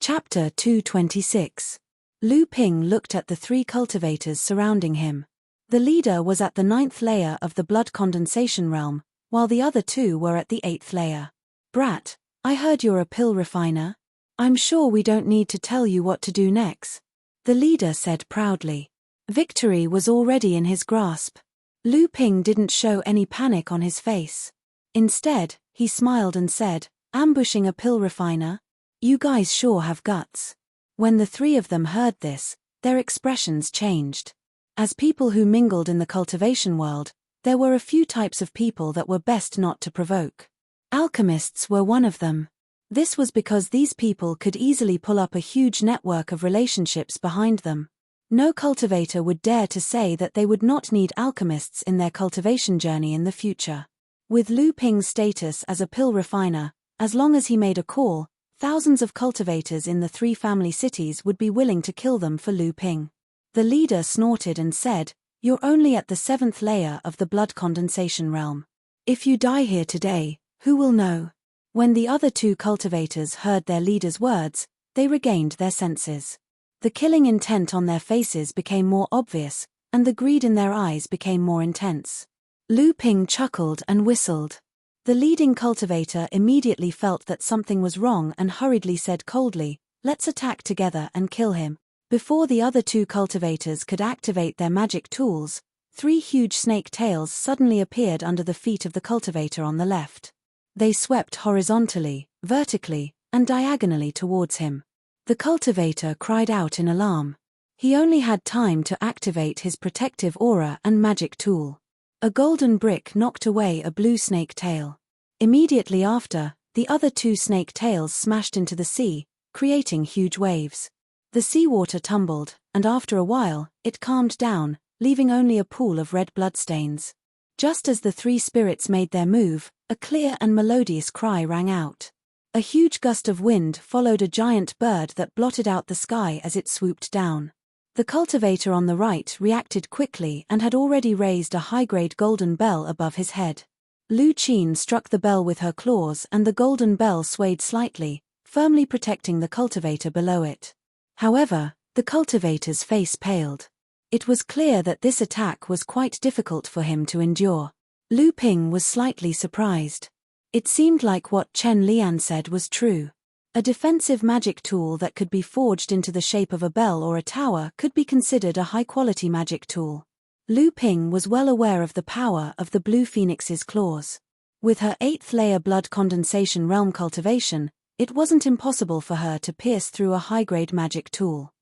Chapter 226. Lu Ping looked at the three cultivators surrounding him. The leader was at the 9th layer of the blood condensation realm, while the other two were at the 8th layer. "Brat, I heard you're a pill refiner. I'm sure we don't need to tell you what to do next," the leader said proudly. Victory was already in his grasp. Lu Ping didn't show any panic on his face. Instead, he smiled and said, "Ambushing a pill refiner? You guys sure have guts." When the three of them heard this, their expressions changed. As people who mingled in the cultivation world, there were a few types of people that were best not to provoke. Alchemists were one of them. This was because these people could easily pull up a huge network of relationships behind them. No cultivator would dare to say that they would not need alchemists in their cultivation journey in the future. With Lu Ping's status as a pill refiner, as long as he made a call, thousands of cultivators in the three family cities would be willing to kill them for Lu Ping. The leader snorted and said, "You're only at the 7th layer of the blood condensation realm. If you die here today, who will know?" When the other two cultivators heard their leader's words, they regained their senses. The killing intent on their faces became more obvious, and the greed in their eyes became more intense. Lu Ping chuckled and whistled. The leading cultivator immediately felt that something was wrong and hurriedly said coldly, "Let's attack together and kill him." Before the other two cultivators could activate their magic tools, three huge snake tails suddenly appeared under the feet of the cultivator on the left. They swept horizontally, vertically, and diagonally towards him. The cultivator cried out in alarm. He only had time to activate his protective aura and magic tool. A golden brick knocked away a blue snake tail. Immediately after, the other two snake tails smashed into the sea, creating huge waves. The seawater tumbled, and after a while, it calmed down, leaving only a pool of red bloodstains. Just as the three spirits made their move, a clear and melodious cry rang out. A huge gust of wind followed a giant bird that blotted out the sky as it swooped down. The cultivator on the right reacted quickly and had already raised a high-grade golden bell above his head. Lu Qin struck the bell with her claws and the golden bell swayed slightly, firmly protecting the cultivator below it. However, the cultivator's face paled. It was clear that this attack was quite difficult for him to endure. Lu Ping was slightly surprised. It seemed like what Chen Lian said was true. A defensive magic tool that could be forged into the shape of a bell or a tower could be considered a high-quality magic tool. Lu Ping was well aware of the power of the Blue Phoenix's claws. With her 8th layer blood condensation realm cultivation, it wasn't impossible for her to pierce through a high-grade magic tool.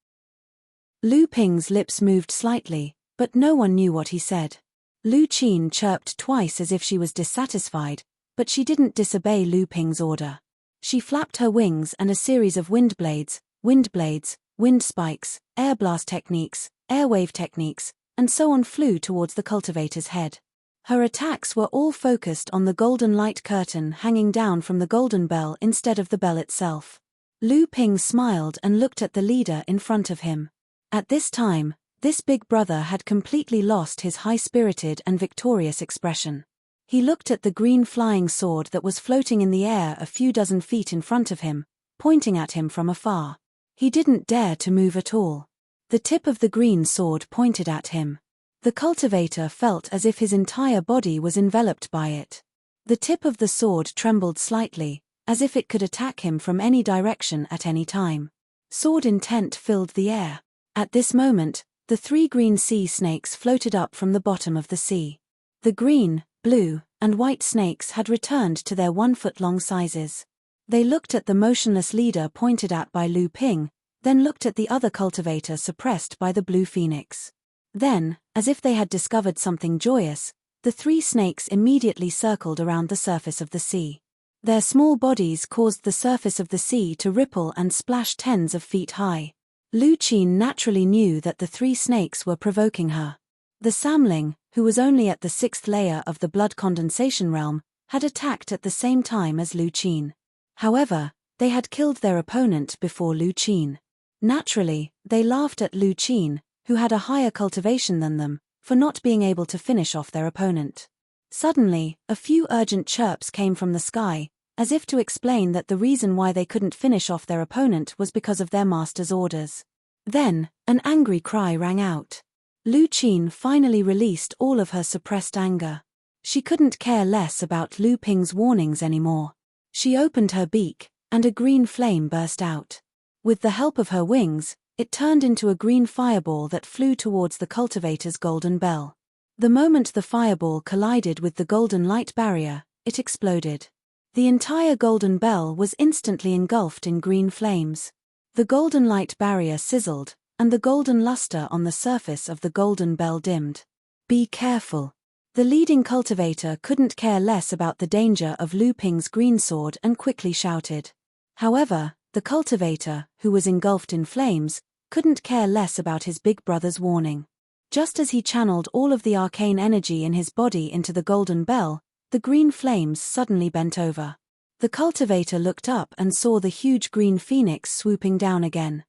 Lu Ping's lips moved slightly, but no one knew what he said. Lu Qin chirped twice as if she was dissatisfied, but she didn't disobey Lu Ping's order. She flapped her wings and a series of wind blades, wind spikes, air blast techniques, airwave techniques, and so on flew towards the cultivator's head. Her attacks were all focused on the golden light curtain hanging down from the golden bell instead of the bell itself. Lu Ping smiled and looked at the leader in front of him. At this time, this big brother had completely lost his high-spirited and victorious expression. He looked at the green flying sword that was floating in the air a few dozen feet in front of him, pointing at him from afar. He didn't dare to move at all. The tip of the green sword pointed at him. The cultivator felt as if his entire body was enveloped by it. The tip of the sword trembled slightly, as if it could attack him from any direction at any time. Sword intent filled the air. At this moment, the three green sea snakes floated up from the bottom of the sea. The green, blue, and white snakes had returned to their 1-foot-long sizes. They looked at the motionless leader pointed at by Lu Ping, then looked at the other cultivator suppressed by the blue phoenix. Then, as if they had discovered something joyous, the three snakes immediately circled around the surface of the sea. Their small bodies caused the surface of the sea to ripple and splash tens of feet high. Lu Qin naturally knew that the three snakes were provoking her. The Samling, who was only at the 6th layer of the blood condensation realm, had attacked at the same time as Lu Qin. However, they had killed their opponent before Lu Qin. Naturally, they laughed at Lu Qin, who had a higher cultivation than them, for not being able to finish off their opponent. Suddenly, a few urgent chirps came from the sky, as if to explain that the reason why they couldn't finish off their opponent was because of their master's orders. Then, an angry cry rang out. Lu Qin finally released all of her suppressed anger. She couldn't care less about Lu Ping's warnings anymore. She opened her beak, and a green flame burst out. With the help of her wings, it turned into a green fireball that flew towards the cultivator's golden bell. The moment the fireball collided with the golden light barrier, it exploded. The entire golden bell was instantly engulfed in green flames. The golden light barrier sizzled, and the golden luster on the surface of the golden bell dimmed. Be careful. The leading cultivator couldn't care less about the danger of Lu Ping's green sword and quickly shouted. However, the cultivator, who was engulfed in flames, couldn't care less about his big brother's warning. Just as he channeled all of the arcane energy in his body into the golden bell, the green flames suddenly bent over. The cultivator looked up and saw the huge green phoenix swooping down again.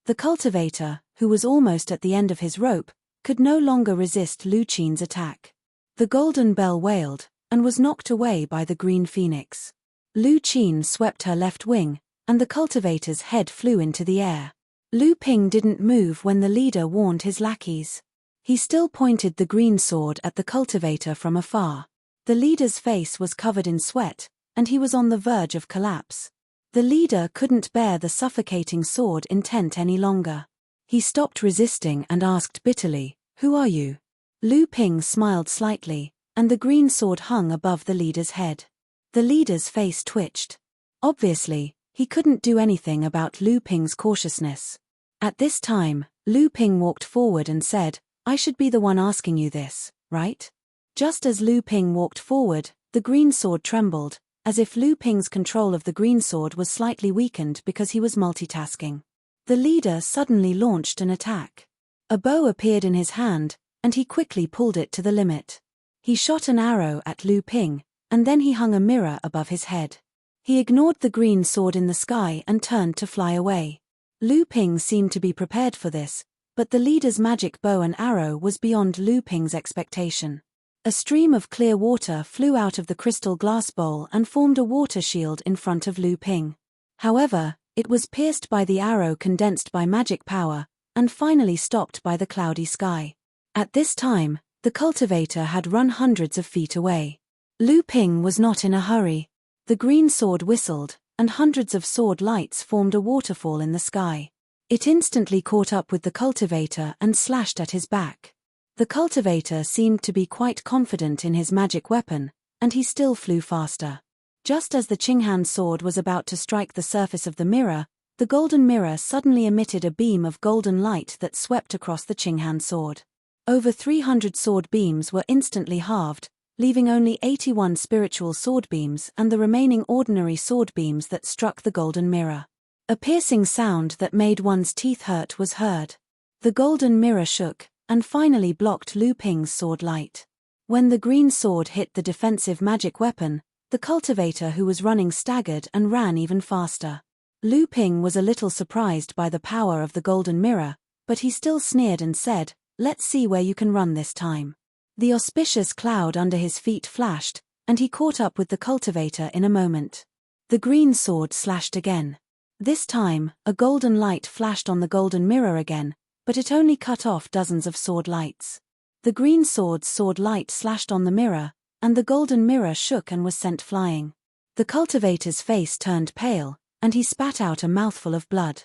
The cultivator, who was almost at the end of his rope, could no longer resist Lu Qin's attack. The golden bell wailed, and was knocked away by the green phoenix. Lu Qin swept her left wing, and the cultivator's head flew into the air. Lu Ping didn't move when the leader warned his lackeys. He still pointed the green sword at the cultivator from afar. The leader's face was covered in sweat, and he was on the verge of collapse. The leader couldn't bear the suffocating sword intent any longer. He stopped resisting and asked bitterly, "Who are you?" Lu Ping smiled slightly, and the green sword hung above the leader's head. The leader's face twitched. Obviously, he couldn't do anything about Lu Ping's cautiousness. At this time, Lu Ping walked forward and said, "I should be the one asking you this, right?" Just as Lu Ping walked forward, the green sword trembled, as if Lu Ping's control of the green sword was slightly weakened because he was multitasking. The leader suddenly launched an attack. A bow appeared in his hand, and he quickly pulled it to the limit. He shot an arrow at Lu Ping, and then he hung a mirror above his head. He ignored the green sword in the sky and turned to fly away. Lu Ping seemed to be prepared for this, but the leader's magic bow and arrow was beyond Lu Ping's expectation. A stream of clear water flew out of the crystal glass bowl and formed a water shield in front of Lu Ping. However, it was pierced by the arrow condensed by magic power, and finally stopped by the cloudy sky. At this time, the cultivator had run hundreds of feet away. Lu Ping was not in a hurry. The green sword whistled, and hundreds of sword lights formed a waterfall in the sky. It instantly caught up with the cultivator and slashed at his back. The cultivator seemed to be quite confident in his magic weapon, and he still flew faster. Just as the Qinghan sword was about to strike the surface of the mirror, the golden mirror suddenly emitted a beam of golden light that swept across the Qinghan sword. Over 300 sword beams were instantly halved, leaving only 81 spiritual sword beams and the remaining ordinary sword beams that struck the golden mirror. A piercing sound that made one's teeth hurt was heard. The golden mirror shook, and finally blocked Lu Ping's sword light. When the green sword hit the defensive magic weapon, the cultivator who was running staggered and ran even faster. Lu Ping was a little surprised by the power of the golden mirror, but he still sneered and said, "Let's see where you can run this time." The auspicious cloud under his feet flashed, and he caught up with the cultivator in a moment. The green sword slashed again. This time, a golden light flashed on the golden mirror again, but it only cut off dozens of sword lights. The green sword's sword light slashed on the mirror, and the golden mirror shook and was sent flying. The cultivator's face turned pale, and he spat out a mouthful of blood.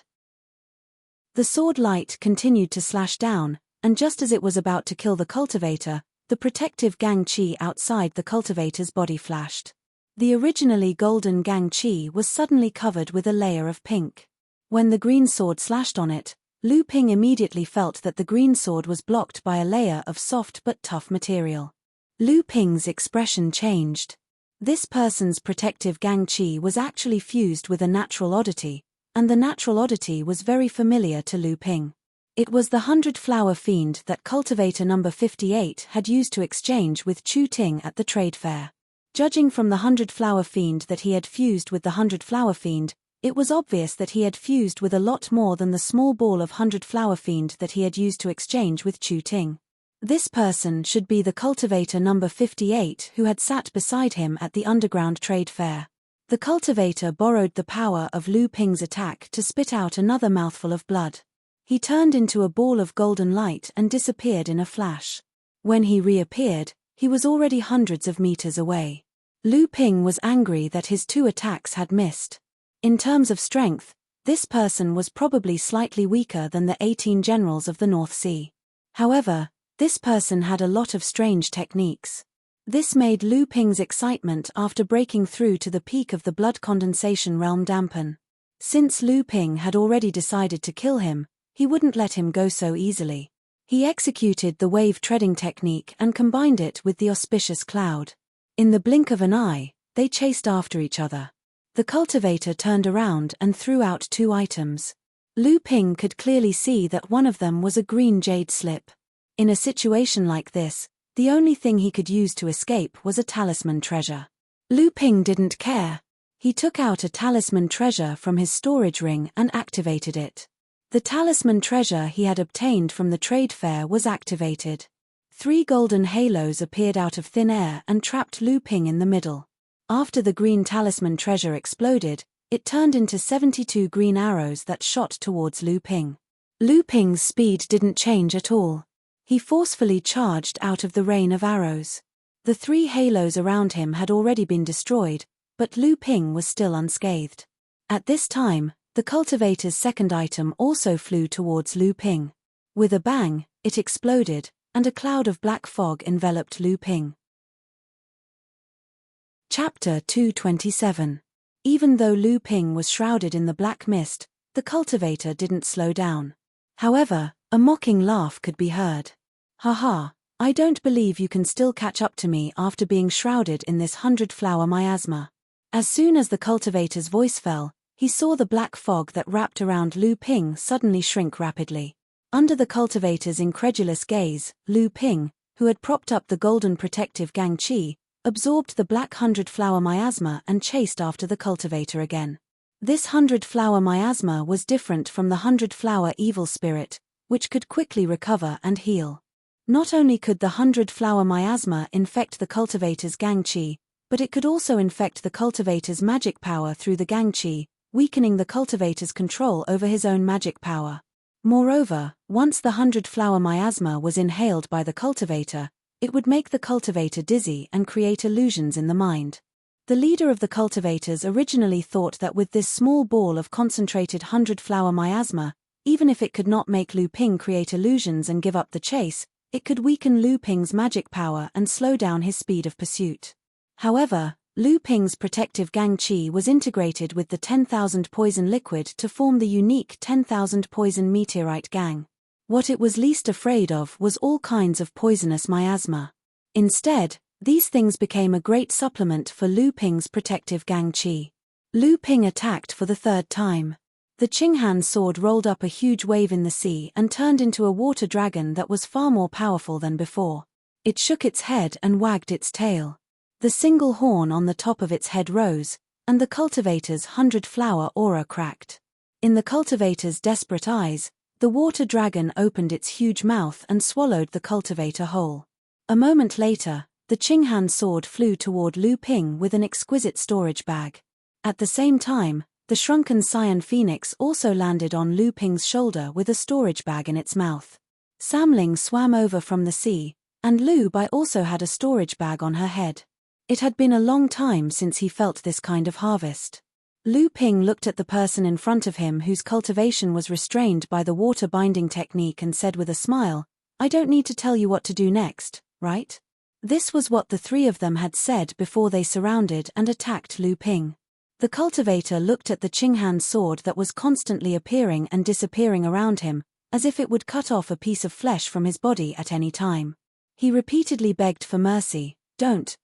The sword light continued to slash down, and just as it was about to kill the cultivator, the protective gang chi outside the cultivator's body flashed. The originally golden gang chi was suddenly covered with a layer of pink. When the green sword slashed on it, Lu Ping immediately felt that the green sword was blocked by a layer of soft but tough material. Lu Ping's expression changed. This person's protective gang chi was actually fused with a natural oddity, and the natural oddity was very familiar to Lu Ping. It was the 100-flower fiend that cultivator number 58 had used to exchange with Chu Ting at the trade fair. Judging from the 100-flower fiend that he had fused with the 100-flower fiend, it was obvious that he had fused with a lot more than the small ball of 100-flower fiend that he had used to exchange with Chu Ting. This person should be the cultivator number 58 who had sat beside him at the underground trade fair. The cultivator borrowed the power of Lu Ping's attack to spit out another mouthful of blood. He turned into a ball of golden light and disappeared in a flash. When he reappeared, he was already hundreds of meters away. Lu Ping was angry that his 2 attacks had missed. In terms of strength, this person was probably slightly weaker than the 18 generals of the North Sea. However, this person had a lot of strange techniques. This made Lu Ping's excitement after breaking through to the peak of the blood condensation realm dampen. Since Lu Ping had already decided to kill him, he wouldn't let him go so easily. He executed the wave treading technique and combined it with the auspicious cloud. In the blink of an eye, they chased after each other. The cultivator turned around and threw out 2 items. Lu Ping could clearly see that one of them was a green jade slip. In a situation like this, the only thing he could use to escape was a talisman treasure. Lu Ping didn't care. He took out a talisman treasure from his storage ring and activated it. The talisman treasure he had obtained from the trade fair was activated. 3 golden halos appeared out of thin air and trapped Lu Ping in the middle. After the green talisman treasure exploded, it turned into 72 green arrows that shot towards Lu Ping. Lu Ping's speed didn't change at all. He forcefully charged out of the rain of arrows. The 3 halos around him had already been destroyed, but Lu Ping was still unscathed. At this time, the cultivator's second item also flew towards Lu Ping. With a bang, it exploded, and a cloud of black fog enveloped Lu Ping. Chapter 227. Even though Lu Ping was shrouded in the black mist, the cultivator didn't slow down. However, a mocking laugh could be heard. "Haha, I don't believe you can still catch up to me after being shrouded in this 100-flower miasma." As soon as the cultivator's voice fell, he saw the black fog that wrapped around Lu Ping suddenly shrink rapidly. Under the cultivator's incredulous gaze, Lu Ping, who had propped up the golden protective Gang Qi, absorbed the black 100-flower miasma and chased after the cultivator again. This 100-flower miasma was different from the 100-flower evil spirit, which could quickly recover and heal. Not only could the 100-flower miasma infect the cultivator's Gang Qi, but it could also infect the cultivator's magic power through the Gang Qi, weakening the cultivator's control over his own magic power. Moreover, once the 100-flower miasma was inhaled by the cultivator, it would make the cultivator dizzy and create illusions in the mind. The leader of the cultivators originally thought that with this small ball of concentrated 100-flower miasma, even if it could not make Lu Ping create illusions and give up the chase, it could weaken Lu Ping's magic power and slow down his speed of pursuit. However, Lu Ping's protective Gang Qi was integrated with the 10,000 poison liquid to form the unique 10,000 poison meteorite gang. What it was least afraid of was all kinds of poisonous miasma. Instead, these things became a great supplement for Lu Ping's protective Gang Qi. Lu Ping attacked for the 3rd time. The Qinghan sword rolled up a huge wave in the sea and turned into a water dragon that was far more powerful than before. It shook its head and wagged its tail. The single horn on the top of its head rose, and the cultivator's 100-flower aura cracked. In the cultivator's desperate eyes, the water dragon opened its huge mouth and swallowed the cultivator whole. A moment later, the Qinghan sword flew toward Lu Ping with an exquisite storage bag. At the same time, the shrunken cyan phoenix also landed on Lu Ping's shoulder with a storage bag in its mouth. Samling swam over from the sea, and Lu Bai also had a storage bag on her head. It had been a long time since he felt this kind of harvest. Lu Ping looked at the person in front of him whose cultivation was restrained by the water binding technique and said with a smile, "I don't need to tell you what to do next, right?" This was what the 3 of them had said before they surrounded and attacked Lu Ping. The cultivator looked at the Qinghan sword that was constantly appearing and disappearing around him, as if it would cut off a piece of flesh from his body at any time. He repeatedly begged for mercy. Don't,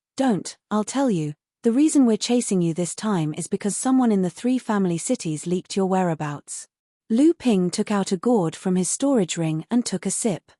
I'll tell you, the reason we're chasing you this time is because someone in the 3 family cities leaked your whereabouts." Lu Ping took out a gourd from his storage ring and took a sip.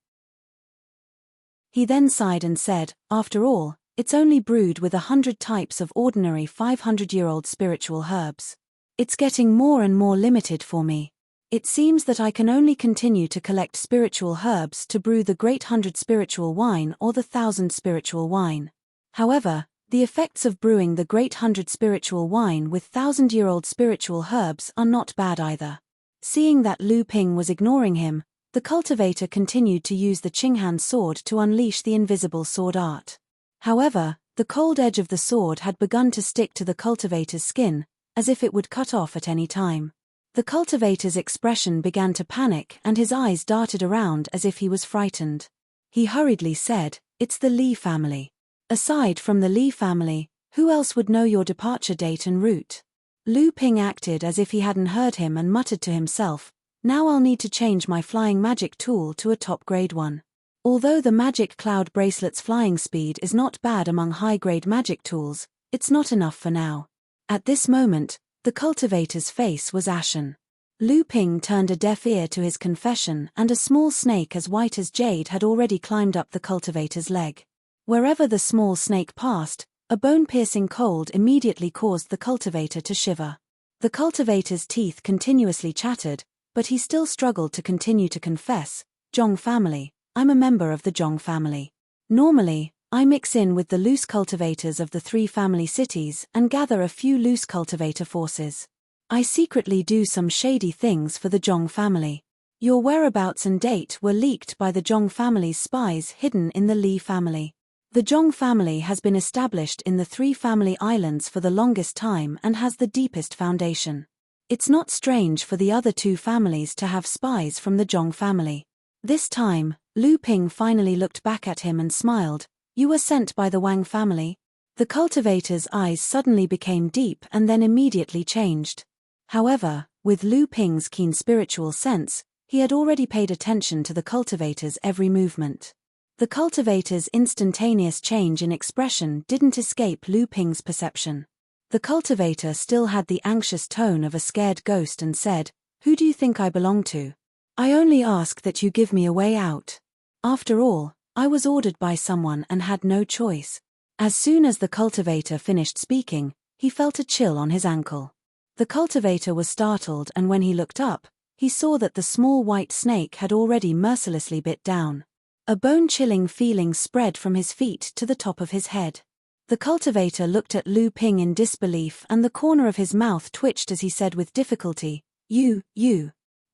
He then sighed and said, "After all, it's only brewed with 100 types of ordinary 500-year-old spiritual herbs. It's getting more and more limited for me. It seems that I can only continue to collect spiritual herbs to brew the Great 100 spiritual wine or the 1,000 spiritual wine. However, the effects of brewing the Great 100 spiritual wine with 1,000-year-old spiritual herbs are not bad either. Seeing that Lu Ping was ignoring him, the cultivator continued to use the Qinghan sword to unleash the invisible sword art. However, the cold edge of the sword had begun to stick to the cultivator's skin, as if it would cut off at any time. The cultivator's expression began to panic and his eyes darted around as if he was frightened. He hurriedly said, "It's the Li family. Aside from the Li family, who else would know your departure date and route?" Lu Ping acted as if he hadn't heard him and muttered to himself, "Now I'll need to change my flying magic tool to a top-grade one." Although the magic cloud bracelet's flying speed is not bad among high-grade magic tools, it's not enough for now. At this moment, the cultivator's face was ashen. Lu Ping turned a deaf ear to his confession, and a small snake as white as jade had already climbed up the cultivator's leg. Wherever the small snake passed, a bone-piercing cold immediately caused the cultivator to shiver. The cultivator's teeth continuously chattered, but he still struggled to continue to confess, "Zhong family, I'm a member of the Zhong family. Normally, I mix in with the loose cultivators of the 3 family cities and gather a few loose cultivator forces. I secretly do some shady things for the Zhong family. Your whereabouts and date were leaked by the Zhong family's spies hidden in the Li family. The Zhong family has been established in the 3 family islands for the longest time and has the deepest foundation. It's not strange for the other 2 families to have spies from the Zhong family." This time, Lu Ping finally looked back at him and smiled. "You were sent by the Wang family?" The cultivator's eyes suddenly became deep and then immediately changed. However, with Lu Ping's keen spiritual sense, he had already paid attention to the cultivator's every movement. The cultivator's instantaneous change in expression didn't escape Lu Ping's perception. The cultivator still had the anxious tone of a scared ghost and said, "Who do you think I belong to? I only ask that you give me a way out. After all, I was ordered by someone and had no choice." As soon as the cultivator finished speaking, he felt a chill on his ankle. The cultivator was startled, and when he looked up, he saw that the small white snake had already mercilessly bit down. A bone-chilling feeling spread from his feet to the top of his head. The cultivator looked at Lu Ping in disbelief, and the corner of his mouth twitched as he said with difficulty, You.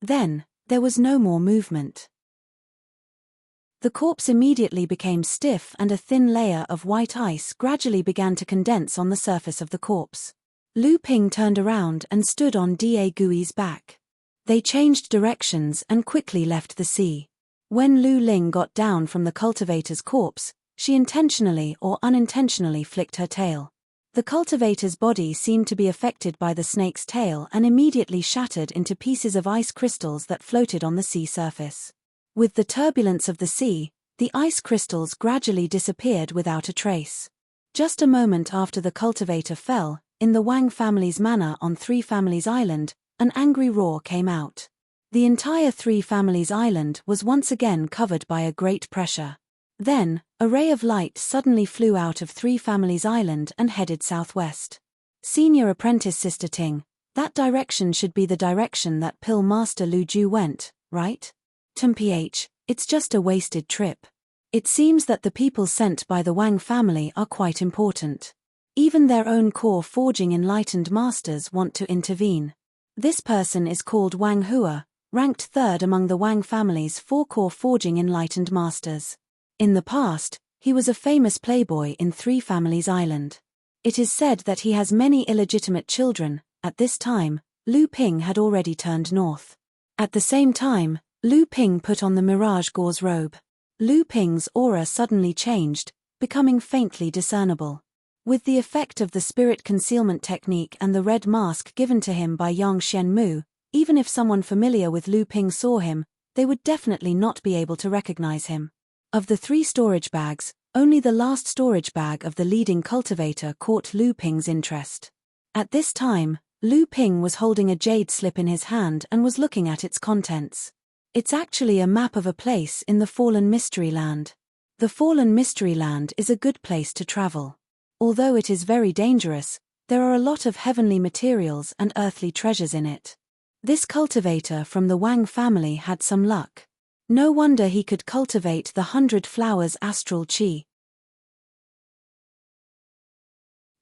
Then, there was no more movement. The corpse immediately became stiff and a thin layer of white ice gradually began to condense on the surface of the corpse. Lu Ping turned around and stood on Da Gui's back. They changed directions and quickly left the sea. When Lu Ling got down from the cultivator's corpse, she intentionally or unintentionally flicked her tail. The cultivator's body seemed to be affected by the snake's tail and immediately shattered into pieces of ice crystals that floated on the sea surface. With the turbulence of the sea, the ice crystals gradually disappeared without a trace. Just a moment after the cultivator fell, in the Wang family's manor on 3 Families Island, an angry roar came out. The entire 3 Families Island was once again covered by a great pressure. Then, a ray of light suddenly flew out of 3 Families Island and headed southwest. Senior apprentice Sister Ting, that direction should be the direction that Pill Master Lu Ju went, right? Ph, it's just a wasted trip. It seems that the people sent by the Wang family are quite important. Even their own core forging enlightened masters want to intervene. This person is called Wang Hua, ranked 3rd among the Wang family's 4 core forging enlightened masters. In the past, he was a famous playboy in 3 Families Island. It is said that he has many illegitimate children. At this time, Lu Ping had already turned north. At the same time, Lu Ping put on the Mirage gauze robe. Lu Ping's aura suddenly changed, becoming faintly discernible. With the effect of the spirit concealment technique and the red mask given to him by Yang Xianmu, even if someone familiar with Lu Ping saw him, they would definitely not be able to recognize him. Of the 3 storage bags, only the last storage bag of the leading cultivator caught Lu Ping's interest. At this time, Lu Ping was holding a jade slip in his hand and was looking at its contents. It's actually a map of a place in the Fallen Mystery Land. The Fallen Mystery Land is a good place to travel. Although it is very dangerous, there are a lot of heavenly materials and earthly treasures in it. This cultivator from the Wang family had some luck. No wonder he could cultivate the 100 Flowers astral chi.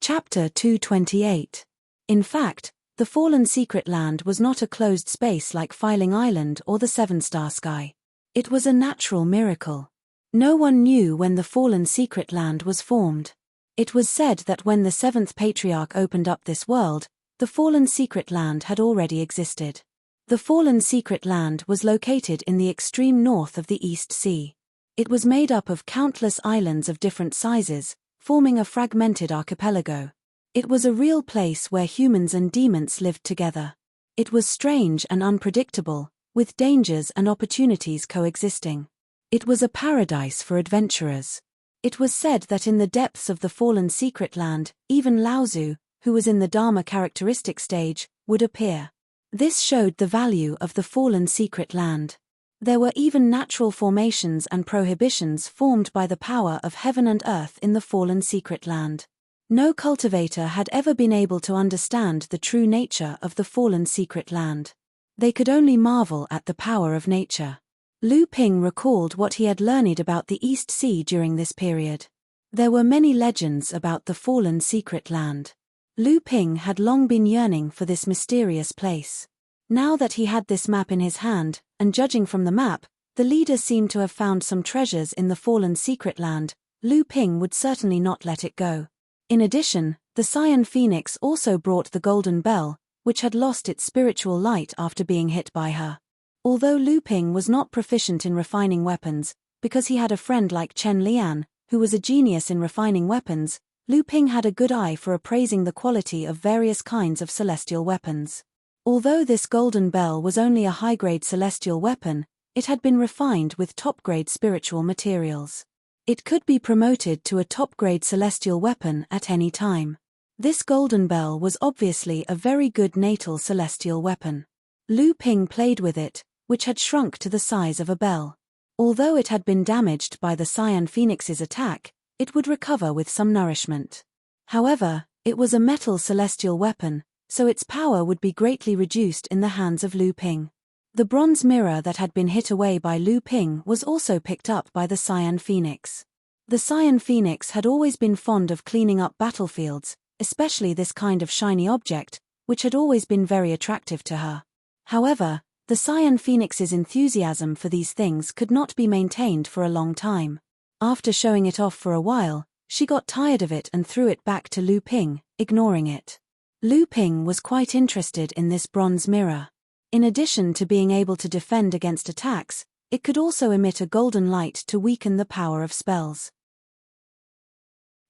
Chapter 228. In fact, the Fallen Secret Land was not a closed space like Filing Island or the Seven-Star Sky. It was a natural miracle. No one knew when the Fallen Secret Land was formed. It was said that when the seventh patriarch opened up this world, the Fallen Secret Land had already existed. The Fallen Secret Land was located in the extreme north of the East Sea. It was made up of countless islands of different sizes, forming a fragmented archipelago. It was a real place where humans and demons lived together. It was strange and unpredictable, with dangers and opportunities coexisting. It was a paradise for adventurers. It was said that in the depths of the Fallen Secret Land, even Laozu, who was in the Dharma characteristic stage, would appear. This showed the value of the Fallen Secret Land. There were even natural formations and prohibitions formed by the power of heaven and earth in the Fallen Secret Land. No cultivator had ever been able to understand the true nature of the Fallen Secret Land. They could only marvel at the power of nature. Lu Ping recalled what he had learned about the East Sea during this period. There were many legends about the Fallen Secret Land. Lu Ping had long been yearning for this mysterious place. Now that he had this map in his hand, and judging from the map, the leader seemed to have found some treasures in the Fallen Secret Land, Lu Ping would certainly not let it go. In addition, the Cyan Phoenix also brought the Golden Bell, which had lost its spiritual light after being hit by her. Although Lu Ping was not proficient in refining weapons, because he had a friend like Chen Lian, who was a genius in refining weapons, Lu Ping had a good eye for appraising the quality of various kinds of celestial weapons. Although this Golden Bell was only a high-grade celestial weapon, it had been refined with top-grade spiritual materials. It could be promoted to a top-grade celestial weapon at any time. This Golden Bell was obviously a very good natal celestial weapon. Lu Ping played with it, which had shrunk to the size of a bell. Although it had been damaged by the Cyan Phoenix's attack, it would recover with some nourishment. However, it was a metal celestial weapon, so its power would be greatly reduced in the hands of Lu Ping. The bronze mirror that had been hit away by Lu Ping was also picked up by the Cyan Phoenix. The Cyan Phoenix had always been fond of cleaning up battlefields, especially this kind of shiny object, which had always been very attractive to her. However, the Cyan Phoenix's enthusiasm for these things could not be maintained for a long time. After showing it off for a while, she got tired of it and threw it back to Lu Ping, ignoring it. Lu Ping was quite interested in this bronze mirror. In addition to being able to defend against attacks, it could also emit a golden light to weaken the power of spells.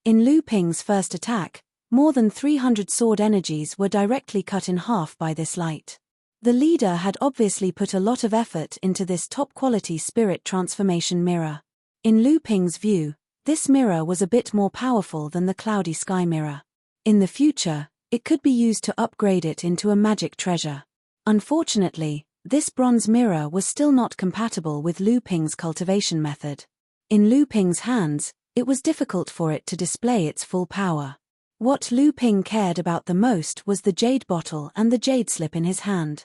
In Lu Ping's first attack, more than 300 sword energies were directly cut in half by this light. The leader had obviously put a lot of effort into this top-quality spirit transformation mirror. In Lu Ping's view, this mirror was a bit more powerful than the Cloudy Sky mirror. In the future, it could be used to upgrade it into a magic treasure. Unfortunately, this bronze mirror was still not compatible with Lu Ping's cultivation method. In Lu Ping's hands, it was difficult for it to display its full power. What Lu Ping cared about the most was the jade bottle and the jade slip in his hand.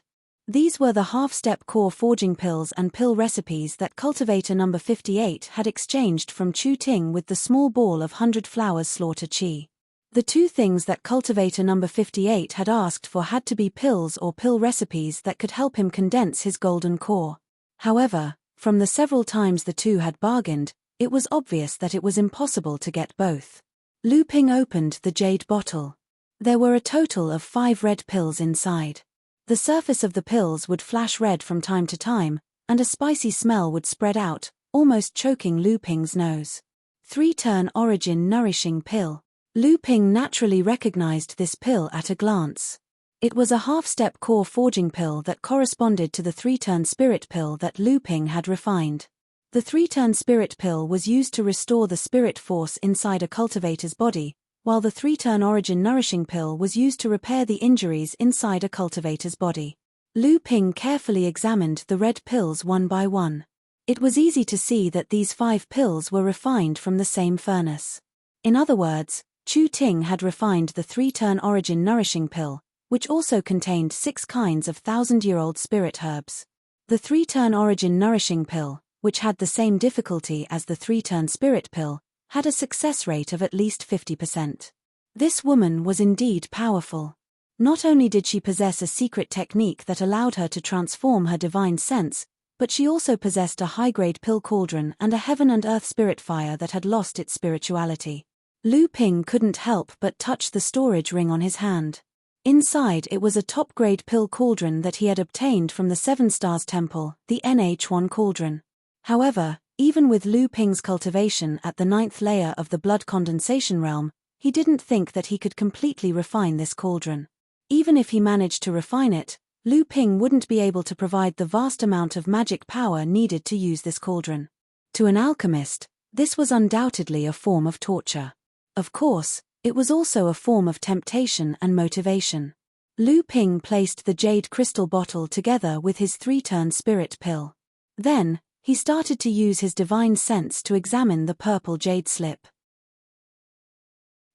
These were the half-step core forging pills and pill recipes that cultivator number 58 had exchanged from Chu Ting with the small ball of 100 Flowers slaughter chi. The two things that cultivator number 58 had asked for had to be pills or pill recipes that could help him condense his golden core. However, from the several times the two had bargained, it was obvious that it was impossible to get both. Lu Ping opened the jade bottle. There were a total of 5 red pills inside. The surface of the pills would flash red from time to time, and a spicy smell would spread out, almost choking Lu Ping's nose. 3-turn origin nourishing pill. Lu Ping naturally recognized this pill at a glance. It was a half-step core forging pill that corresponded to the 3-turn spirit pill that Lu Ping had refined. The 3-turn spirit pill was used to restore the spirit force inside a cultivator's body, while the 3-turn origin nourishing pill was used to repair the injuries inside a cultivator's body. Lu Ping carefully examined the red pills one by one. It was easy to see that these 5 pills were refined from the same furnace. In other words, Chu Ting had refined the 3-turn origin nourishing pill, which also contained 6 kinds of 1,000-year-old spirit herbs. The 3-turn origin nourishing pill, which had the same difficulty as the 3-turn spirit pill, had a success rate of at least 50%. This woman was indeed powerful. Not only did she possess a secret technique that allowed her to transform her divine sense, but she also possessed a high-grade pill cauldron and a heaven and earth spirit fire that had lost its spirituality. Lu Ping couldn't help but touch the storage ring on his hand. Inside it was a top-grade pill cauldron that he had obtained from the Seven Stars Temple, the NH1 cauldron. However, even with Lu Ping's cultivation at the 9th layer of the blood condensation realm, he didn't think that he could completely refine this cauldron. Even if he managed to refine it, Lu Ping wouldn't be able to provide the vast amount of magic power needed to use this cauldron. To an alchemist, this was undoubtedly a form of torture. Of course, it was also a form of temptation and motivation. Lu Ping placed the jade crystal bottle together with his 3-turn spirit pill. Then, he started to use his divine sense to examine the purple jade slip.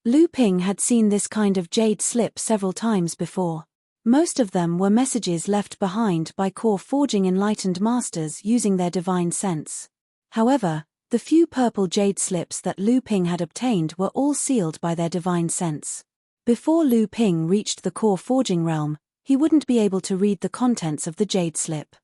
Lu Ping had seen this kind of jade slip several times before. Most of them were messages left behind by core forging enlightened masters using their divine sense. However, the few purple jade slips that Lu Ping had obtained were all sealed by their divine sense. Before Lu Ping reached the core forging realm, he wouldn't be able to read the contents of the jade slip.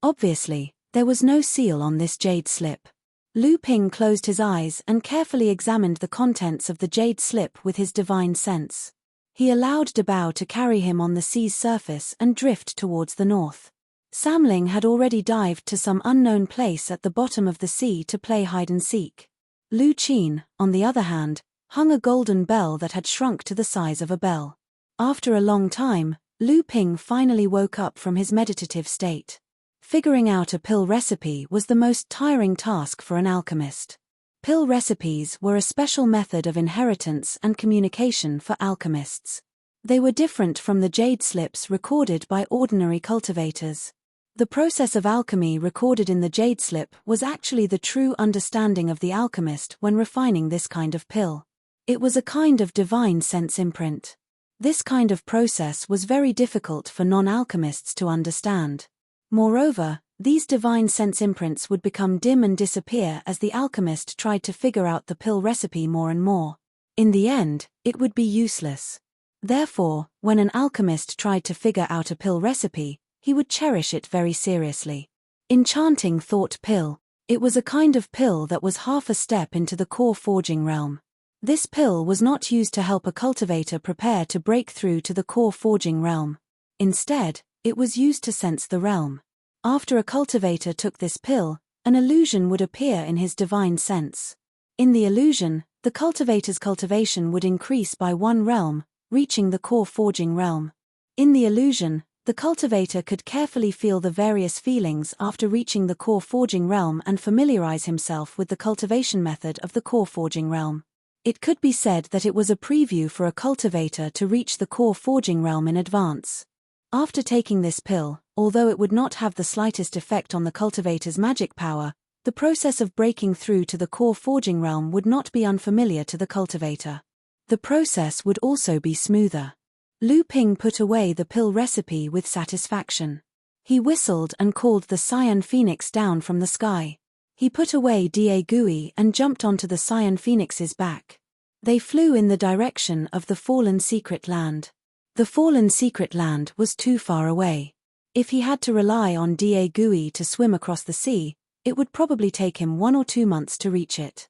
Obviously, there was no seal on this jade slip. Lu Ping closed his eyes and carefully examined the contents of the jade slip with his divine sense. He allowed Dabao to carry him on the sea's surface and drift towards the north. Samling had already dived to some unknown place at the bottom of the sea to play hide-and-seek. Lu Qin, on the other hand, hung a golden bell that had shrunk to the size of a bell. After a long time, Lu Ping finally woke up from his meditative state. Figuring out a pill recipe was the most tiring task for an alchemist. Pill recipes were a special method of inheritance and communication for alchemists. They were different from the jade slips recorded by ordinary cultivators. The process of alchemy recorded in the jade slip was actually the true understanding of the alchemist when refining this kind of pill. It was a kind of divine sense imprint. This kind of process was very difficult for non-alchemists to understand. Moreover, these divine sense imprints would become dim and disappear as the alchemist tried to figure out the pill recipe more and more. In the end, it would be useless. Therefore, when an alchemist tried to figure out a pill recipe, he would cherish it very seriously. Enchanting Thought Pill. It was a kind of pill that was half a step into the core forging realm. This pill was not used to help a cultivator prepare to break through to the core forging realm. Instead, it was used to sense the realm. After a cultivator took this pill, an illusion would appear in his divine sense. In the illusion, the cultivator's cultivation would increase by 1 realm, reaching the core forging realm. In the illusion, the cultivator could carefully feel the various feelings after reaching the core forging realm and familiarize himself with the cultivation method of the core forging realm. It could be said that it was a preview for a cultivator to reach the core forging realm in advance. After taking this pill, although it would not have the slightest effect on the cultivator's magic power, the process of breaking through to the core forging realm would not be unfamiliar to the cultivator. The process would also be smoother. Lu Ping put away the pill recipe with satisfaction. He whistled and called the Cyan Phoenix down from the sky. He put away Da Gui and jumped onto the Cyan Phoenix's back. They flew in the direction of the fallen secret land. The fallen secret land was too far away. If he had to rely on Da Gui to swim across the sea, it would probably take him 1 or 2 months to reach it.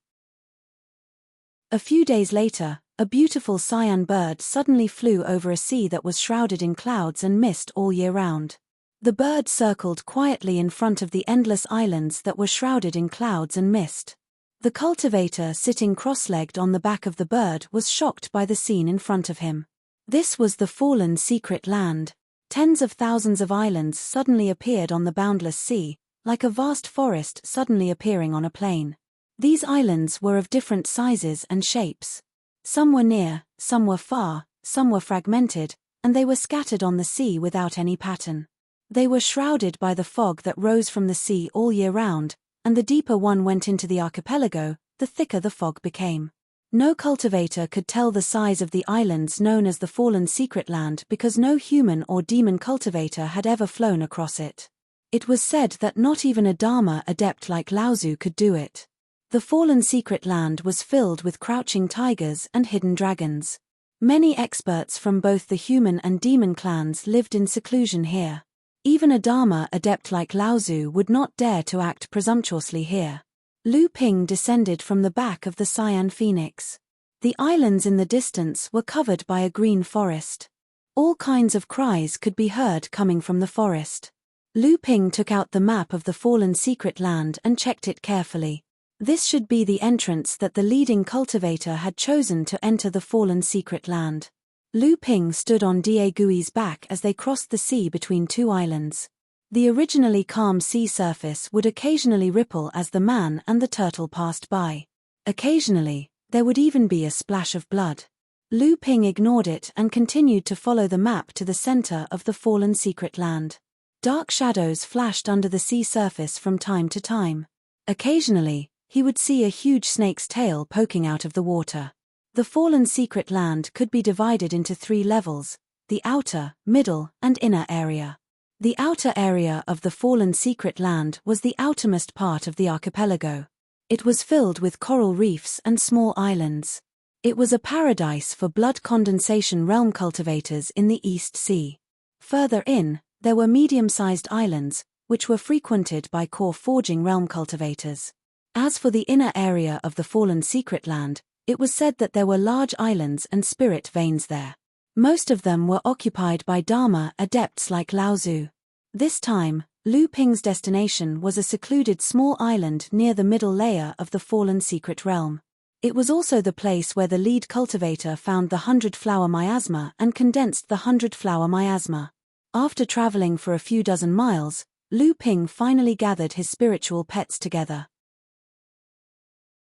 A few days later, a beautiful cyan bird suddenly flew over a sea that was shrouded in clouds and mist all year round. The bird circled quietly in front of the endless islands that were shrouded in clouds and mist. The cultivator sitting cross-legged on the back of the bird was shocked by the scene in front of him. This was the fallen secret land. Tens of thousands of islands suddenly appeared on the boundless sea, like a vast forest suddenly appearing on a plain. These islands were of different sizes and shapes. Some were near, some were far, some were fragmented, and they were scattered on the sea without any pattern. They were shrouded by the fog that rose from the sea all year round, and the deeper one went into the archipelago, the thicker the fog became. No cultivator could tell the size of the islands known as the Fallen Secret Land because no human or demon cultivator had ever flown across it. It was said that not even a Dharma adept like Laozu could do it. The Fallen Secret Land was filled with crouching tigers and hidden dragons. Many experts from both the human and demon clans lived in seclusion here. Even a Dharma adept like Laozu would not dare to act presumptuously here. Lu Ping descended from the back of the Cyan Phoenix. The islands in the distance were covered by a green forest. All kinds of cries could be heard coming from the forest. Lu Ping took out the map of the Fallen Secret Land and checked it carefully. This should be the entrance that the leading cultivator had chosen to enter the Fallen Secret Land. Lu Ping stood on Diegui's back as they crossed the sea between two islands. The originally calm sea surface would occasionally ripple as the man and the turtle passed by. Occasionally, there would even be a splash of blood. Lu Ping ignored it and continued to follow the map to the center of the Fallen Secret Land. Dark shadows flashed under the sea surface from time to time. Occasionally, he would see a huge snake's tail poking out of the water. The Fallen Secret Land could be divided into 3 levels: the outer, middle, and inner area. The outer area of the Fallen Secret Land was the outermost part of the archipelago. It was filled with coral reefs and small islands. It was a paradise for blood condensation realm cultivators in the East Sea. Further in, there were medium-sized islands, which were frequented by core forging realm cultivators. As for the inner area of the Fallen Secret Land, it was said that there were large islands and spirit veins there. Most of them were occupied by Dharma adepts like Laozu. This time, Lu Ping's destination was a secluded small island near the middle layer of the Fallen Secret Realm. It was also the place where the lead cultivator found the 100-flower miasma and condensed the 100-flower miasma. After traveling for a few dozen miles, Lu Ping finally gathered his spiritual pets together.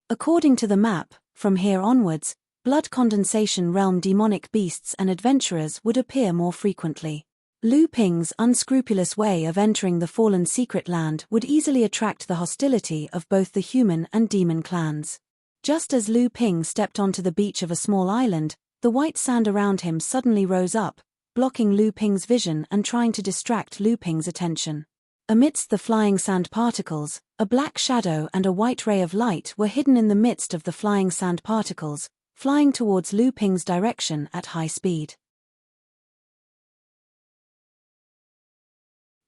According to the map, from here onwards, blood condensation realm demonic beasts and adventurers would appear more frequently. Lu Ping's unscrupulous way of entering the Fallen Secret Land would easily attract the hostility of both the human and demon clans. Just as Lu Ping stepped onto the beach of a small island, the white sand around him suddenly rose up, blocking Lu Ping's vision and trying to distract Lu Ping's attention. Amidst the flying sand particles, a black shadow and a white ray of light were hidden in the midst of the flying sand particles, flying towards Lu Ping's direction at high speed.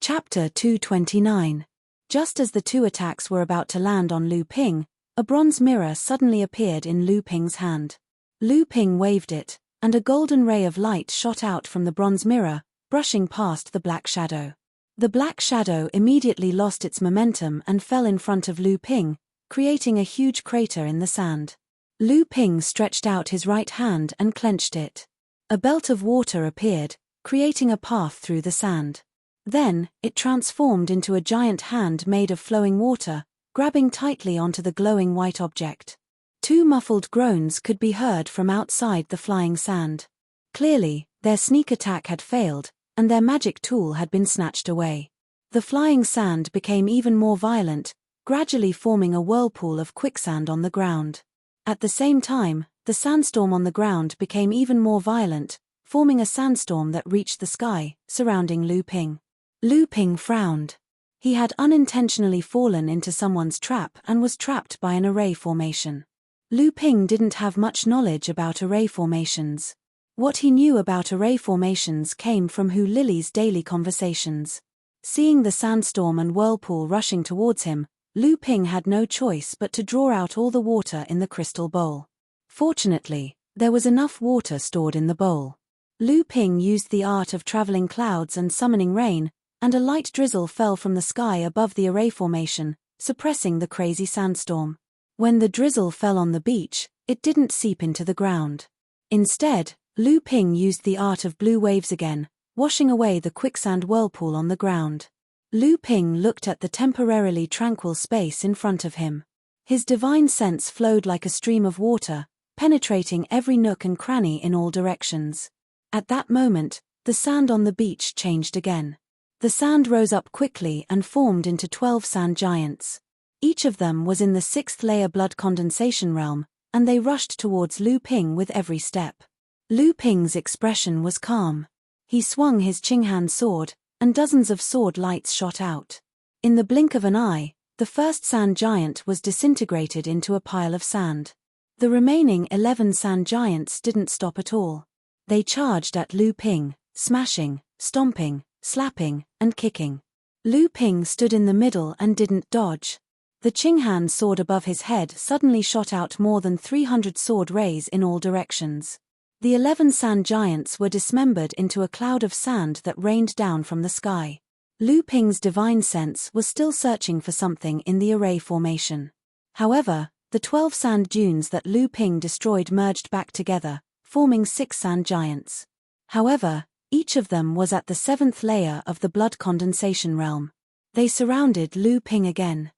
Chapter 229. Just as the 2 attacks were about to land on Lu Ping, a bronze mirror suddenly appeared in Lu Ping's hand. Lu Ping waved it, and a golden ray of light shot out from the bronze mirror, brushing past the black shadow. The black shadow immediately lost its momentum and fell in front of Lu Ping, creating a huge crater in the sand. Lu Ping stretched out his right hand and clenched it. A belt of water appeared, creating a path through the sand. Then, it transformed into a giant hand made of flowing water, grabbing tightly onto the glowing white object. 2 muffled groans could be heard from outside the flying sand. Clearly, their sneak attack had failed, and their magic tool had been snatched away. The flying sand became even more violent, gradually forming a whirlpool of quicksand on the ground. At the same time, the sandstorm on the ground became even more violent, forming a sandstorm that reached the sky, surrounding Lu Ping. Lu Ping frowned. He had unintentionally fallen into someone's trap and was trapped by an array formation. Lu Ping didn't have much knowledge about array formations. What he knew about array formations came from Hu Lily's daily conversations. Seeing the sandstorm and whirlpool rushing towards him, Lu Ping had no choice but to draw out all the water in the crystal bowl. Fortunately, there was enough water stored in the bowl. Lu Ping used the art of traveling clouds and summoning rain, and a light drizzle fell from the sky above the array formation, suppressing the crazy sandstorm. When the drizzle fell on the beach, it didn't seep into the ground. Instead, Lu Ping used the art of blue waves again, washing away the quicksand whirlpool on the ground. Lu Ping looked at the temporarily tranquil space in front of him. His divine sense flowed like a stream of water, penetrating every nook and cranny in all directions. At that moment, the sand on the beach changed again. The sand rose up quickly and formed into 12 sand giants. Each of them was in the 6th layer blood condensation realm, and they rushed towards Lu Ping with every step. Lu Ping's expression was calm. He swung his Qinghand sword, and dozens of sword lights shot out. In the blink of an eye, the first sand giant was disintegrated into a pile of sand. The remaining 11 sand giants didn't stop at all. They charged at Lu Ping, smashing, stomping, slapping, and kicking. Lu Ping stood in the middle and didn't dodge. The Qinghand sword above his head suddenly shot out more than 300 sword rays in all directions. The 11 sand giants were dismembered into a cloud of sand that rained down from the sky. Lu Ping's divine sense was still searching for something in the array formation. However, the 12 sand dunes that Lu Ping destroyed merged back together, forming 6 sand giants. However, each of them was at the 7th layer of the blood condensation realm. They surrounded Lu Ping again.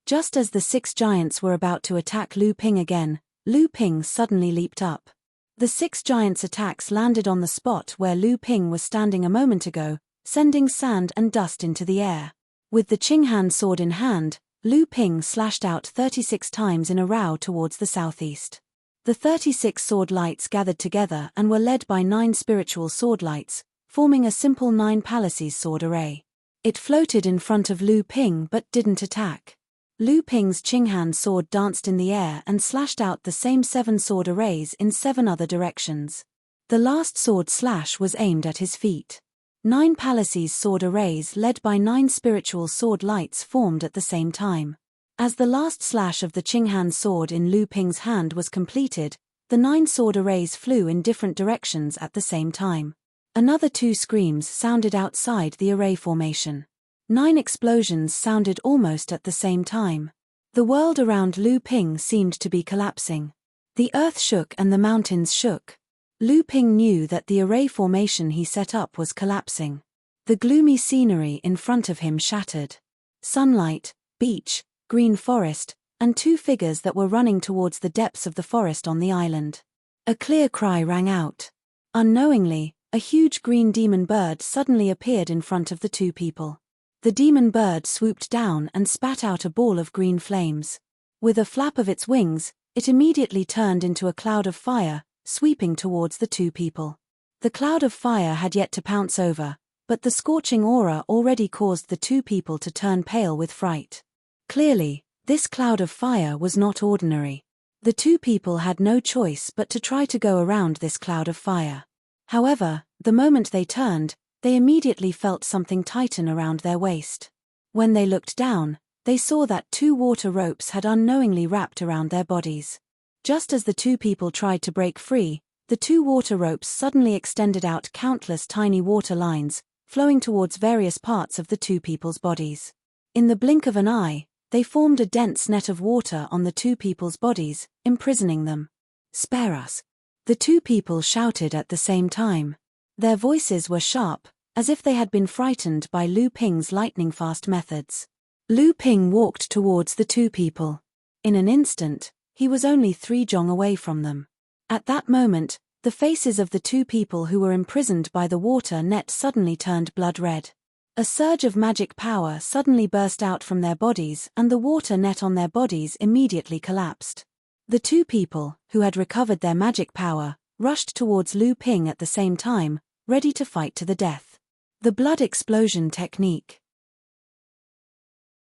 Just as the 6 giants were about to attack Lu Ping again, Lu Ping suddenly leaped up. The 6 giants' attacks landed on the spot where Lu Ping was standing a moment ago, sending sand and dust into the air. With the Qinghand sword in hand, Lu Ping slashed out 36 times in a row towards the southeast. The 36 sword lights gathered together and were led by 9 spiritual sword lights, forming a simple 9 palaces sword array. It floated in front of Lu Ping but didn't attack. Lu Ping's Qinghand sword danced in the air and slashed out the same 7 sword arrays in 7 other directions. The last sword slash was aimed at his feet. 9 palaces sword arrays led by 9 spiritual sword lights formed at the same time. As the last slash of the Qinghand sword in Lu Ping's hand was completed, the 9 sword arrays flew in different directions at the same time. Another 2 screams sounded outside the array formation. 9 explosions sounded almost at the same time. The world around Lu Ping seemed to be collapsing. The earth shook and the mountains shook. Lu Ping knew that the array formation he set up was collapsing. The gloomy scenery in front of him shattered. Sunlight, beach, green forest, and 2 figures that were running towards the depths of the forest on the island. A clear cry rang out. Unknowingly, a huge green demon bird suddenly appeared in front of the 2 people. The demon bird swooped down and spat out a ball of green flames. With a flap of its wings, it immediately turned into a cloud of fire, sweeping towards the 2 people. The cloud of fire had yet to pounce over, but the scorching aura already caused the 2 people to turn pale with fright. Clearly, this cloud of fire was not ordinary. The 2 people had no choice but to try to go around this cloud of fire. However, the moment they turned, they immediately felt something tighten around their waist. When they looked down, they saw that 2 water ropes had unknowingly wrapped around their bodies. Just as the 2 people tried to break free, the 2 water ropes suddenly extended out countless tiny water lines, flowing towards various parts of the 2 people's bodies. In the blink of an eye, they formed a dense net of water on the 2 people's bodies, imprisoning them. "Spare us!" The 2 people shouted at the same time. Their voices were sharp, as if they had been frightened by Lu Ping's lightning-fast methods. Lu Ping walked towards the 2 people. In an instant, he was only 3 zhong away from them. At that moment, the faces of the 2 people who were imprisoned by the water net suddenly turned blood red. A surge of magic power suddenly burst out from their bodies and the water net on their bodies immediately collapsed. The 2 people, who had recovered their magic power, rushed towards Lu Ping at the same time, ready to fight to the death. The blood explosion technique.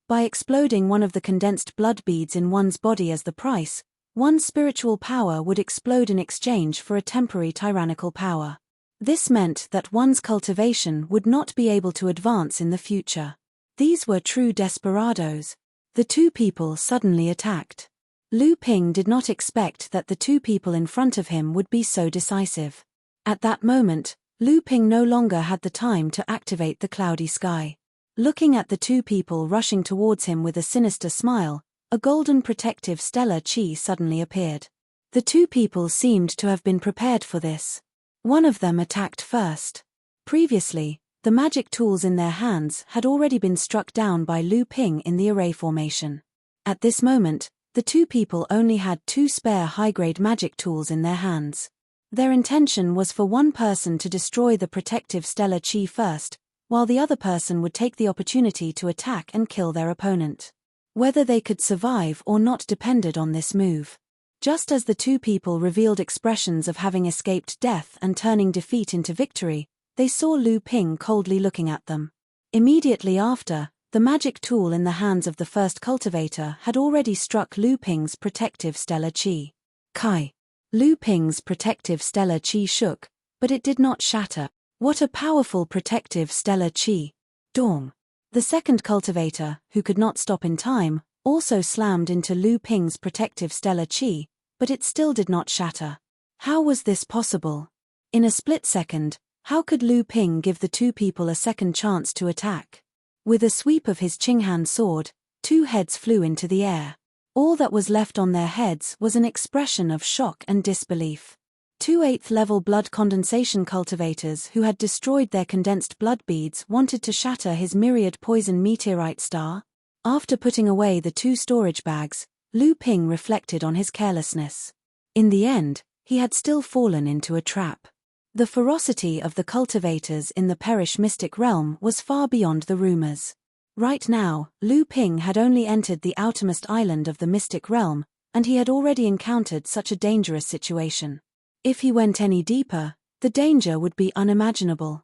By exploding one of the condensed blood beads in one's body as the price, one's spiritual power would explode in exchange for a temporary tyrannical power. This meant that one's cultivation would not be able to advance in the future. These were true desperados. The 2 people suddenly attacked. Lu Ping did not expect that the 2 people in front of him would be so decisive. At that moment, Lu Ping no longer had the time to activate the cloudy sky. Looking at the 2 people rushing towards him with a sinister smile, a golden protective stellar chi suddenly appeared. The 2 people seemed to have been prepared for this. One of them attacked first. Previously, the magic tools in their hands had already been struck down by Lu Ping in the array formation. At this moment, the 2 people only had 2 spare high-grade magic tools in their hands. Their intention was for one person to destroy the protective stellar chi first, while the other person would take the opportunity to attack and kill their opponent. Whether they could survive or not depended on this move. Just as the two people revealed expressions of having escaped death and turning defeat into victory, they saw Lu Ping coldly looking at them. Immediately after, the magic tool in the hands of the first cultivator had already struck Lu Ping's protective stellar chi. Kai. Lu Ping's protective stellar chi shook, but it did not shatter. What a powerful protective stellar chi. Dong. The second cultivator, who could not stop in time, also slammed into Lu Ping's protective stellar chi, but it still did not shatter. How was this possible? In a split second, how could Lu Ping give the two people a second chance to attack? With a sweep of his Qinghan sword, two heads flew into the air. All that was left on their heads was an expression of shock and disbelief. Two 8th level blood condensation cultivators who had destroyed their condensed blood beads wanted to shatter his myriad poison meteorite star. After putting away the two storage bags, Lu Ping reflected on his carelessness. In the end, he had still fallen into a trap. The ferocity of the cultivators in the Perish Mystic Realm was far beyond the rumors. Right now, Lu Ping had only entered the outermost island of the Mystic Realm, and he had already encountered such a dangerous situation. If he went any deeper, the danger would be unimaginable.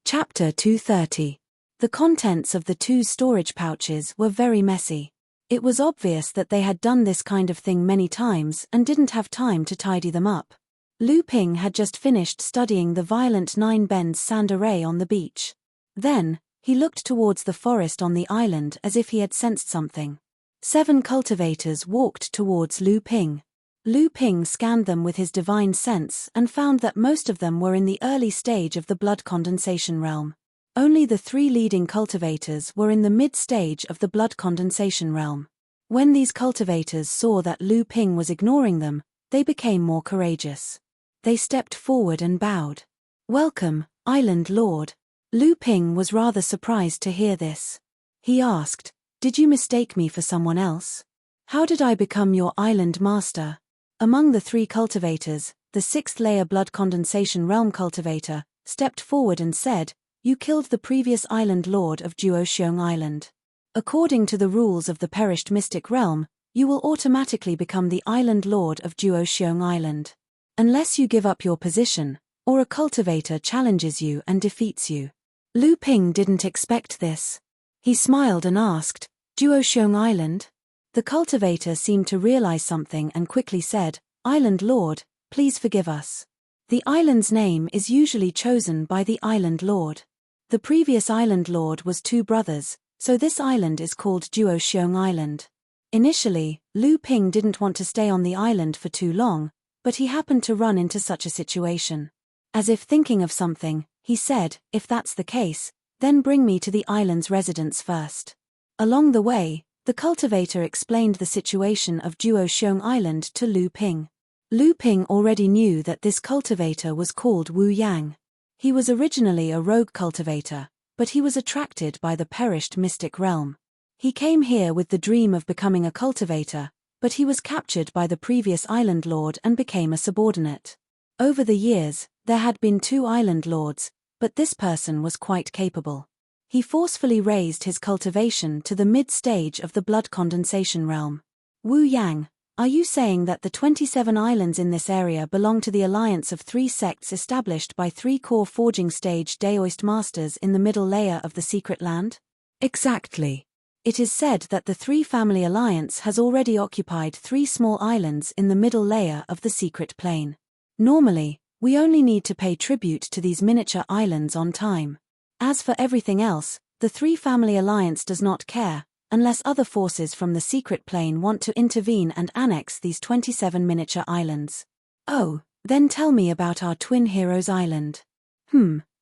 Chapter 230. The contents of the two storage pouches were very messy. It was obvious that they had done this kind of thing many times and didn't have time to tidy them up. Lu Ping had just finished studying the violent 9 bends sand array on the beach. Then, he looked towards the forest on the island as if he had sensed something. 7 cultivators walked towards Lu Ping. Lu Ping scanned them with his divine sense and found that most of them were in the early stage of the blood condensation realm. Only the 3 leading cultivators were in the mid-stage of the blood condensation realm. When these cultivators saw that Lu Ping was ignoring them, they became more courageous. They stepped forward and bowed. "Welcome, Island Lord." Lu Ping was rather surprised to hear this. He asked, "Did you mistake me for someone else? How did I become your island master?" Among the 3 cultivators, the 6th layer blood condensation realm cultivator stepped forward and said, "You killed the previous island lord of Duoxiong Island. According to the rules of the perished mystic realm, you will automatically become the island lord of Duoxiong Island. Unless you give up your position, or a cultivator challenges you and defeats you." Lu Ping didn't expect this. He smiled and asked, "Duoxiong Island?" The cultivator seemed to realize something and quickly said, "Island Lord, please forgive us. The island's name is usually chosen by the island lord. The previous island lord was 2 brothers, so this island is called Duoxiong Island." Initially, Lu Ping didn't want to stay on the island for too long, but he happened to run into such a situation. As if thinking of something, he said, "If that's the case, then bring me to the island's residence first." Along the way, the cultivator explained the situation of Duoxiong Island to Lu Ping. Lu Ping already knew that this cultivator was called Wu Yang. He was originally a rogue cultivator, but he was attracted by the perished mystic realm. He came here with the dream of becoming a cultivator, but he was captured by the previous island lord and became a subordinate. Over the years, there had been 2 island lords, but this person was quite capable. He forcefully raised his cultivation to the mid-stage of the blood condensation realm. "Wu Yang, are you saying that the 27 islands in this area belong to the alliance of 3 sects established by 3 core forging stage Daoist masters in the middle layer of the secret land?" "Exactly. It is said that the 3 family alliance has already occupied 3 small islands in the middle layer of the secret plane. Normally, we only need to pay tribute to these miniature islands on time. As for everything else, the 3 family alliance does not care, unless other forces from the secret plane want to intervene and annex these 27 miniature islands." "Oh, then tell me about our twin heroes island."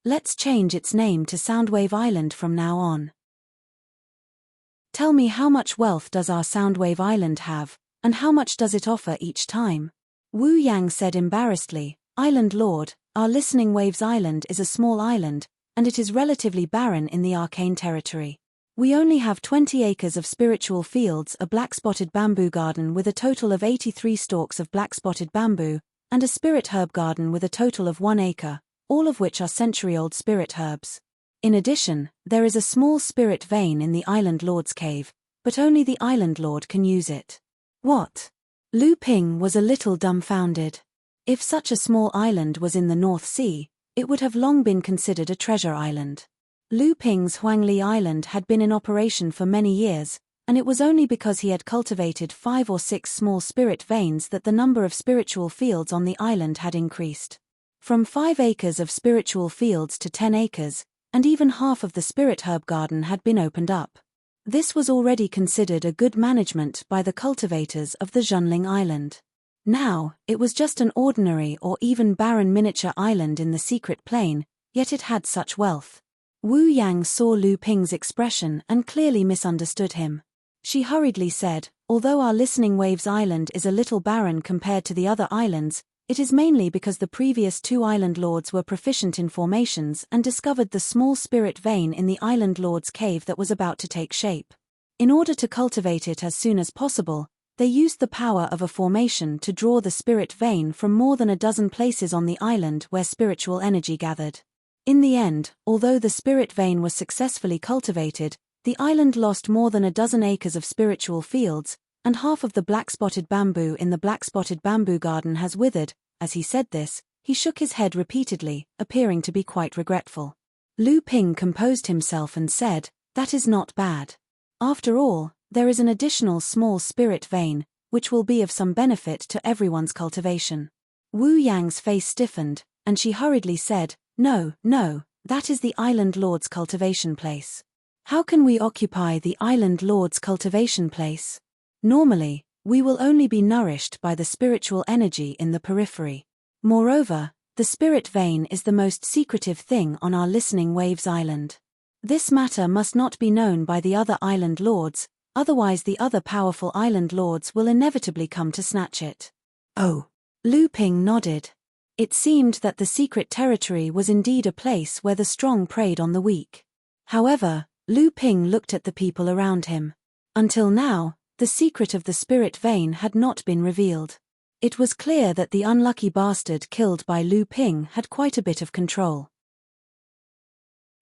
Let's change its name to Soundwave Island from now on." "Tell me, how much wealth does our Soundwave Island have, and how much does it offer each time?" Wu Yang said embarrassedly, "Island Lord, our Listening Waves Island is a small island, and it is relatively barren in the arcane territory. We only have 20 acres of spiritual fields, a black-spotted bamboo garden with a total of 83 stalks of black-spotted bamboo, and a spirit herb garden with a total of 1 acre, all of which are century-old spirit herbs. In addition, there is a small spirit vein in the Island Lord's cave, but only the Island Lord can use it. What? Lu Ping was a little dumbfounded. If such a small island was in the North Sea, it would have long been considered a treasure island. Lu Ping's Huangli Island had been in operation for many years, and it was only because he had cultivated 5 or 6 small spirit veins that the number of spiritual fields on the island had increased. From 5 acres of spiritual fields to 10 acres, and even half of the spirit herb garden had been opened up. This was already considered a good management by the cultivators of the Zhonling Island. Now, it was just an ordinary or even barren miniature island in the secret plain, yet it had such wealth. Wu Yang saw Lu Ping's expression and clearly misunderstood him. She hurriedly said, although our Listening Waves Island is a little barren compared to the other islands, it is mainly because the previous 2 island lords were proficient in formations and discovered the small spirit vein in the Island Lord's cave that was about to take shape. In order to cultivate it as soon as possible, they used the power of a formation to draw the spirit vein from more than a dozen places on the island where spiritual energy gathered. In the end, although the spirit vein was successfully cultivated, the island lost more than a dozen acres of spiritual fields, and half of the black-spotted bamboo in the black-spotted bamboo garden has withered. As he said this, he shook his head repeatedly, appearing to be quite regretful. Lu Ping composed himself and said, "That is not bad. After all, there is an additional small spirit vein, which will be of some benefit to everyone's cultivation." Wu Yang's face stiffened, and she hurriedly said, No, that is the Island Lord's cultivation place. How can we occupy the Island Lord's cultivation place? Normally, we will only be nourished by the spiritual energy in the periphery. Moreover, the spirit vein is the most secretive thing on our Listening Waves Island. This matter must not be known by the other Island Lords, otherwise the other powerful Island Lords will inevitably come to snatch it. Oh. Lu Ping nodded. It seemed that the secret territory was indeed a place where the strong preyed on the weak. However, Lu Ping looked at the people around him. Until now, the secret of the spirit vein had not been revealed. It was clear that the unlucky bastard killed by Lu Ping had quite a bit of control.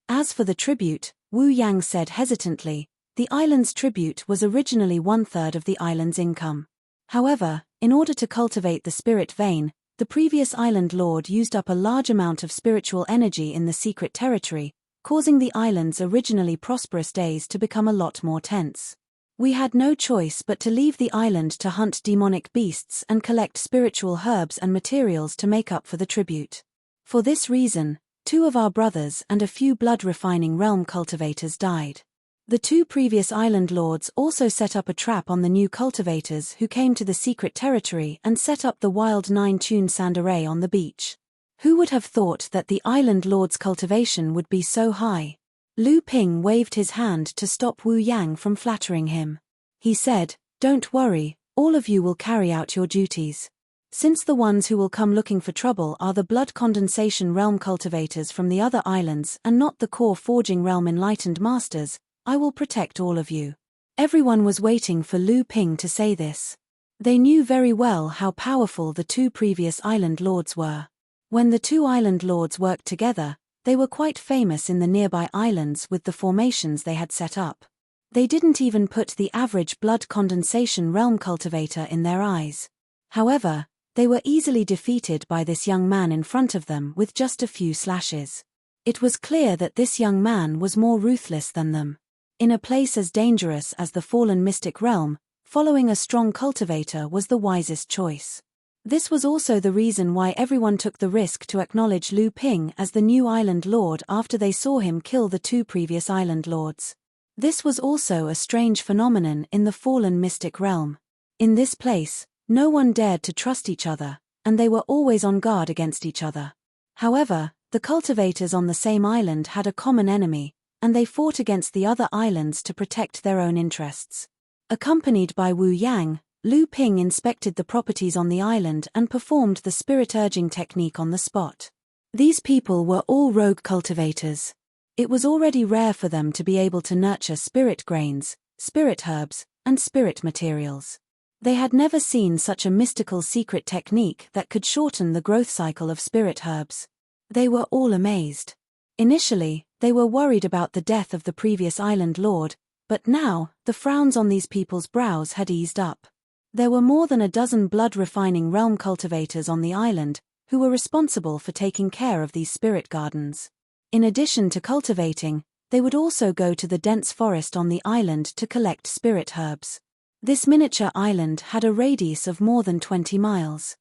As for the tribute, Wu Yang said hesitantly, the island's tribute was originally 1/3 of the island's income. However, in order to cultivate the spirit vein, the previous Island Lord used up a large amount of spiritual energy in the secret territory, causing the island's originally prosperous days to become a lot more tense. We had no choice but to leave the island to hunt demonic beasts and collect spiritual herbs and materials to make up for the tribute. For this reason, 2 of our brothers and a few blood-refining realm cultivators died. The 2 previous Island Lords also set up a trap on the new cultivators who came to the secret territory and set up the wild 9-tune sand array on the beach. Who would have thought that the Island Lord's cultivation would be so high? Lu Ping waved his hand to stop Wu Yang from flattering him. He said, "Don't worry, all of you will carry out your duties. Since the ones who will come looking for trouble are the blood condensation realm cultivators from the other islands and not the core forging realm enlightened masters, I will protect all of you." Everyone was waiting for Lu Ping to say this. They knew very well how powerful the 2 previous Island Lords were. When the 2 Island Lords worked together, they were quite famous in the nearby islands with the formations they had set up. They didn't even put the average blood condensation realm cultivator in their eyes. However, they were easily defeated by this young man in front of them with just a few slashes. It was clear that this young man was more ruthless than them. In a place as dangerous as the fallen mystic realm, following a strong cultivator was the wisest choice. This was also the reason why everyone took the risk to acknowledge Lu Ping as the new Island Lord after they saw him kill the 2 previous Island Lords. This was also a strange phenomenon in the fallen mystic realm. In this place, no one dared to trust each other, and they were always on guard against each other. However, the cultivators on the same island had a common enemy, and they fought against the other islands to protect their own interests. Accompanied by Wu Yang, Lu Ping inspected the properties on the island and performed the spirit urging technique on the spot. These people were all rogue cultivators. It was already rare for them to be able to nurture spirit grains, spirit herbs, and spirit materials. They had never seen such a mystical secret technique that could shorten the growth cycle of spirit herbs. They were all amazed. Initially, they were worried about the death of the previous island lord, but now, the frowns on these people's brows had eased up. There were more than a dozen blood-refining realm cultivators on the island, who were responsible for taking care of these spirit gardens. In addition to cultivating, they would also go to the dense forest on the island to collect spirit herbs. This miniature island had a radius of more than 20 miles.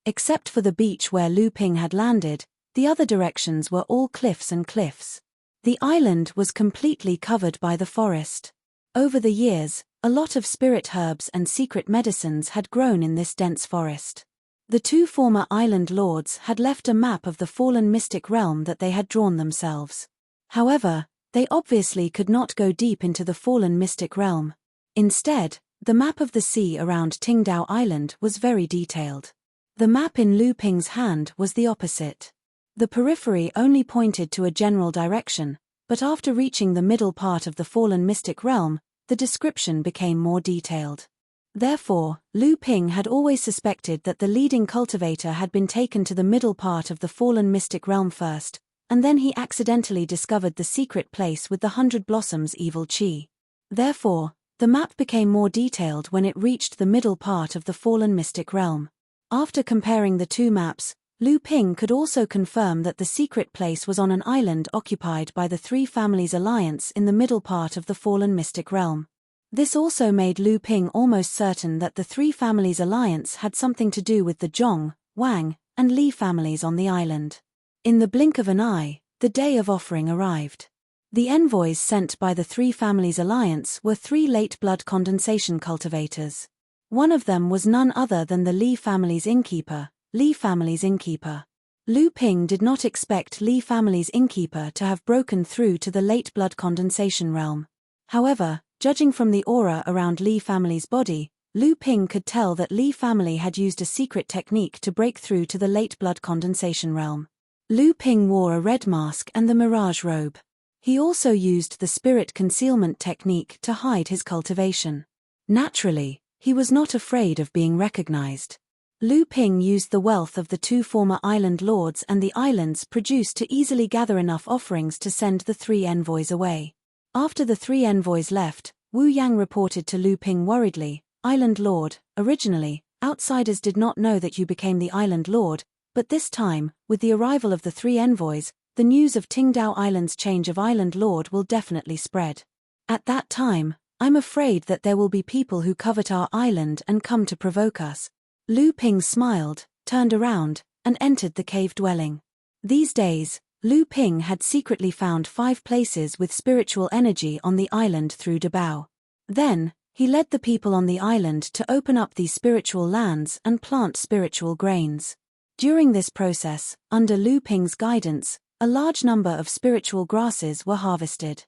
Except for the beach where Lu Ping had landed, the other directions were all cliffs and cliffs. The island was completely covered by the forest. Over the years, a lot of spirit herbs and secret medicines had grown in this dense forest. The two former island lords had left a map of the fallen mystic realm that they had drawn themselves. However, they obviously could not go deep into the fallen mystic realm. Instead, the map of the sea around Qingdao Island was very detailed. The map in Lu Ping's hand was the opposite. The periphery only pointed to a general direction, but after reaching the middle part of the fallen mystic realm, the description became more detailed. Therefore, Lu Ping had always suspected that the leading cultivator had been taken to the middle part of the fallen mystic realm first, and then he accidentally discovered the secret place with the 100 Blossoms evil chi. Therefore, the map became more detailed when it reached the middle part of the fallen mystic realm. After comparing the two maps, Lu Ping could also confirm that the secret place was on an island occupied by the Three Families Alliance in the middle part of the fallen mystic realm. This also made Lu Ping almost certain that the Three Families Alliance had something to do with the Zhong, Wang, and Li families on the island. In the blink of an eye, the day of offering arrived. The envoys sent by the Three Families Alliance were 3 late blood condensation cultivators. One of them was none other than the Li family's innkeeper, Li family's innkeeper. Lu Ping did not expect Li family's innkeeper to have broken through to the late blood condensation realm. However, judging from the aura around Li family's body, Lu Ping could tell that Li family had used a secret technique to break through to the late blood condensation realm. Lu Ping wore a red mask and the mirage robe. He also used the spirit concealment technique to hide his cultivation. Naturally, he was not afraid of being recognized. Lu Ping used the wealth of the two former island lords and the islands produced to easily gather enough offerings to send the 3 envoys away. After the 3 envoys left, Wu Yang reported to Lu Ping worriedly, "Island Lord, originally, outsiders did not know that you became the Island Lord, but this time, with the arrival of the 3 envoys, the news of Qingdao Island's change of Island Lord will definitely spread. At that time, I'm afraid that there will be people who covet our island and come to provoke us." Lu Ping smiled, turned around, and entered the cave dwelling. These days, Lu Ping had secretly found 5 places with spiritual energy on the island through Dabao. Then, he led the people on the island to open up these spiritual lands and plant spiritual grains. During this process, under Lu Ping's guidance, a large number of spiritual grasses were harvested.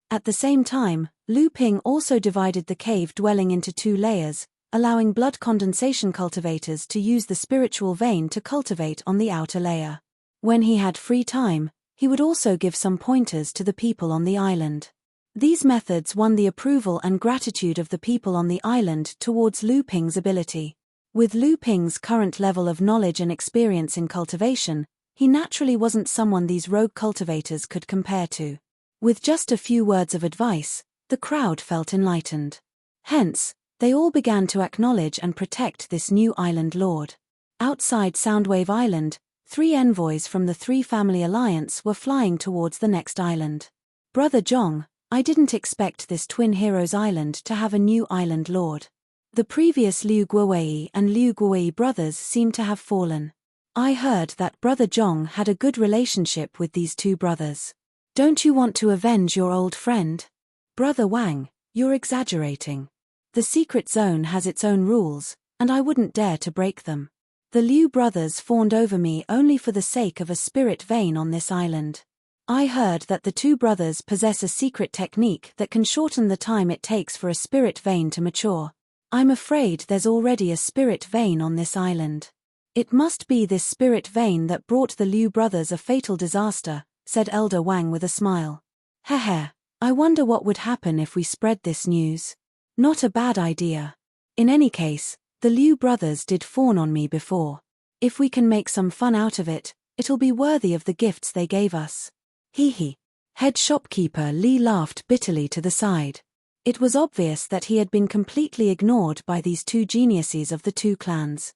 At the same time, Lu Ping also divided the cave dwelling into 2 layers, allowing blood condensation cultivators to use the spiritual vein to cultivate on the outer layer. When he had free time, he would also give some pointers to the people on the island. These methods won the approval and gratitude of the people on the island towards Lu Ping's ability. With Lu Ping's current level of knowledge and experience in cultivation, he naturally wasn't someone these rogue cultivators could compare to. With just a few words of advice, the crowd felt enlightened. Hence, they all began to acknowledge and protect this new island lord. Outside Soundwave Island, 3 envoys from the Three Family Alliance were flying towards the next island. "Brother Zhong, I didn't expect this Twin Heroes Island to have a new island lord. The previous Liu Guowei and Liu Guowei brothers seem to have fallen. I heard that Brother Zhong had a good relationship with these 2 brothers. Don't you want to avenge your old friend? Brother Wang, you're exaggerating. The secret zone has its own rules, and I wouldn't dare to break them. The Liu brothers fawned over me only for the sake of a spirit vein on this island. I heard that the 2 brothers possess a secret technique that can shorten the time it takes for a spirit vein to mature. I'm afraid there's already a spirit vein on this island. It must be this spirit vein that brought the Liu brothers a fatal disaster," said Elder Wang with a smile. "Heh, I wonder what would happen if we spread this news. Not a bad idea. In any case, the Liu brothers did fawn on me before. If we can make some fun out of it, It'll be worthy of the gifts they gave us. Hee hee. Head shopkeeper Lee laughed bitterly to the side. It was obvious that he had been completely ignored by these two geniuses of the two clans.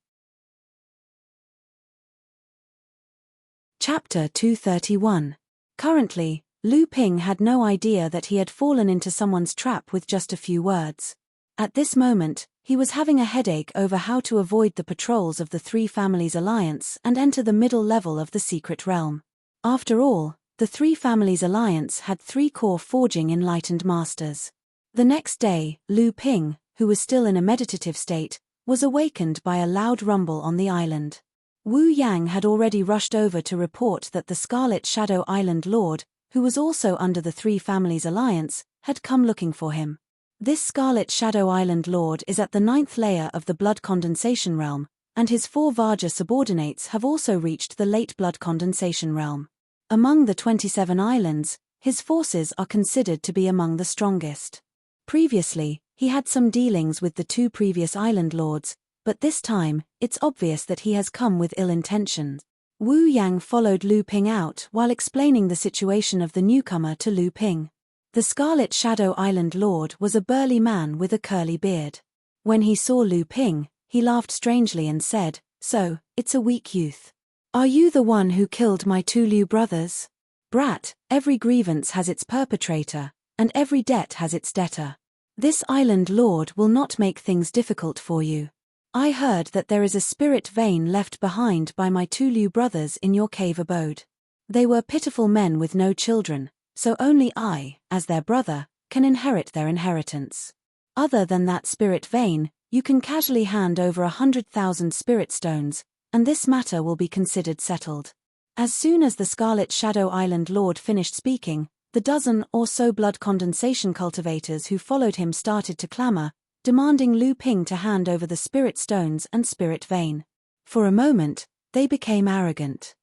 Chapter 231. Currently, Lu Ping had no idea that he had fallen into someone's trap with just a few words. At this moment, he was having a headache over how to avoid the patrols of the Three Families Alliance and enter the middle level of the secret realm. After all, the Three Families Alliance had 3 core forging enlightened masters. The next day, Lu Ping, who was still in a meditative state, was awakened by a loud rumble on the island. Wu Yang had already rushed over to report that the Scarlet Shadow Island Lord, who was also under the Three Families Alliance, had come looking for him. This Scarlet Shadow Island Lord is at the 9th layer of the Blood Condensation Realm, and his 4 Vajra subordinates have also reached the late Blood Condensation Realm. Among the 27 islands, his forces are considered to be among the strongest. Previously, he had some dealings with the 2 previous island lords, but this time, it's obvious that he has come with ill intentions. Wu Yang followed Lu Ping out while explaining the situation of the newcomer to Lu Ping. The Scarlet Shadow Island Lord was a burly man with a curly beard. When he saw Lu Ping, he laughed strangely and said, "So, it's a weak youth. Are you the one who killed my 2 Liu brothers? Brat, every grievance has its perpetrator, and every debt has its debtor. This island lord will not make things difficult for you. I heard that there is a spirit vein left behind by my 2 Liu brothers in your cave abode. They were pitiful men with no children, so only I, as their brother, can inherit their inheritance. Other than that spirit vein, you can casually hand over 100,000 spirit stones, and this matter will be considered settled." As soon as the Scarlet Shadow Island Lord finished speaking, the dozen or so blood condensation cultivators who followed him started to clamor, demanding Lu Ping to hand over the spirit stones and spirit vein. For a moment, they became arrogant.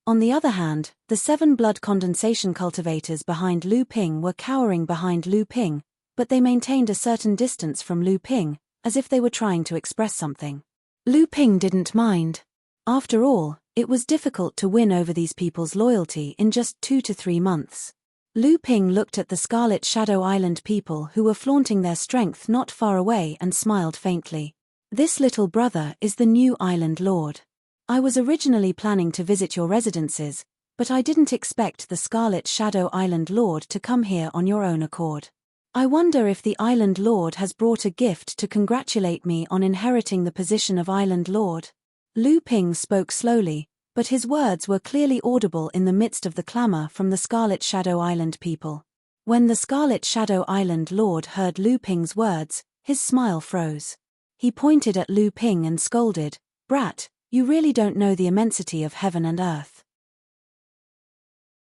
On the other hand, the 7 blood condensation cultivators behind Lu Ping were cowering behind Lu Ping, but they maintained a certain distance from Lu Ping, as if they were trying to express something. Lu Ping didn't mind. After all, it was difficult to win over these people's loyalty in just 2 to 3 months. Lu Ping looked at the Scarlet Shadow Island people who were flaunting their strength not far away and smiled faintly. "This little brother is the new island lord. I was originally planning to visit your residences, but I didn't expect the Scarlet Shadow Island Lord to come here on your own accord. I wonder if the Island Lord has brought a gift to congratulate me on inheriting the position of Island Lord." Lu Ping spoke slowly, but his words were clearly audible in the midst of the clamor from the Scarlet Shadow Island people. When the Scarlet Shadow Island Lord heard Lu Ping's words, his smile froze. He pointed at Lu Ping and scolded, "Brat, you really don't know the immensity of heaven and earth.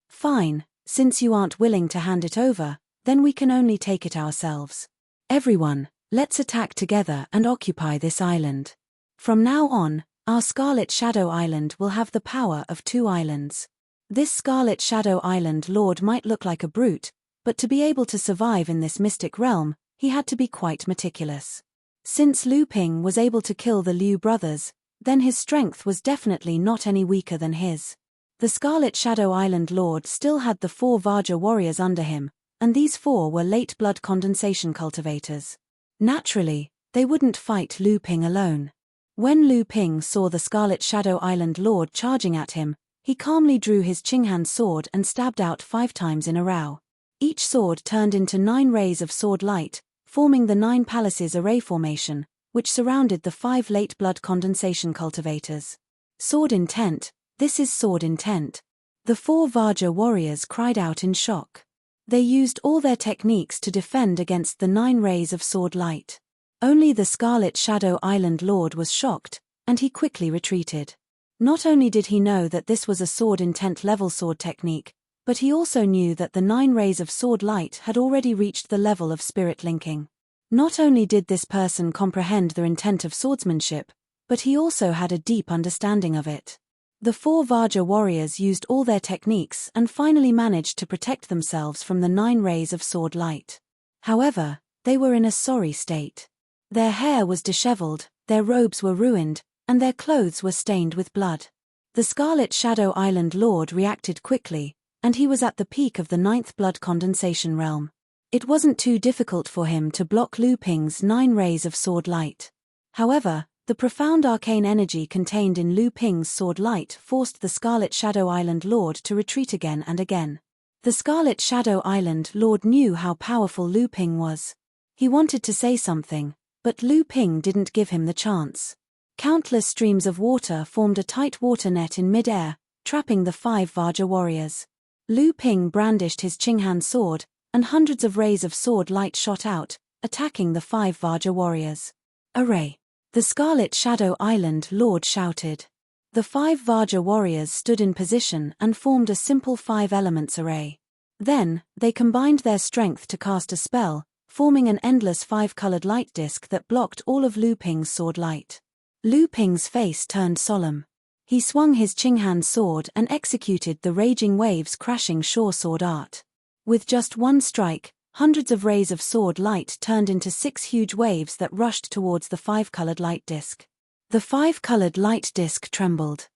Fine, since you aren't willing to hand it over, then we can only take it ourselves. Everyone, let's attack together and occupy this island. From now on, our Scarlet Shadow Island will have the power of 2 islands. This Scarlet Shadow Island Lord might look like a brute, but to be able to survive in this mystic realm, he had to be quite meticulous. Since Lu Ping was able to kill the Liu brothers, then his strength was definitely not any weaker than his. The Scarlet Shadow Island Lord still had the 4 Vajra warriors under him, and these 4 were late blood condensation cultivators. Naturally, they wouldn't fight Lu Ping alone. When Lu Ping saw the Scarlet Shadow Island Lord charging at him, he calmly drew his Qinghan sword and stabbed out 5 times in a row. Each sword turned into 9 rays of sword light, forming the 9 palaces array formation, which surrounded the 5 late blood condensation cultivators. Sword intent, this is sword intent. The 4 Vajra warriors cried out in shock. They used all their techniques to defend against the 9 rays of sword light. Only the Scarlet Shadow Island Lord was shocked, and he quickly retreated. Not only did he know that this was a sword intent level sword technique, but he also knew that the 9 rays of sword light had already reached the level of spirit linking. Not only did this person comprehend the intent of swordsmanship, but he also had a deep understanding of it. The 4 Vajra warriors used all their techniques and finally managed to protect themselves from the 9 rays of sword light. However, they were in a sorry state. Their hair was disheveled, their robes were ruined, and their clothes were stained with blood. The Scarlet Shadow Island Lord reacted quickly, and he was at the peak of the 9th blood condensation realm. It wasn't too difficult for him to block Lu Ping's 9 rays of sword light. However, the profound arcane energy contained in Lu Ping's sword light forced the Scarlet Shadow Island Lord to retreat again and again. The Scarlet Shadow Island Lord knew how powerful Lu Ping was. He wanted to say something, but Lu Ping didn't give him the chance. Countless streams of water formed a tight water net in mid-air, trapping the 5 Vajra warriors. Lu Ping brandished his Qinghan sword, and hundreds of rays of sword light shot out, attacking the 5 Vajra warriors. Array! The Scarlet Shadow Island Lord shouted. The 5 Vajra warriors stood in position and formed a simple 5 elements array. Then, they combined their strength to cast a spell, forming an endless 5-colored light disk that blocked all of Lu Ping's sword light. Lu Ping's face turned solemn. He swung his Qinghan sword and executed the raging waves crashing shore sword art. With just one strike, hundreds of rays of sword light turned into 6 huge waves that rushed towards the 5-colored light disk. The 5-colored light disk trembled.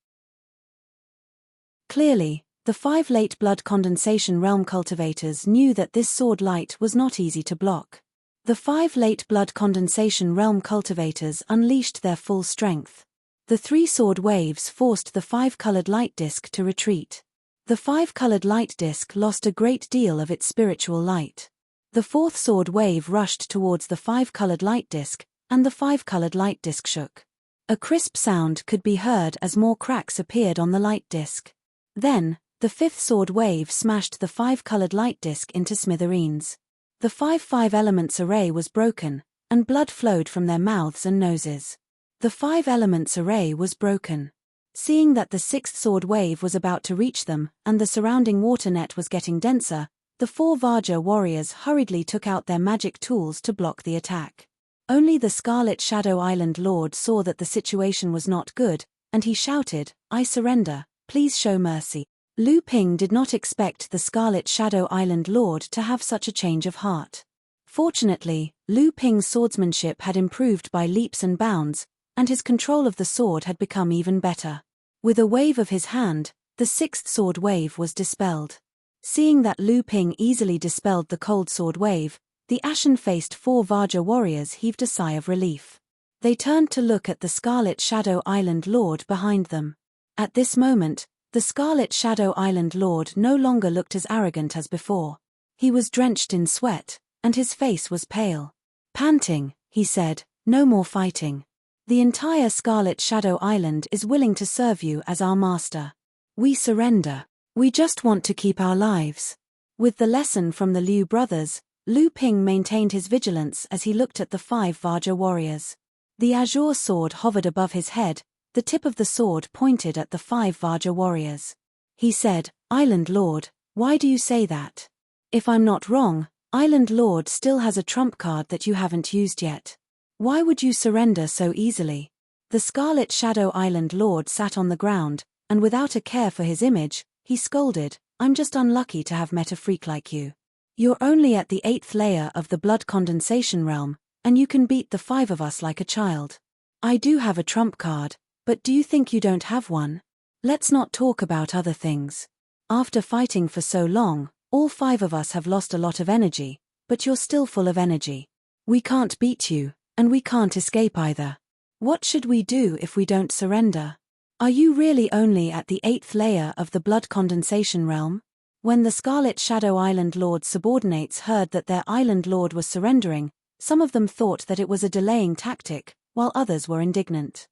Clearly, the 5 late blood condensation realm cultivators knew that this sword light was not easy to block. The 5 late blood condensation realm cultivators unleashed their full strength. The 3 sword waves forced the 5-colored light disk to retreat. The 5-colored light disk lost a great deal of its spiritual light. The 4th sword wave rushed towards the 5-colored light disk, and the 5-colored light disk shook. A crisp sound could be heard as more cracks appeared on the light disk. Then, the 5th sword wave smashed the 5-colored light disk into smithereens. The 5 elements array was broken, and blood flowed from their mouths and noses. The 5 elements array was broken. Seeing that the 6th sword wave was about to reach them, and the surrounding water net was getting denser, the 4 Vajra warriors hurriedly took out their magic tools to block the attack. Only the Scarlet Shadow Island Lord saw that the situation was not good, and he shouted, "I surrender, please show mercy." Lu Ping did not expect the Scarlet Shadow Island Lord to have such a change of heart. Fortunately, Lu Ping's swordsmanship had improved by leaps and bounds, and his control of the sword had become even better. With a wave of his hand, the 6th sword wave was dispelled. Seeing that Lu Ping easily dispelled the cold sword wave, the ashen-faced 4 Vajra warriors heaved a sigh of relief. They turned to look at the Scarlet Shadow Island Lord behind them. At this moment, the Scarlet Shadow Island Lord no longer looked as arrogant as before. He was drenched in sweat, and his face was pale. Panting, he said, "No more fighting. The entire Scarlet Shadow Island is willing to serve you as our master. We surrender. We just want to keep our lives." With the lesson from the Liu brothers, Lu Ping maintained his vigilance as he looked at the 5 Vajra warriors. The azure sword hovered above his head, the tip of the sword pointed at the 5 Vajra warriors. He said, "Island Lord, why do you say that? If I'm not wrong, Island Lord still has a trump card that you haven't used yet. Why would you surrender so easily?" The Scarlet Shadow Island Lord sat on the ground, and without a care for his image, he scolded, "I'm just unlucky to have met a freak like you. You're only at the 8th layer of the blood condensation realm, and you can beat the 5 of us like a child. I do have a trump card, but do you think you don't have one? Let's not talk about other things. After fighting for so long, all 5 of us have lost a lot of energy, but you're still full of energy. We can't beat you, and we can't escape either. What should we do if we don't surrender? Are you really only at the 8th layer of the blood condensation realm?" When the Scarlet Shadow Island Lord's subordinates heard that their island lord was surrendering, some of them thought that it was a delaying tactic, while others were indignant.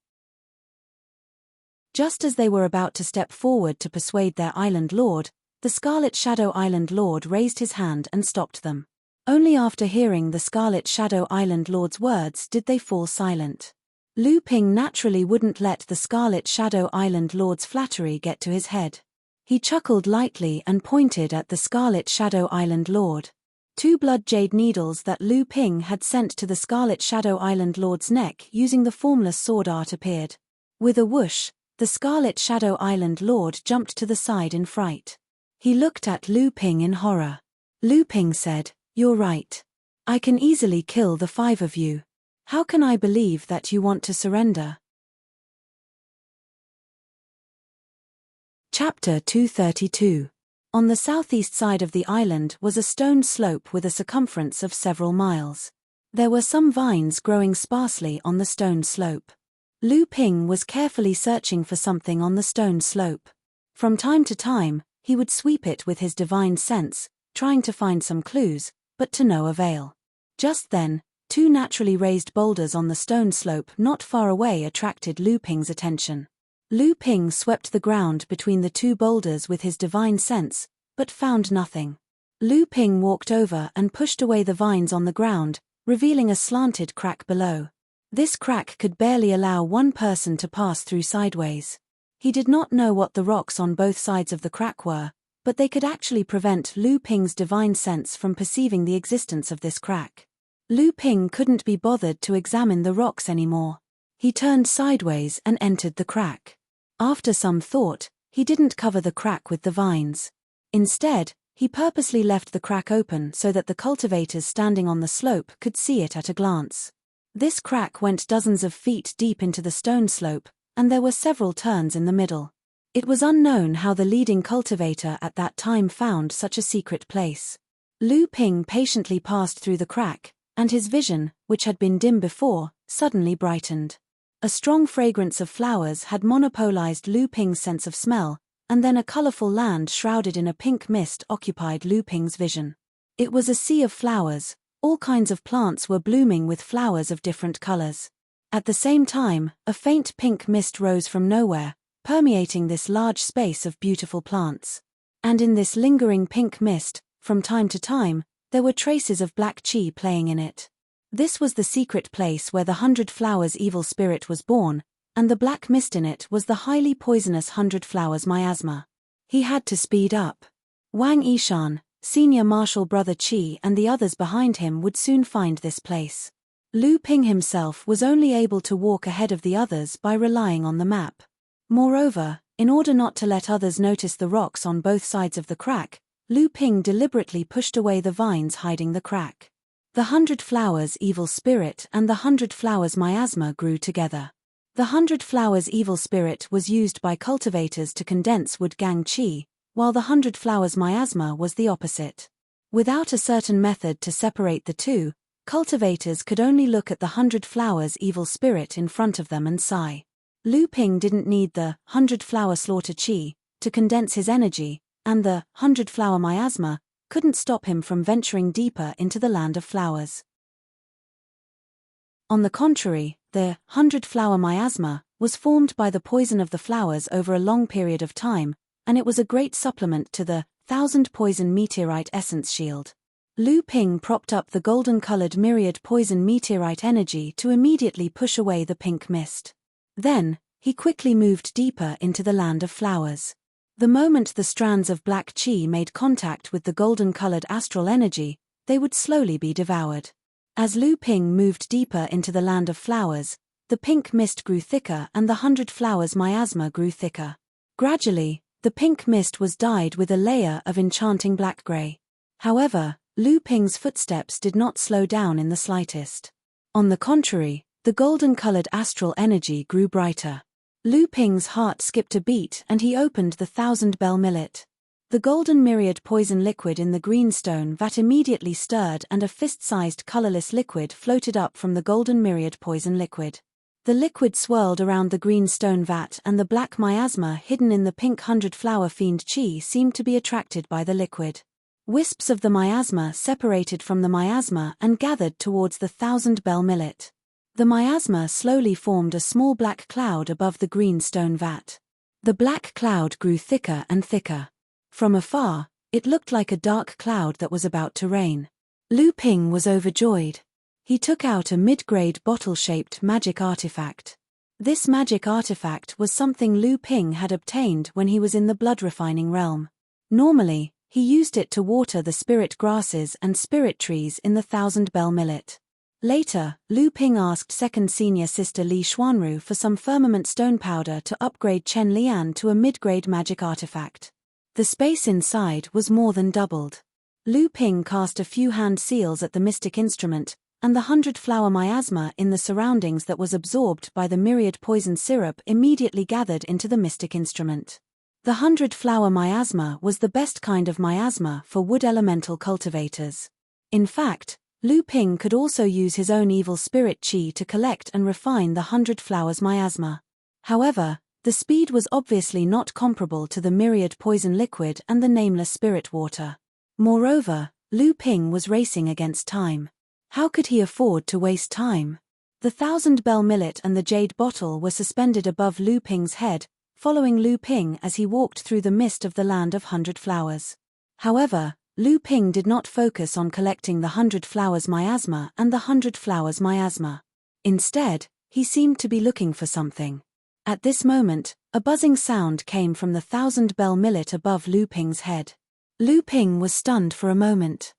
Just as they were about to step forward to persuade their island lord, the Scarlet Shadow Island Lord raised his hand and stopped them. Only after hearing the Scarlet Shadow Island Lord's words did they fall silent. Lu Ping naturally wouldn't let the Scarlet Shadow Island Lord's flattery get to his head. He chuckled lightly and pointed at the Scarlet Shadow Island Lord. 2 blood jade needles that Lu Ping had sent to the Scarlet Shadow Island Lord's neck using the formless sword art appeared. With a whoosh, the Scarlet Shadow Island Lord jumped to the side in fright. He looked at Lu Ping in horror. Lu Ping said, "You're right. I can easily kill the 5 of you. How can I believe that you want to surrender?" Chapter 232. On the southeast side of the island was a stone slope with a circumference of several miles. There were some vines growing sparsely on the stone slope. Lu Ping was carefully searching for something on the stone slope. From time to time, he would sweep it with his divine sense, trying to find some clues, but to no avail. Just then, two naturally raised boulders on the stone slope not far away attracted Lu Ping's attention. Lu Ping swept the ground between the two boulders with his divine sense, but found nothing. Lu Ping walked over and pushed away the vines on the ground, revealing a slanted crack below. This crack could barely allow one person to pass through sideways. He did not know what the rocks on both sides of the crack were, but they could actually prevent Lu Ping's divine sense from perceiving the existence of this crack. Lu Ping couldn't be bothered to examine the rocks anymore. He turned sideways and entered the crack. After some thought, he didn't cover the crack with the vines. Instead, he purposely left the crack open so that the cultivators standing on the slope could see it at a glance. This crack went dozens of feet deep into the stone slope, and there were several turns in the middle. It was unknown how the leading cultivator at that time found such a secret place. Lu Ping patiently passed through the crack, and his vision, which had been dim before, suddenly brightened. A strong fragrance of flowers had monopolized Lu Ping's sense of smell, and then a colorful land shrouded in a pink mist occupied Lu Ping's vision. It was a sea of flowers. All kinds of plants were blooming with flowers of different colors. At the same time, a faint pink mist rose from nowhere, permeating this large space of beautiful plants. And in this lingering pink mist, from time to time, there were traces of black qi playing in it. This was the secret place where the 100 Flowers evil spirit was born, and the black mist in it was the highly poisonous 100 Flowers miasma. He had to speed up. Wang Yishan, senior martial brother Qi, and the others behind him would soon find this place. Lu Ping himself was only able to walk ahead of the others by relying on the map. Moreover, in order not to let others notice the rocks on both sides of the crack, Lu Ping deliberately pushed away the vines hiding the crack. The 100 Flowers evil spirit and the 100 Flowers miasma grew together. The 100 Flowers evil spirit was used by cultivators to condense wood gang qi, while the 100 Flowers miasma was the opposite. Without a certain method to separate the two, cultivators could only look at the 100 Flowers evil spirit in front of them and sigh. Lu Ping didn't need the 100 Flower slaughter qi to condense his energy, and the 100 Flower miasma couldn't stop him from venturing deeper into the land of flowers. On the contrary, the 100 Flower miasma was formed by the poison of the flowers over a long period of time, and it was a great supplement to the 1000 poison meteorite essence shield. Lu Ping propped up the golden-colored myriad poison meteorite energy to immediately push away the pink mist. Then, he quickly moved deeper into the land of flowers. The moment the strands of black qi made contact with the golden-colored astral energy, they would slowly be devoured. As Lu Ping moved deeper into the land of flowers, the pink mist grew thicker and the 100 Flowers miasma grew thicker. Gradually, the pink mist was dyed with a layer of enchanting black-gray. However, Lu Ping's footsteps did not slow down in the slightest. On the contrary, the golden-colored astral energy grew brighter. Lu Ping's heart skipped a beat and he opened the 1000-bell millet. The golden myriad poison liquid in the green stone vat immediately stirred and a fist-sized colorless liquid floated up from the golden myriad poison liquid. The liquid swirled around the green stone vat and the black miasma hidden in the pink 100 Flower fiend qi seemed to be attracted by the liquid. Wisps of the miasma separated from the miasma and gathered towards the 1000-bell millet. The miasma slowly formed a small black cloud above the green stone vat. The black cloud grew thicker and thicker. From afar, it looked like a dark cloud that was about to rain. Lu Ping was overjoyed. He took out a mid-grade bottle-shaped magic artifact. This magic artifact was something Lu Ping had obtained when he was in the blood-refining realm. Normally, he used it to water the spirit grasses and spirit trees in the 1000-bell millet. Later, Lu Ping asked second senior sister Li Xuanru for some firmament stone powder to upgrade Chen Lian to a mid-grade magic artifact. The space inside was more than doubled. Lu Ping cast a few hand seals at the mystic instrument, and the 100 Flower miasma in the surroundings that was absorbed by the myriad poison syrup immediately gathered into the mystic instrument. The 100-flower miasma was the best kind of miasma for wood elemental cultivators. In fact, Lu Ping could also use his own evil spirit qi to collect and refine the 100 flowers miasma. However, the speed was obviously not comparable to the myriad poison liquid and the nameless spirit water. Moreover, Lu Ping was racing against time. How could he afford to waste time? The 1000-bell millet and the jade bottle were suspended above Lu Ping's head, following Lu Ping as he walked through the mist of the land of 100 flowers. However, Lu Ping did not focus on collecting the 100 flowers miasma and the 100 flowers miasma. Instead, he seemed to be looking for something. At this moment, a buzzing sound came from the 1000-bell millet above Lu Ping's head. Lu Ping was stunned for a moment.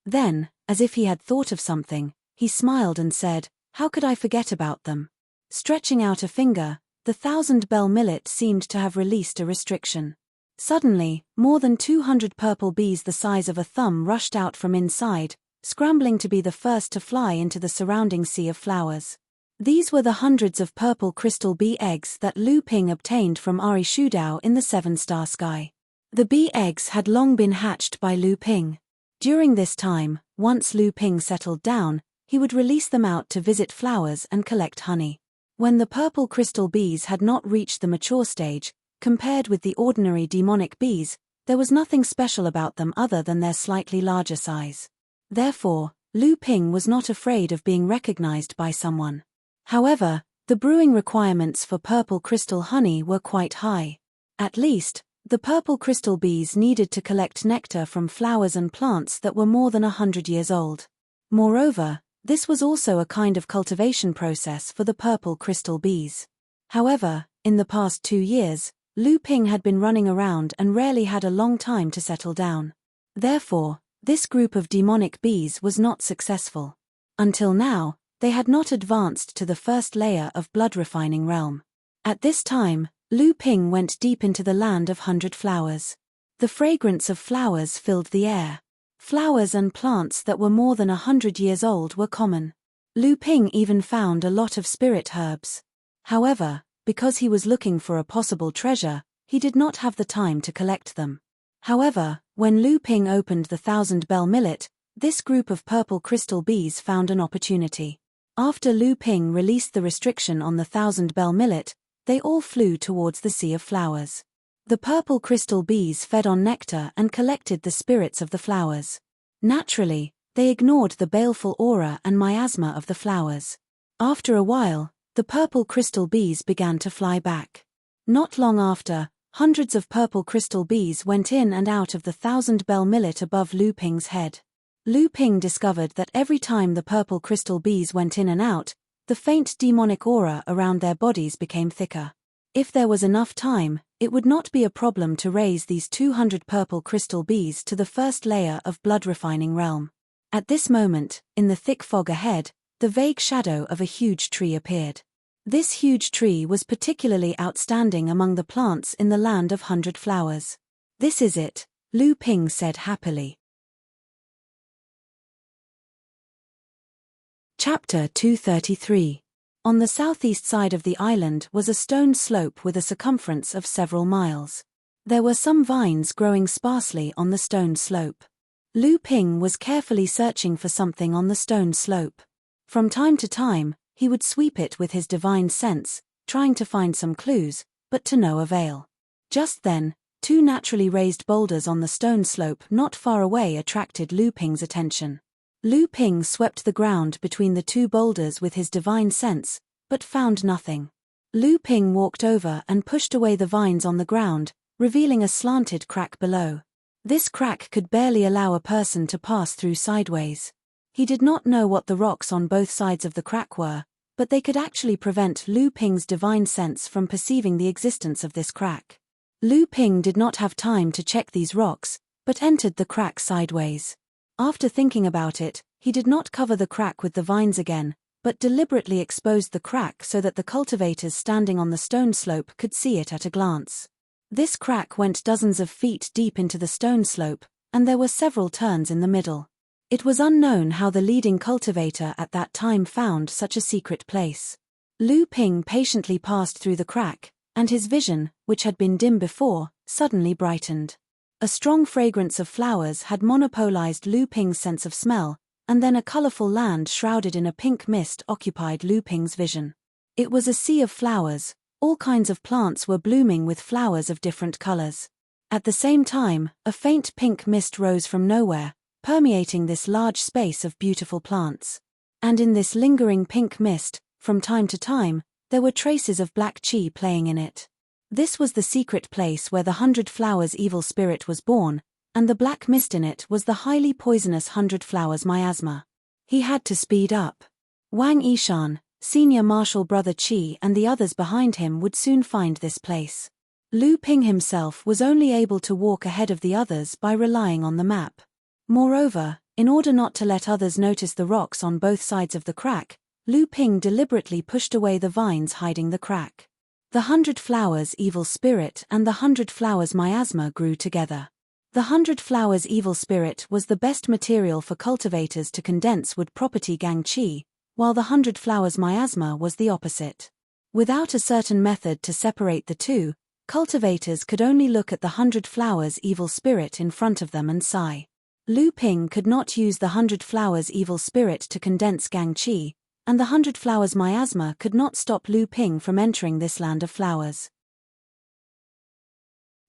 Then, as if he had thought of something, he smiled and said, "How could I forget about them?" Stretching out a finger, the 1000-bell millet seemed to have released a restriction. Suddenly, more than 200 purple bees the size of a thumb rushed out from inside, scrambling to be the first to fly into the surrounding sea of flowers. These were the hundreds of purple crystal bee eggs that Lu Ping obtained from Ari Shudao in the 7-star sky. The bee eggs had long been hatched by Lu Ping. During this time, once Lu Ping settled down, he would release them out to visit flowers and collect honey. When the purple crystal bees had not reached the mature stage, compared with the ordinary demonic bees, there was nothing special about them other than their slightly larger size. Therefore, Lu Ping was not afraid of being recognized by someone. However, the brewing requirements for purple crystal honey were quite high. At least, the purple crystal bees needed to collect nectar from flowers and plants that were more than 100 years old. Moreover, this was also a kind of cultivation process for the purple crystal bees. However, in the past 2 years, Lu Ping had been running around and rarely had a long time to settle down. Therefore, this group of demonic bees was not successful. Until now, they had not advanced to the first layer of blood refining realm. At this time, Lu Ping went deep into the land of 100 flowers. The fragrance of flowers filled the air. Flowers and plants that were more than 100 years old were common. Lu Ping even found a lot of spirit herbs. However, because he was looking for a possible treasure, he did not have the time to collect them. However, when Lu Ping opened the 1000-bell millet, this group of purple crystal bees found an opportunity. After Lu Ping released the restriction on the 1000-bell millet, they all flew towards the sea of flowers. The purple crystal bees fed on nectar and collected the spirits of the flowers. Naturally, they ignored the baleful aura and miasma of the flowers. After a while, the purple crystal bees began to fly back. Not long after, hundreds of purple crystal bees went in and out of the 1000-bell millet above Lu Ping's head. Lu Ping discovered that every time the purple crystal bees went in and out, the faint demonic aura around their bodies became thicker. If there was enough time, it would not be a problem to raise these 200 purple crystal bees to the first layer of blood refining realm. At this moment, in the thick fog ahead, the vague shadow of a huge tree appeared. This huge tree was particularly outstanding among the plants in the land of 100 flowers. "This is it," Lu Ping said happily. Chapter 233. On the southeast side of the island was a stone slope with a circumference of several miles. There were some vines growing sparsely on the stone slope. Lu Ping was carefully searching for something on the stone slope. From time to time, he would sweep it with his divine sense, trying to find some clues, but to no avail. Just then, 2 naturally raised boulders on the stone slope not far away attracted Lu Ping's attention. Lu Ping swept the ground between the 2 boulders with his divine sense, but found nothing. Lu Ping walked over and pushed away the vines on the ground, revealing a slanted crack below. This crack could barely allow a person to pass through sideways. He did not know what the rocks on both sides of the crack were, but they could actually prevent Lu Ping's divine sense from perceiving the existence of this crack. Lu Ping did not have time to check these rocks, but entered the crack sideways. After thinking about it, he did not cover the crack with the vines again, but deliberately exposed the crack so that the cultivators standing on the stone slope could see it at a glance. This crack went dozens of feet deep into the stone slope, and there were several turns in the middle. It was unknown how the leading cultivator at that time found such a secret place. Lu Ping patiently passed through the crack, and his vision, which had been dim before, suddenly brightened. A strong fragrance of flowers had monopolized Lu Ping's sense of smell, and then a colorful land shrouded in a pink mist occupied Lu Ping's vision. It was a sea of flowers. All kinds of plants were blooming with flowers of different colors. At the same time, a faint pink mist rose from nowhere, permeating this large space of beautiful plants. And in this lingering pink mist, from time to time, there were traces of black qi playing in it. This was the secret place where the 100 Flowers evil spirit was born, and the black mist in it was the highly poisonous 100 Flowers miasma. He had to speed up. Wang Yishan, senior martial brother Qi, and the others behind him would soon find this place. Lu Ping himself was only able to walk ahead of the others by relying on the map. Moreover, in order not to let others notice the rocks on both sides of the crack, Lu Ping deliberately pushed away the vines hiding the crack. The 100 Flowers evil spirit and the 100 Flowers miasma grew together. The 100 Flowers evil spirit was the best material for cultivators to condense wood property gang qi, while the 100 Flowers miasma was the opposite. Without a certain method to separate the two, cultivators could only look at the 100 Flowers evil spirit in front of them and sigh. Lu Ping could not use the 100 Flowers evil spirit to condense gang qi, and the 100 Flowers miasma could not stop Lu Ping from entering this land of flowers.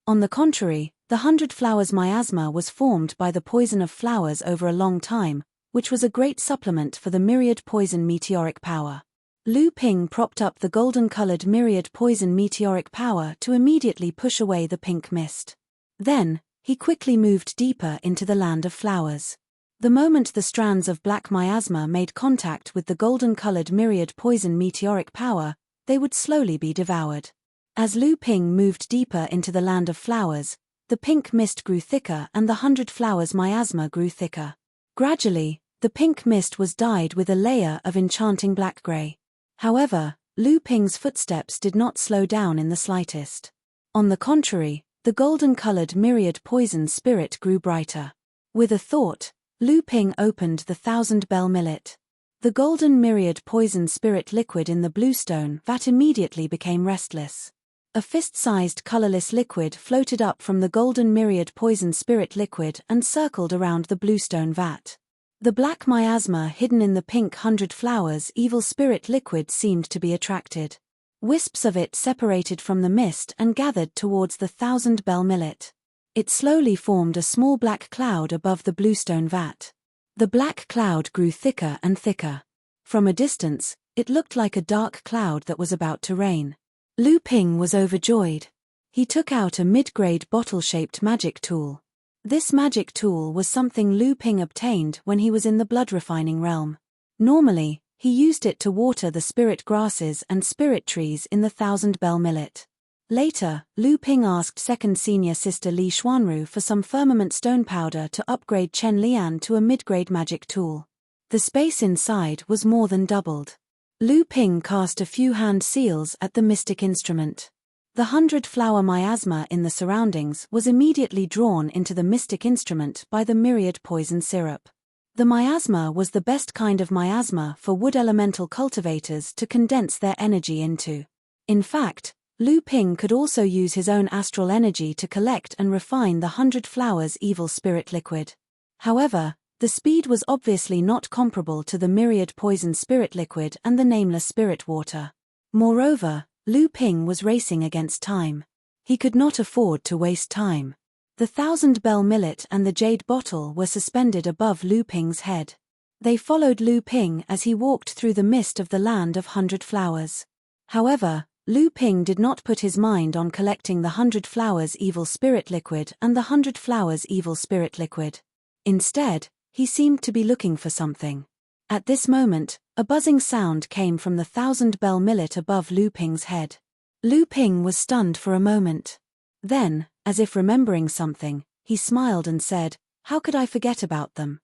On the contrary, the 100 Flowers miasma was formed by the poison of flowers over a long time, which was a great supplement for the myriad poison meteoric power. Lu Ping propped up the golden-colored myriad poison meteoric power to immediately push away the pink mist. Then, he quickly moved deeper into the land of flowers. The moment the strands of black miasma made contact with the golden-colored myriad poison meteoric power, they would slowly be devoured. As Lu Ping moved deeper into the land of flowers, the pink mist grew thicker and the 100 Flowers miasma grew thicker. Gradually, the pink mist was dyed with a layer of enchanting black-gray. However, Lu Ping's footsteps did not slow down in the slightest. On the contrary, the golden-colored myriad poison spirit grew brighter. With a thought, Lu Ping opened the 1000-bell millet. The golden myriad poison spirit liquid in the bluestone vat immediately became restless. A fist-sized colorless liquid floated up from the golden myriad poison spirit liquid and circled around the bluestone vat. The black miasma hidden in the pink 100 Flowers evil spirit liquid seemed to be attracted. Wisps of it separated from the mist and gathered towards the 1000-bell millet. It slowly formed a small black cloud above the bluestone vat. The black cloud grew thicker and thicker. From a distance, it looked like a dark cloud that was about to rain. Lu Ping was overjoyed. He took out a mid-grade bottle-shaped magic tool. This magic tool was something Lu Ping obtained when he was in the blood-refining realm. Normally, he used it to water the spirit grasses and spirit trees in the 1000-bell millet. Later, Lu Ping asked second senior sister Li Xuanru for some firmament stone powder to upgrade Chen Lian to a mid-grade magic tool. The space inside was more than doubled. Lu Ping cast a few hand seals at the mystic instrument. The 100-flower miasma in the surroundings was immediately drawn into the mystic instrument by the myriad poison syrup. The miasma was the best kind of miasma for wood elemental cultivators to condense their energy into. In fact, Lu Ping could also use his own astral energy to collect and refine the 100 Flowers evil spirit liquid. However, the speed was obviously not comparable to the myriad poison spirit liquid and the nameless spirit water. Moreover, Lu Ping was racing against time. He could not afford to waste time. The 1000-bell millet and the jade bottle were suspended above Lu Ping's head. They followed Lu Ping as he walked through the mist of the land of 100 Flowers. However, Lu Ping did not put his mind on collecting the 100 Flowers evil spirit liquid and the 100 Flowers evil spirit liquid. Instead, he seemed to be looking for something. At this moment, a buzzing sound came from the 1000-bell millet above Lu Ping's head. Lu Ping was stunned for a moment. Then, as if remembering something, he smiled and said, "How could I forget about them?"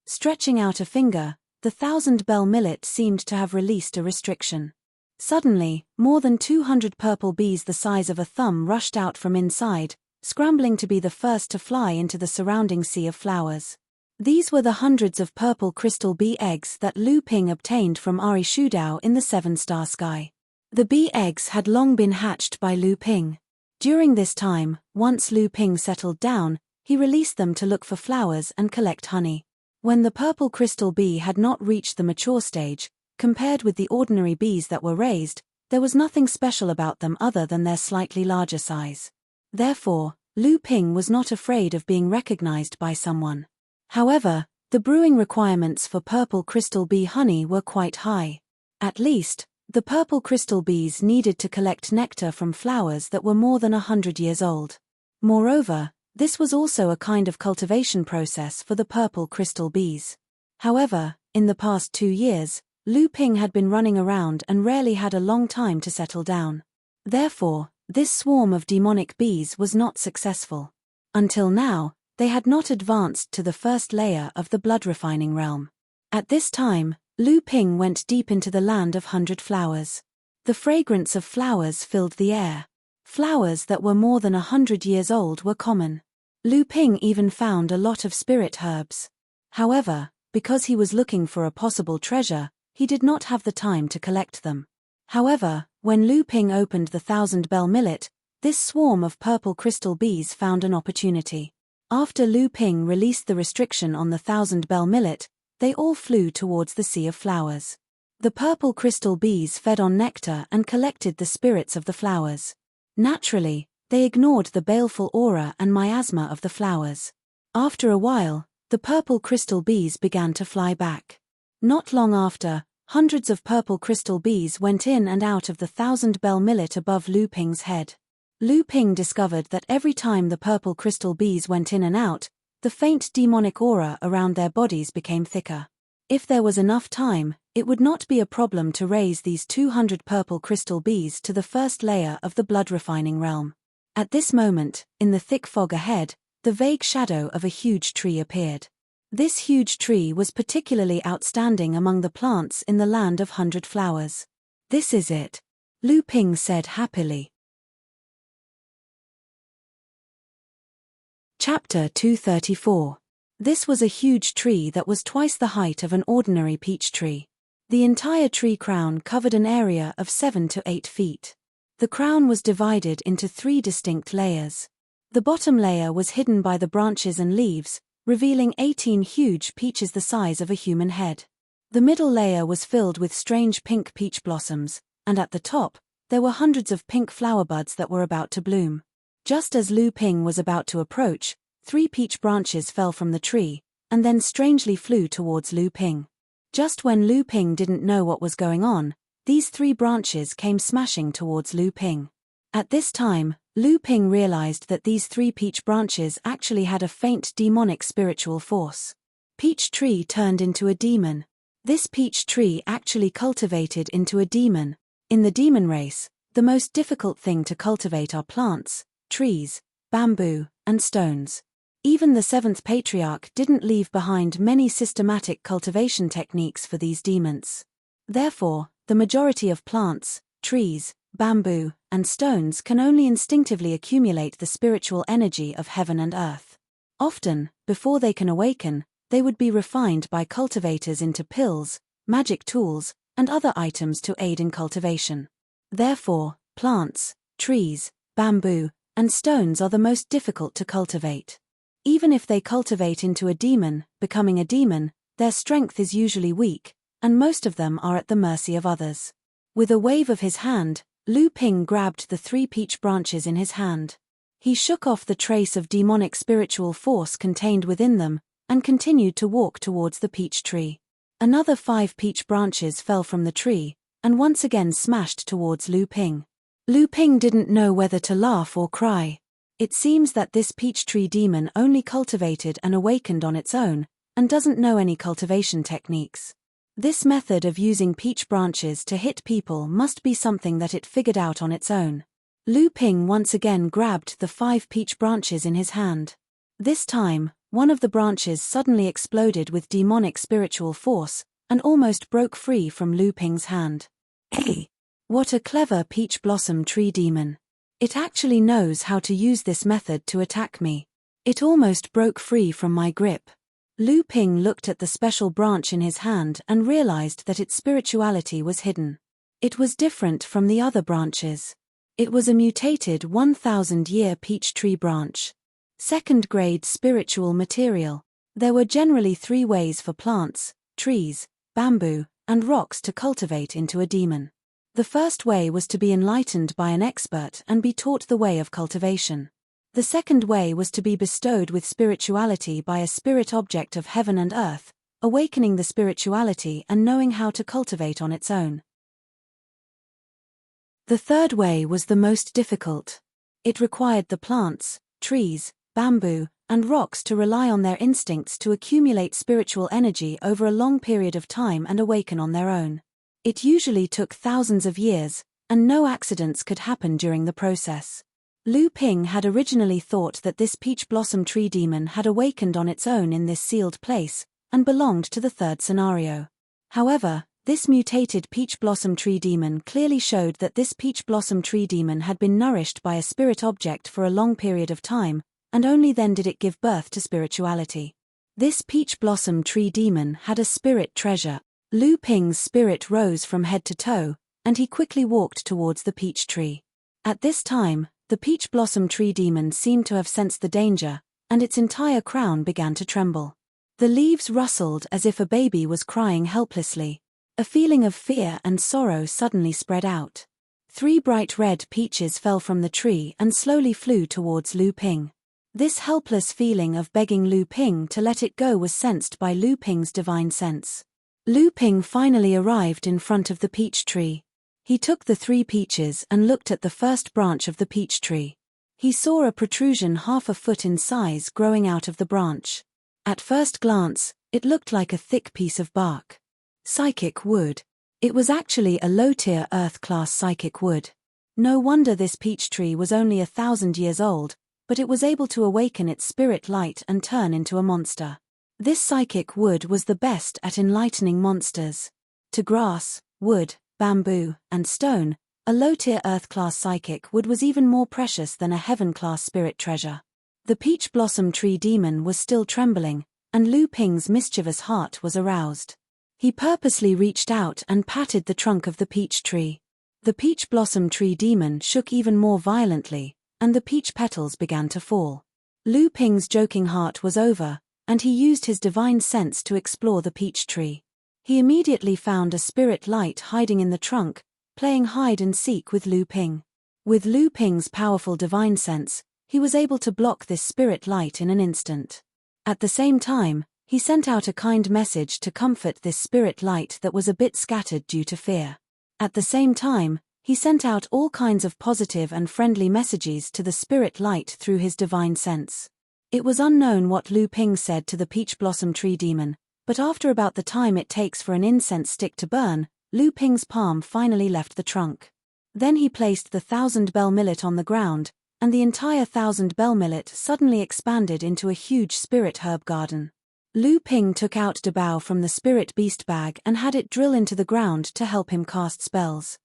Stretching out a finger, the 1000-bell millet seemed to have released a restriction. Suddenly, more than 200 purple bees the size of a thumb rushed out from inside, scrambling to be the first to fly into the surrounding sea of flowers. These were the hundreds of purple crystal bee eggs that Lu Ping obtained from Ari Shudao in the 7-star sky. The bee eggs had long been hatched by Lu Ping. During this time, once Lu Ping settled down, he released them to look for flowers and collect honey. When the purple crystal bee had not reached the mature stage, compared with the ordinary bees that were raised, there was nothing special about them other than their slightly larger size. Therefore, Lu Ping was not afraid of being recognized by someone. However, the brewing requirements for purple crystal bee honey were quite high. At least, the purple crystal bees needed to collect nectar from flowers that were more than 100 years old. Moreover, this was also a kind of cultivation process for the purple crystal bees. However, in the past 2 years, Lu Ping had been running around and rarely had a long time to settle down. Therefore, this swarm of demonic bees was not successful. Until now, they had not advanced to the first layer of the blood refining realm. At this time, Lu Ping went deep into the land of 100 flowers. The fragrance of flowers filled the air. Flowers that were more than 100 years old were common. Lu Ping even found a lot of spirit herbs. However, because he was looking for a possible treasure, he did not have the time to collect them. However, when Lu Ping opened the 1000-bell millet, this swarm of purple crystal bees found an opportunity. After Lu Ping released the restriction on the 1000-bell millet, they all flew towards the sea of flowers. The purple crystal bees fed on nectar and collected the spirits of the flowers. Naturally, they ignored the baleful aura and miasma of the flowers. After a while, the purple crystal bees began to fly back. Not long after, hundreds of purple crystal bees went in and out of the 1000-bell millet above Lu Ping's head. Lu Ping discovered that every time the purple crystal bees went in and out, the faint demonic aura around their bodies became thicker. If there was enough time, it would not be a problem to raise these 200 purple crystal bees to the first layer of the blood refining realm. At this moment, in the thick fog ahead, the vague shadow of a huge tree appeared. This huge tree was particularly outstanding among the plants in the land of 100 flowers. "This is it," Lu Ping said happily. Chapter 234. This was a huge tree that was twice the height of an ordinary peach tree. The entire tree crown covered an area of 7 to 8 feet. The crown was divided into 3 distinct layers. The bottom layer was hidden by the branches and leaves, revealing 18 huge peaches the size of a human head. The middle layer was filled with strange pink peach blossoms, and at the top, there were hundreds of pink flower buds that were about to bloom. Just as Lu Ping was about to approach, 3 peach branches fell from the tree, and then strangely flew towards Lu Ping. Just when Lu Ping didn't know what was going on, these 3 branches came smashing towards Lu Ping. At this time, Lu Ping realized that these 3 peach branches actually had a faint demonic spiritual force. Peach tree turned into a demon. This peach tree actually cultivated into a demon. In the demon race, the most difficult thing to cultivate are plants, trees, bamboo, and stones. Even the 7th patriarch didn't leave behind many systematic cultivation techniques for these demons. Therefore, the majority of plants, trees, bamboo, and stones can only instinctively accumulate the spiritual energy of heaven and earth. Often, before they can awaken, they would be refined by cultivators into pills, magic tools, and other items to aid in cultivation. Therefore, plants, trees, bamboo, and stones are the most difficult to cultivate. Even if they cultivate into a demon, becoming a demon, their strength is usually weak, and most of them are at the mercy of others. With a wave of his hand, Lu Ping grabbed the 3 peach branches in his hand. He shook off the trace of demonic spiritual force contained within them, and continued to walk towards the peach tree. Another 5 peach branches fell from the tree, and once again smashed towards Lu Ping. Lu Ping didn't know whether to laugh or cry. It seems that this peach tree demon only cultivated and awakened on its own, and doesn't know any cultivation techniques. This method of using peach branches to hit people must be something that it figured out on its own. Lu Ping once again grabbed the 5 peach branches in his hand. This time, one of the branches suddenly exploded with demonic spiritual force, and almost broke free from Lu Ping's hand. Hey! What a clever peach blossom tree demon. It actually knows how to use this method to attack me. It almost broke free from my grip. Lu Ping looked at the special branch in his hand and realized that its spirituality was hidden. It was different from the other branches. It was a mutated 1,000-year peach tree branch. Second-grade spiritual material. There were generally 3 ways for plants, trees, bamboo, and rocks to cultivate into a demon. The first way was to be enlightened by an expert and be taught the way of cultivation. The second way was to be bestowed with spirituality by a spirit object of heaven and earth, awakening the spirituality and knowing how to cultivate on its own. The third way was the most difficult. It required the plants, trees, bamboo, and rocks to rely on their instincts to accumulate spiritual energy over a long period of time and awaken on their own. It usually took thousands of years, and no accidents could happen during the process. Lu Ping had originally thought that this peach blossom tree demon had awakened on its own in this sealed place, and belonged to the third scenario. However, this mutated peach blossom tree demon clearly showed that this peach blossom tree demon had been nourished by a spirit object for a long period of time, and only then did it give birth to spirituality. This peach blossom tree demon had a spirit treasure. Lu Ping's spirit rose from head to toe, and he quickly walked towards the peach tree. At this time, the peach blossom tree demon seemed to have sensed the danger, and its entire crown began to tremble. The leaves rustled as if a baby was crying helplessly. A feeling of fear and sorrow suddenly spread out. 3 bright red peaches fell from the tree and slowly flew towards Lu Ping. This helpless feeling of begging Lu Ping to let it go was sensed by Lu Ping's divine sense. Lu Ping finally arrived in front of the peach tree. He took the 3 peaches and looked at the first branch of the peach tree. He saw a protrusion half a foot in size growing out of the branch. At first glance, it looked like a thick piece of bark. Psychic wood. It was actually a low-tier Earth-class psychic wood. No wonder this peach tree was only 1,000 years old, but it was able to awaken its spirit light and turn into a monster. This psychic wood was the best at enlightening monsters. To grass, wood, bamboo, and stone, a low-tier Earth-class psychic wood was even more precious than a heaven-class spirit treasure. The peach blossom tree demon was still trembling, and Lu Ping's mischievous heart was aroused. He purposely reached out and patted the trunk of the peach tree. The peach blossom tree demon shook even more violently, and the peach petals began to fall. Lu Ping's joking heart was over, and he used his divine sense to explore the peach tree. He immediately found a spirit light hiding in the trunk, playing hide and seek with Lu Ping. With Lu Ping's powerful divine sense, he was able to block this spirit light in an instant. At the same time, he sent out a kind message to comfort this spirit light that was a bit scattered due to fear. At the same time, he sent out all kinds of positive and friendly messages to the spirit light through his divine sense. It was unknown what Lu Ping said to the peach blossom tree demon, but after about the time it takes for an incense stick to burn, Lu Ping's palm finally left the trunk. Then he placed the 1,000-bell millet on the ground, and the entire 1,000-bell millet suddenly expanded into a huge spirit herb garden. Lu Ping took out Dabao from the spirit beast bag and had it drill into the ground to help him cast spells.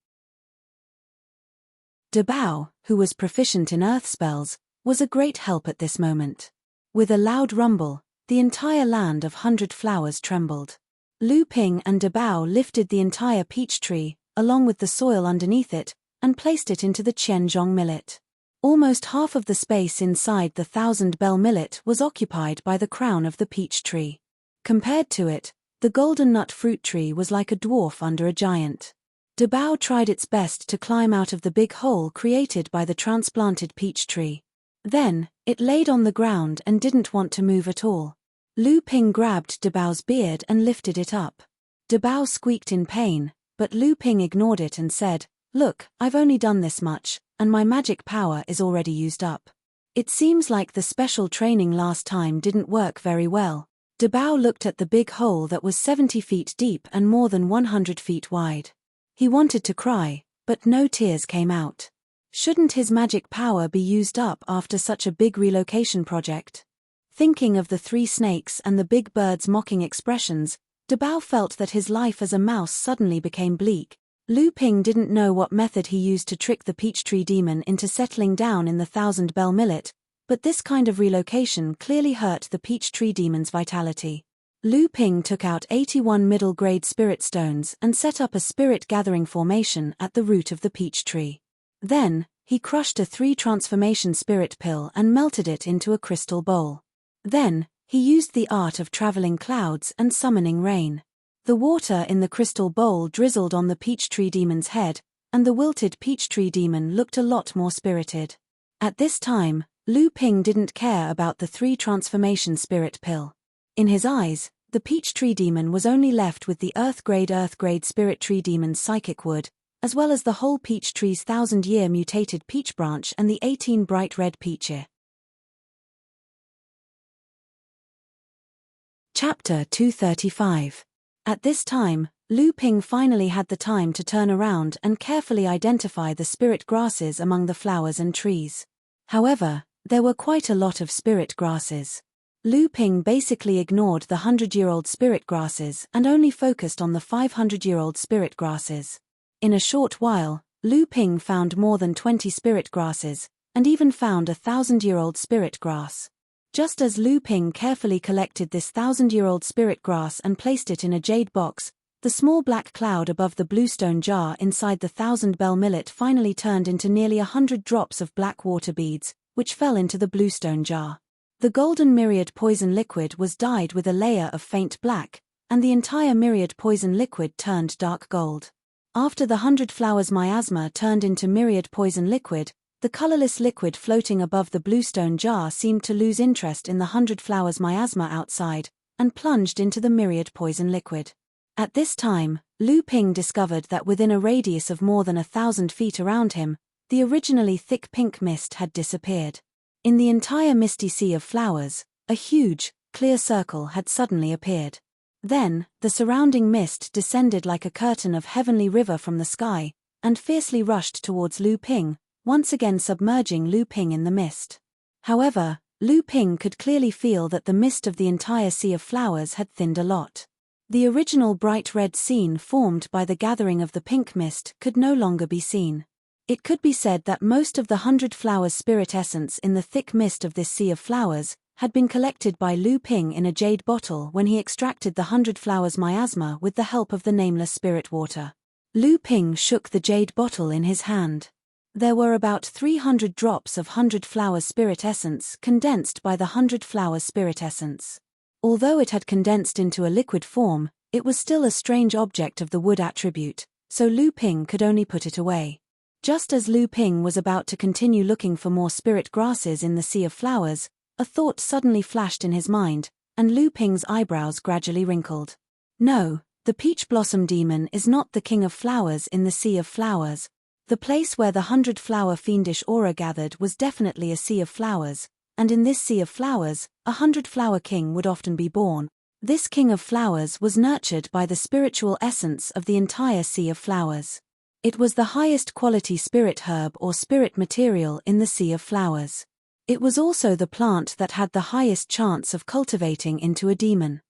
Dabao, who was proficient in earth spells, was a great help at this moment. With a loud rumble, the entire land of 100 flowers trembled. Lu Ping and Dabao lifted the entire peach tree, along with the soil underneath it, and placed it into the Qianzhong millet. Almost half of the space inside the 1,000-bell millet was occupied by the crown of the peach tree. Compared to it, the golden nut fruit tree was like a dwarf under a giant. Dabao tried its best to climb out of the big hole created by the transplanted peach tree. Then, it laid on the ground and didn't want to move at all. Lu Ping grabbed Dabao's beard and lifted it up. Dabao squeaked in pain, but Lu Ping ignored it and said, "Look, I've only done this much, and my magic power is already used up. It seems like the special training last time didn't work very well." Dabao looked at the big hole that was 70 feet deep and more than 100 feet wide. He wanted to cry, but no tears came out. Shouldn't his magic power be used up after such a big relocation project? Thinking of the 3 snakes and the big bird's mocking expressions, Dabao felt that his life as a mouse suddenly became bleak. Lu Ping didn't know what method he used to trick the peach tree demon into settling down in the 1,000-bell millet, but this kind of relocation clearly hurt the peach tree demon's vitality. Lu Ping took out 81 middle-grade spirit stones and set up a spirit-gathering formation at the root of the peach tree. Then, he crushed a 3-transformation spirit pill and melted it into a crystal bowl. Then, he used the art of traveling clouds and summoning rain. The water in the crystal bowl drizzled on the peach tree demon's head, and the wilted peach tree demon looked a lot more spirited. At this time, Lu Ping didn't care about the 3-transformation spirit pill. In his eyes, the peach tree demon was only left with the earth-grade spirit tree demon's psychic wood, as well as the whole peach tree's 1000-year mutated peach branch and the 18 bright red peachy. Chapter 235. At this time, Lu Ping finally had the time to turn around and carefully identify the spirit grasses among the flowers and trees. However, there were quite a lot of spirit grasses. Lu Ping basically ignored the 100-year-old spirit grasses and only focused on the 500-year-old spirit grasses. In a short while, Lu Ping found more than 20 spirit grasses, and even found a 1000-year-old spirit grass. Just as Lu Ping carefully collected this 1000-year-old spirit grass and placed it in a jade box, the small black cloud above the bluestone jar inside the 1000-bell millet finally turned into nearly 100 drops of black water beads, which fell into the bluestone jar. The golden myriad poison liquid was dyed with a layer of faint black, and the entire myriad poison liquid turned dark gold. After the 100 flowers miasma turned into myriad poison liquid, the colorless liquid floating above the bluestone jar seemed to lose interest in the 100 flowers miasma outside, and plunged into the myriad poison liquid. At this time, Lu Ping discovered that within a radius of more than 1,000 feet around him, the originally thick pink mist had disappeared. In the entire misty sea of flowers, a huge, clear circle had suddenly appeared. Then, the surrounding mist descended like a curtain of heavenly river from the sky, and fiercely rushed towards Lu Ping, once again submerging Lu Ping in the mist. However, Lu Ping could clearly feel that the mist of the entire sea of flowers had thinned a lot. The original bright red scene formed by the gathering of the pink mist could no longer be seen. It could be said that most of the 100 flowers spirit essence in the thick mist of this sea of flowers had been collected by Lu Ping in a jade bottle when he extracted the 100 flowers miasma with the help of the nameless spirit water. Lu Ping shook the jade bottle in his hand. There were about 300 drops of 100 flowers spirit essence condensed by the 100 flowers spirit essence. Although it had condensed into a liquid form, it was still a strange object of the wood attribute, so Lu Ping could only put it away. Just as Lu Ping was about to continue looking for more spirit grasses in the sea of flowers, a thought suddenly flashed in his mind, and Lu Ping's eyebrows gradually wrinkled. No, the peach blossom demon is not the king of flowers in the sea of flowers. The place where the 100-flower fiendish aura gathered was definitely a sea of flowers, and in this sea of flowers, a 100-flower king would often be born. This king of flowers was nurtured by the spiritual essence of the entire sea of flowers. It was the highest quality spirit herb or spirit material in the sea of flowers. It was also the plant that had the highest chance of cultivating into a demon.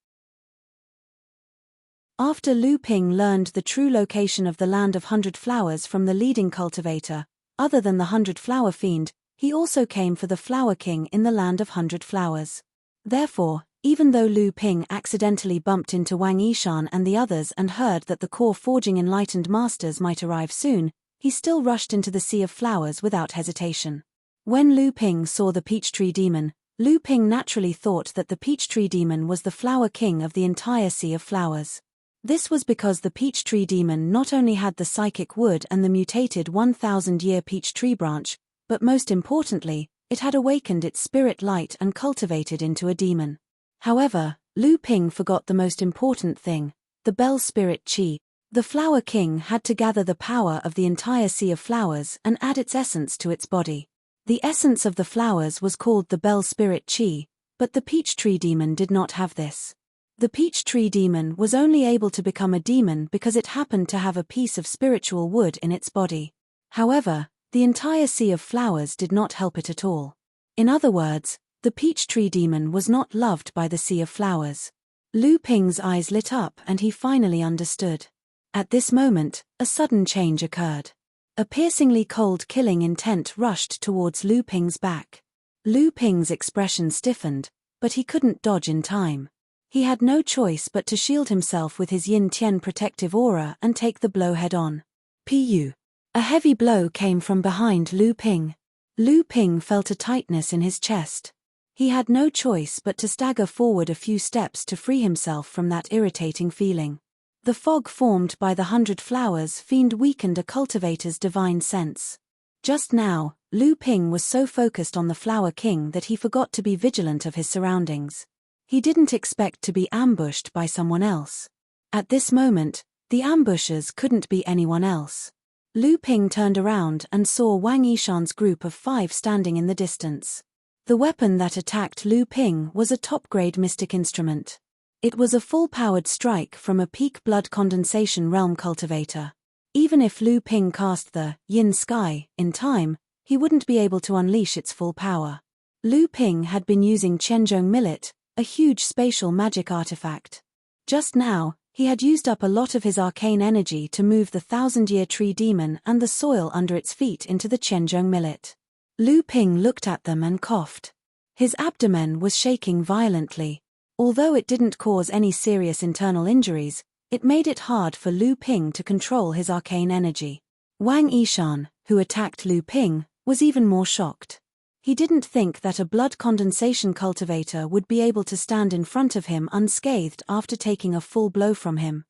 After Lu Ping learned the true location of the land of 100 flowers from the leading cultivator, other than the 100-flower fiend, he also came for the flower king in the land of 100 flowers. Therefore, even though Lu Ping accidentally bumped into Wang Yishan and the others and heard that the core forging enlightened masters might arrive soon, he still rushed into the sea of flowers without hesitation. When Lu Ping saw the peach tree demon, Lu Ping naturally thought that the peach tree demon was the flower king of the entire sea of flowers. This was because the peach tree demon not only had the psychic wood and the mutated 1000-year peach tree branch, but most importantly, it had awakened its spirit light and cultivated into a demon. However, Lu Ping forgot the most important thing, the bell spirit qi. The flower king had to gather the power of the entire sea of flowers and add its essence to its body. The essence of the flowers was called the bell spirit qi, but the peach tree demon did not have this. The peach tree demon was only able to become a demon because it happened to have a piece of spiritual wood in its body. However, the entire sea of flowers did not help it at all. In other words, the peach tree demon was not loved by the sea of flowers. Lu Ping's eyes lit up and he finally understood. At this moment, a sudden change occurred. A piercingly cold killing intent rushed towards Lu Ping's back. Lu Ping's expression stiffened, but he couldn't dodge in time. He had no choice but to shield himself with his Yin Tian protective aura and take the blow head-on. Pu. A heavy blow came from behind Lu Ping. Lu Ping felt a tightness in his chest. He had no choice but to stagger forward a few steps to free himself from that irritating feeling. The fog formed by the 100 Flowers Fiend weakened a cultivator's divine sense. Just now, Lu Ping was so focused on the Flower King that he forgot to be vigilant of his surroundings. He didn't expect to be ambushed by someone else. At this moment, the ambushers couldn't be anyone else. Lu Ping turned around and saw Wang Yishan's group of 5 standing in the distance. The weapon that attacked Lu Ping was a top-grade mystic instrument. It was a full-powered strike from a peak blood condensation realm cultivator. Even if Lu Ping cast the Yin Sky in time, he wouldn't be able to unleash its full power. Lu Ping had been using Qianzhong Millet, a huge spatial magic artifact. Just now, he had used up a lot of his arcane energy to move the 1,000-year tree demon and the soil under its feet into the Qianzhong Millet. Lu Ping looked at them and coughed. His abdomen was shaking violently. Although it didn't cause any serious internal injuries, it made it hard for Lu Ping to control his arcane energy. Wang Yishan, who attacked Lu Ping, was even more shocked. He didn't think that a blood condensation cultivator would be able to stand in front of him unscathed after taking a full blow from him.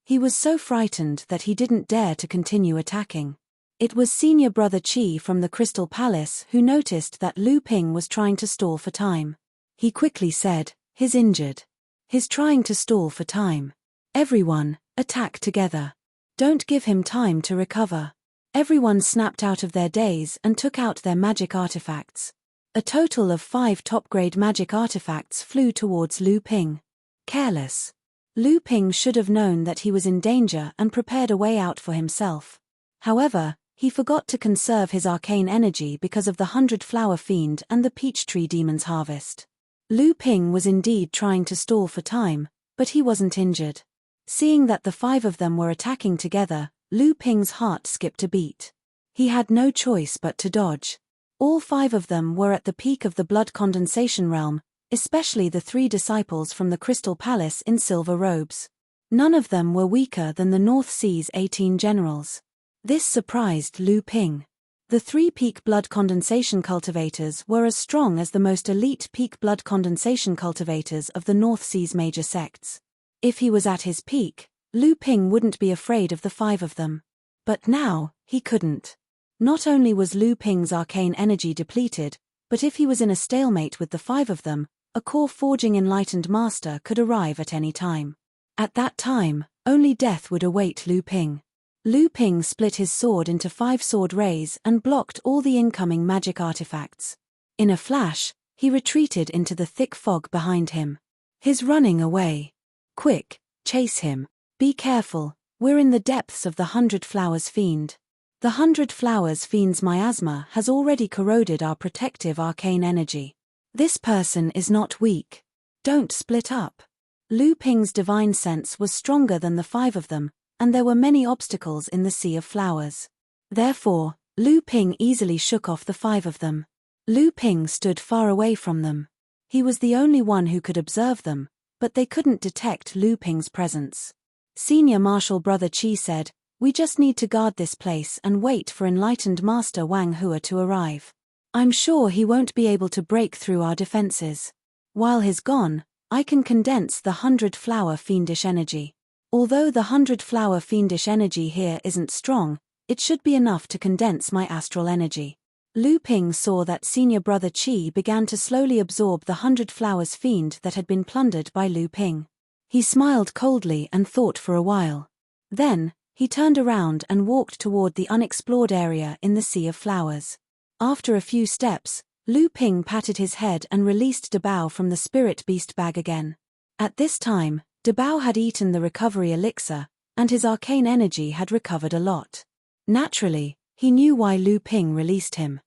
He was so frightened that he didn't dare to continue attacking. It was senior brother Qi from the Crystal Palace who noticed that Lu Ping was trying to stall for time. He quickly said, "He's injured. He's trying to stall for time. Everyone, attack together. Don't give him time to recover." Everyone snapped out of their daze and took out their magic artifacts. A total of 5 top-grade magic artifacts flew towards Lu Ping. Careless. Lu Ping should have known that he was in danger and prepared a way out for himself. However, he forgot to conserve his arcane energy because of the 100 Flower Fiend and the Peach Tree Demon's harvest. Lu Ping was indeed trying to stall for time, but he wasn't injured. Seeing that the 5 of them were attacking together, Lu Ping's heart skipped a beat. He had no choice but to dodge. All 5 of them were at the peak of the blood condensation realm, especially the 3 disciples from the Crystal Palace in silver robes. None of them were weaker than the North Sea's 18 generals. This surprised Lu Ping. The 3 peak blood condensation cultivators were as strong as the most elite peak blood condensation cultivators of the North Sea's major sects. If he was at his peak, Lu Ping wouldn't be afraid of the 5 of them. But now, he couldn't. Not only was Lu Ping's arcane energy depleted, but if he was in a stalemate with the 5 of them, a core-forging enlightened master could arrive at any time. At that time, only death would await Lu Ping. Lu Ping split his sword into 5 sword rays and blocked all the incoming magic artifacts. In a flash, he retreated into the thick fog behind him. He's running away. Quick, chase him. Be careful, we're in the depths of the 100 Flowers Fiend. The 100 Flowers Fiend's miasma has already corroded our protective arcane energy. This person is not weak. Don't split up. Lu Ping's divine sense was stronger than the 5 of them, and there were many obstacles in the sea of flowers. Therefore, Lu Ping easily shook off the 5 of them. Lu Ping stood far away from them. He was the only one who could observe them, but they couldn't detect Lu Ping's presence. Senior Marshal Brother Qi said, "We just need to guard this place and wait for enlightened Master Wang Hua to arrive. I'm sure he won't be able to break through our defenses. While he's gone, I can condense the 100 Flower Fiendish energy. Although the 100 Flower Fiendish energy here isn't strong, it should be enough to condense my astral energy." Lu Ping saw that Senior Brother Qi began to slowly absorb the 100 Flowers Fiend that had been plundered by Lu Ping. He smiled coldly and thought for a while. Then, he turned around and walked toward the unexplored area in the Sea of Flowers. After a few steps, Lu Ping patted his head and released Dabao from the spirit beast bag again. At this time, Dabao had eaten the recovery elixir, and his arcane energy had recovered a lot. Naturally, he knew why Lu Ping released him.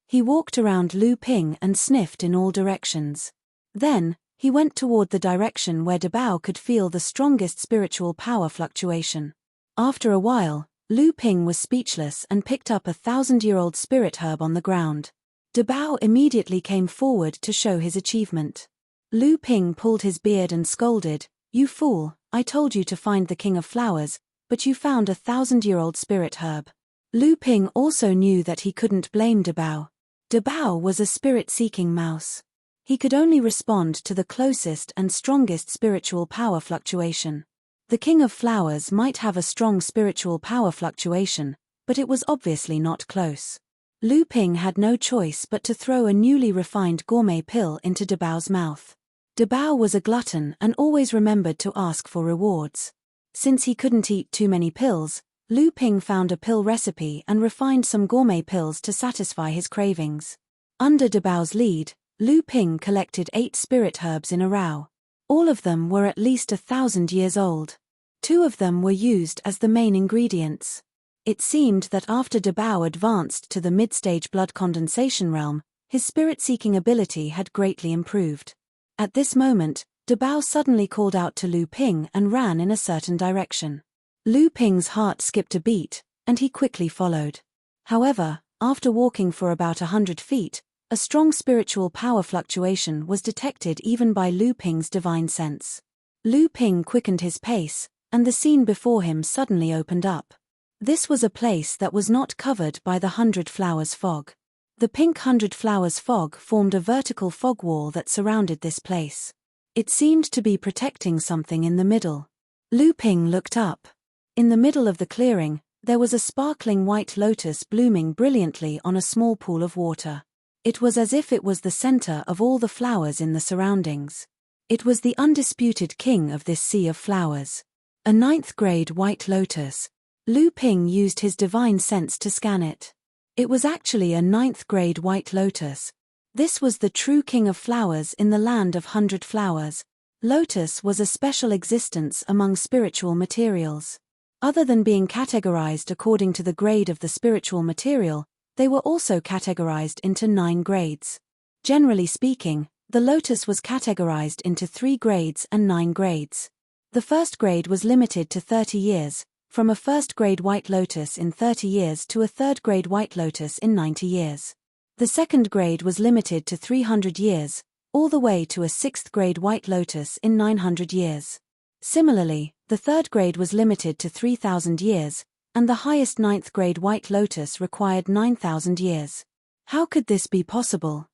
He walked around Lu Ping and sniffed in all directions. Then, he went toward the direction where Dabao could feel the strongest spiritual power fluctuation. After a while, Lu Ping was speechless and picked up a 1,000-year-old spirit herb on the ground. Dabao immediately came forward to show his achievement. Lu Ping pulled his beard and scolded, "You fool, I told you to find the King of Flowers, but you found a 1,000-year-old spirit herb." Lu Ping also knew that he couldn't blame Dabao. Dabao was a spirit-seeking mouse. He could only respond to the closest and strongest spiritual power fluctuation. The King of Flowers might have a strong spiritual power fluctuation, but it was obviously not close. Lu Ping had no choice but to throw a newly refined gourmet pill into Dabao's mouth. Dabao was a glutton and always remembered to ask for rewards. Since he couldn't eat too many pills, Lu Ping found a pill recipe and refined some gourmet pills to satisfy his cravings. Under Dabao's lead, Lu Ping collected 8 spirit herbs in a row. All of them were at least 1,000 years old. 2 of them were used as the main ingredients. It seemed that after Dabao advanced to the mid-stage blood condensation realm, his spirit-seeking ability had greatly improved. At this moment, Dabao suddenly called out to Lu Ping and ran in a certain direction. Lu Ping's heart skipped a beat, and he quickly followed. However, after walking for about 100 feet, a strong spiritual power fluctuation was detected even by Lu Ping's divine sense. Lu Ping quickened his pace, and the scene before him suddenly opened up. This was a place that was not covered by the 100 Flowers fog. The pink 100 Flowers fog formed a vertical fog wall that surrounded this place. It seemed to be protecting something in the middle. Lu Ping looked up. In the middle of the clearing, there was a sparkling white lotus blooming brilliantly on a small pool of water. It was as if it was the center of all the flowers in the surroundings. It was the undisputed king of this sea of flowers. A 9th-grade white lotus. Lu Ping used his divine sense to scan it. It was actually a 9th-grade white lotus. This was the true king of flowers in the land of 100 flowers. Lotus was a special existence among spiritual materials. Other than being categorized according to the grade of the spiritual material, they were also categorized into 9 grades. Generally speaking, the lotus was categorized into 3 grades and 9 grades. The first grade was limited to 30 years, from a 1st-grade white lotus in 30 years to a 3rd-grade white lotus in 90 years. The 2nd grade was limited to 300 years, all the way to a 6th-grade white lotus in 900 years. Similarly, the 3rd grade was limited to 3,000 years, and the highest 9th-grade white lotus required 9,000 years. How could this be possible?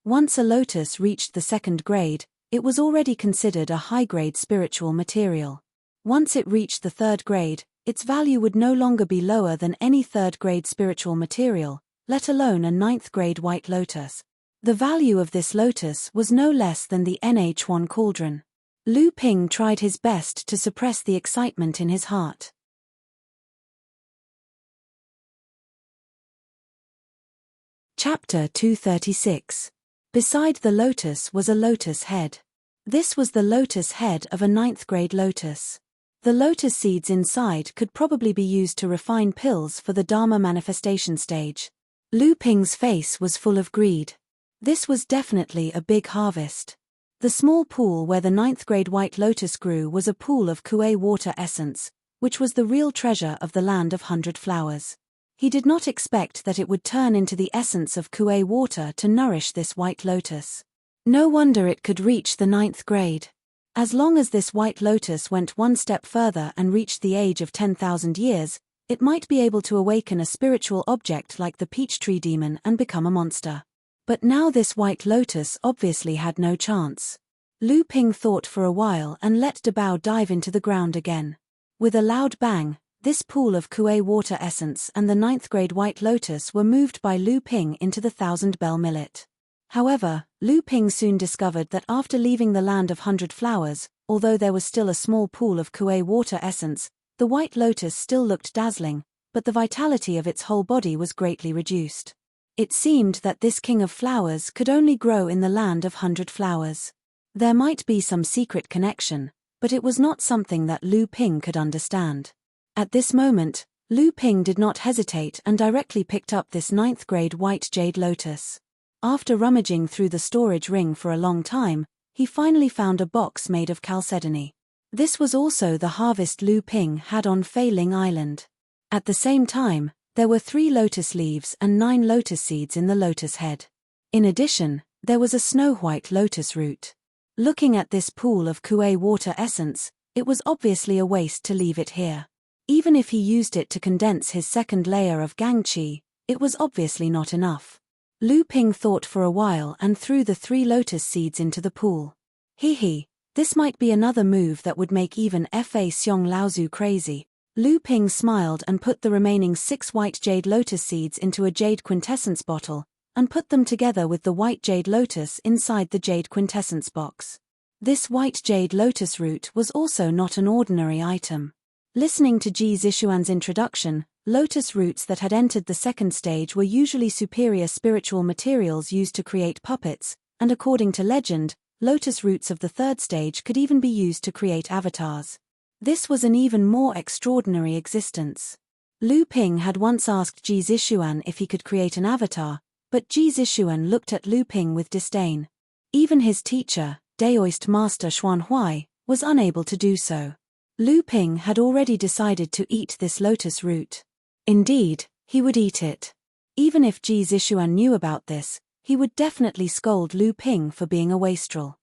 Once a lotus reached the 2nd grade, it was already considered a high-grade spiritual material. Once it reached the 3rd grade, its value would no longer be lower than any 3rd-grade spiritual material, let alone a 9th-grade white lotus. The value of this lotus was no less than the NH1 cauldron. Lu Ping tried his best to suppress the excitement in his heart. Chapter 236. Beside the lotus was a lotus head. This was the lotus head of a 9th-grade lotus. The lotus seeds inside could probably be used to refine pills for the Dharma manifestation stage. Lu Ping's face was full of greed. This was definitely a big harvest. The small pool where the 9th-grade white lotus grew was a pool of kuei water essence, which was the real treasure of the land of 100 flowers. He did not expect that it would turn into the essence of kuei water to nourish this white lotus. No wonder it could reach the 9th grade. As long as this white lotus went one step further and reached the age of 10,000 years, it might be able to awaken a spiritual object like the peach tree demon and become a monster. But now this white lotus obviously had no chance. Lu Ping thought for a while and let Dabao dive into the ground again. With a loud bang, this pool of kuei water essence and the 9th-grade white lotus were moved by Lu Ping into the 1,000-bell millet. However, Lu Ping soon discovered that after leaving the land of 100 flowers, although there was still a small pool of kuei water essence, the white lotus still looked dazzling, but the vitality of its whole body was greatly reduced. It seemed that this king of flowers could only grow in the land of 100 flowers. There might be some secret connection, but it was not something that Lu Ping could understand. At this moment, Lu Ping did not hesitate and directly picked up this 9th-grade white jade lotus. After rummaging through the storage ring for a long time, he finally found a box made of chalcedony. This was also the harvest Lu Ping had on Fei Ling Island. At the same time, There were 3 lotus leaves and 9 lotus seeds in the lotus head. In addition, there was a snow-white lotus root. Looking at this pool of Kuei water essence, it was obviously a waste to leave it here. Even if he used it to condense his second layer of Gangqi, it was obviously not enough. Lu Ping thought for a while and threw the 3 lotus seeds into the pool. This might be another move that would make even Fa Xiong Laozu crazy. Lu Ping smiled and put the remaining 6 white jade lotus seeds into a jade quintessence bottle, and put them together with the white jade lotus inside the jade quintessence box. This white jade lotus root was also not an ordinary item. Listening to Ji Zishuan's introduction, lotus roots that had entered the second stage were usually superior spiritual materials used to create puppets, and according to legend, lotus roots of the third stage could even be used to create avatars. This was an even more extraordinary existence. Lu Ping had once asked Ji Zishuan if he could create an avatar, but Ji Zishuan looked at Lu Ping with disdain. Even his teacher, Daoist Master Xuan Huai, was unable to do so. Lu Ping had already decided to eat this lotus root. Indeed, he would eat it. Even if Ji Zishuan knew about this, he would definitely scold Lu Ping for being a wastrel.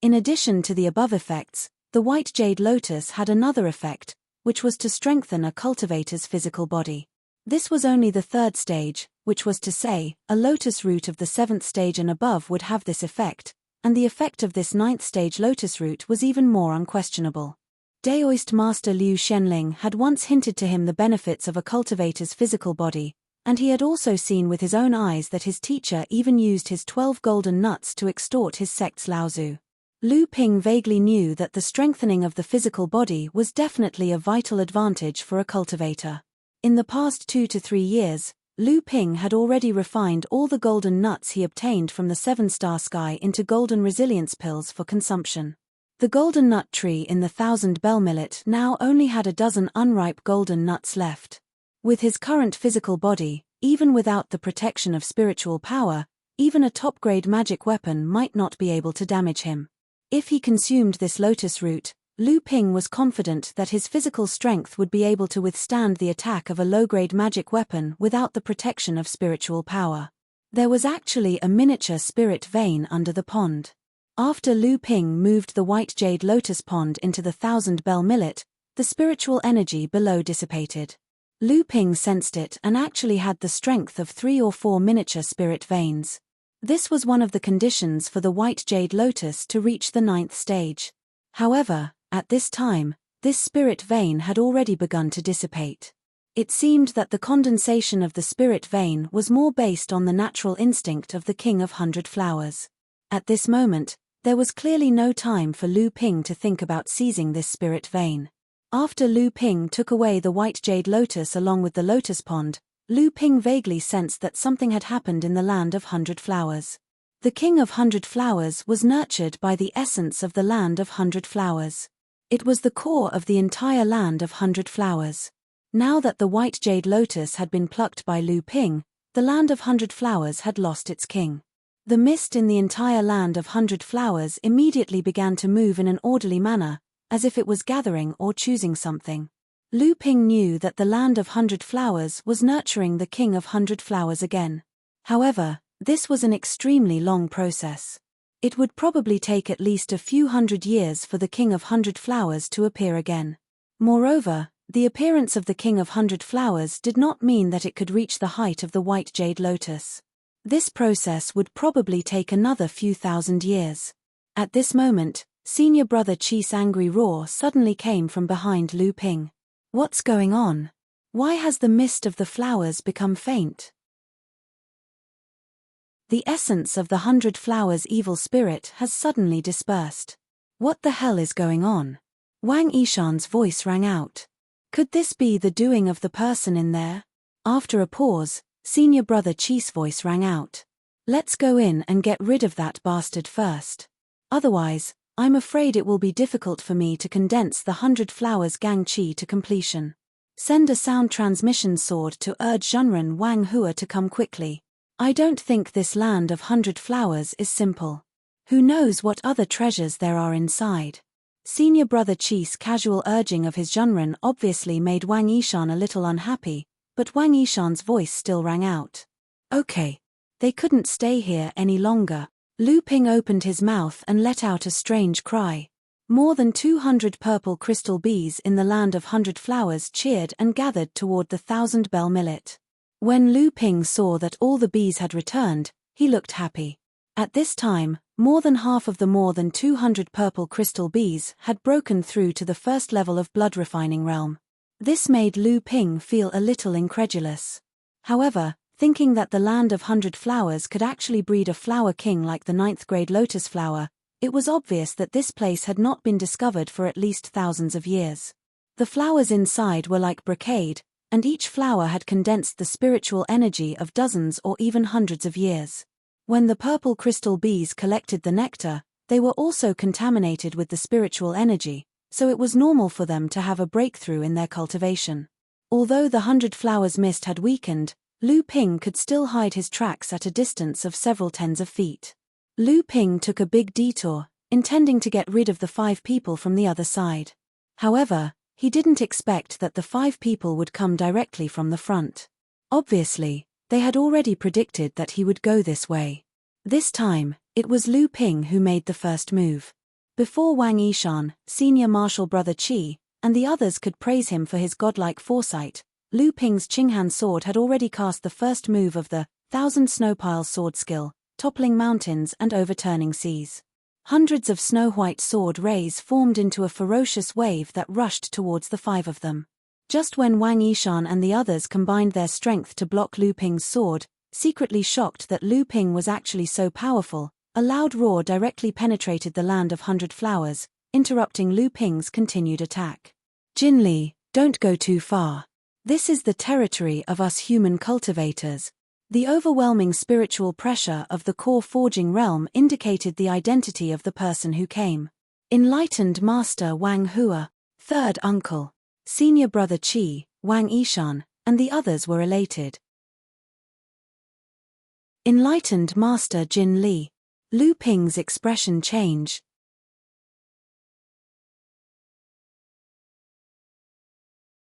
In addition to the above effects, the white jade lotus had another effect, which was to strengthen a cultivator's physical body. This was only the third stage, which was to say, a lotus root of the 7th stage and above would have this effect, and the effect of this 9th stage lotus root was even more unquestionable. Daoist Master Liu Shenling had once hinted to him the benefits of a cultivator's physical body, and he had also seen with his own eyes that his teacher even used his 12 golden nuts to extort his sect's Laozu. Lu Ping vaguely knew that the strengthening of the physical body was definitely a vital advantage for a cultivator. In the past 2 to 3 years, Lu Ping had already refined all the golden nuts he obtained from the 7-star sky into golden resilience pills for consumption. The golden nut tree in the 1000 bell millet now only had a dozen unripe golden nuts left. With his current physical body, even without the protection of spiritual power, even a top-grade magic weapon might not be able to damage him. If he consumed this lotus root, Lu Ping was confident that his physical strength would be able to withstand the attack of a low-grade magic weapon without the protection of spiritual power. There was actually a miniature spirit vein under the pond. After Lu Ping moved the white jade lotus pond into the 1000 bell millet, the spiritual energy below dissipated. Lu Ping sensed it and actually had the strength of 3 or 4 miniature spirit veins. This was one of the conditions for the white jade lotus to reach the 9th stage. However, at this time, this spirit vein had already begun to dissipate. It seemed that the condensation of the spirit vein was more based on the natural instinct of the King of 100 Flowers. At this moment, there was clearly no time for Lu Ping to think about seizing this spirit vein. After Lu Ping took away the white jade lotus along with the lotus pond, Lu Ping vaguely sensed that something had happened in the land of 100 Flowers. The King of 100 Flowers was nurtured by the essence of the land of 100 Flowers. It was the core of the entire land of 100 Flowers. Now that the white jade lotus had been plucked by Lu Ping, the land of 100 Flowers had lost its king. The mist in the entire land of 100 Flowers immediately began to move in an orderly manner, as if it was gathering or choosing something. Lu Ping knew that the land of 100 Flowers was nurturing the King of 100 Flowers again. However, this was an extremely long process. It would probably take at least a few hundred years for the King of 100 Flowers to appear again. Moreover, the appearance of the King of 100 Flowers did not mean that it could reach the height of the white jade lotus. This process would probably take another few thousand years. At this moment, senior brother Qi's angry roar suddenly came from behind Lu Ping. What's going on? Why has the mist of the flowers become faint? The essence of the 100 Flowers evil spirit has suddenly dispersed. What the hell is going on? Wang Yishan's voice rang out. Could this be the doing of the person in there? After a pause, senior brother Qi's voice rang out. Let's go in and get rid of that bastard first. Otherwise, I'm afraid it will be difficult for me to condense the 100 Flowers gang qi to completion. Send a sound transmission sword to urge Zhenren Wang Hua to come quickly. I don't think this land of 100 Flowers is simple. Who knows what other treasures there are inside? Senior brother Chi's casual urging of his Junren obviously made Wang Yishan a little unhappy, but Wang Yishan's voice still rang out. Okay. They couldn't stay here any longer. Lu Ping opened his mouth and let out a strange cry. More than 200 purple crystal bees in the land of 100 flowers cheered and gathered toward the 1,000-bell millet. When Lu Ping saw that all the bees had returned, he looked happy. At this time, more than half of the more than 200 purple crystal bees had broken through to the first level of blood refining realm. This made Lu Ping feel a little incredulous. However, thinking that the land of 100 flowers could actually breed a flower king like the 9th-grade lotus flower, it was obvious that this place had not been discovered for at least thousands of years. The flowers inside were like brocade, and each flower had condensed the spiritual energy of dozens or even hundreds of years. When the purple crystal bees collected the nectar, they were also contaminated with the spiritual energy, so it was normal for them to have a breakthrough in their cultivation. Although the 100 flowers mist had weakened, Lu Ping could still hide his tracks at a distance of several tens of feet. Lu Ping took a big detour, intending to get rid of the 5 people from the other side. However, he didn't expect that the 5 people would come directly from the front. Obviously, they had already predicted that he would go this way. This time, it was Lu Ping who made the first move. Before Wang Yishan, senior martial brother Chi, and the others could praise him for his godlike foresight, Lu Ping's Qinghan sword had already cast the first move of the 1,000 snowpile sword skill, toppling mountains and overturning seas. Hundreds of snow-white sword rays formed into a ferocious wave that rushed towards the 5 of them. Just when Wang Yishan and the others combined their strength to block Lu Ping's sword, secretly shocked that Lu Ping was actually so powerful, a loud roar directly penetrated the land of 100 flowers, interrupting Lu Ping's continued attack. Jin Li, don't go too far. This is the territory of us human cultivators. The overwhelming spiritual pressure of the core forging realm indicated the identity of the person who came. Enlightened Master Wang Hua, third uncle, senior brother Qi, Wang Yishan, and the others were elated. Enlightened Master Jin Li. Lu Ping's expression changed.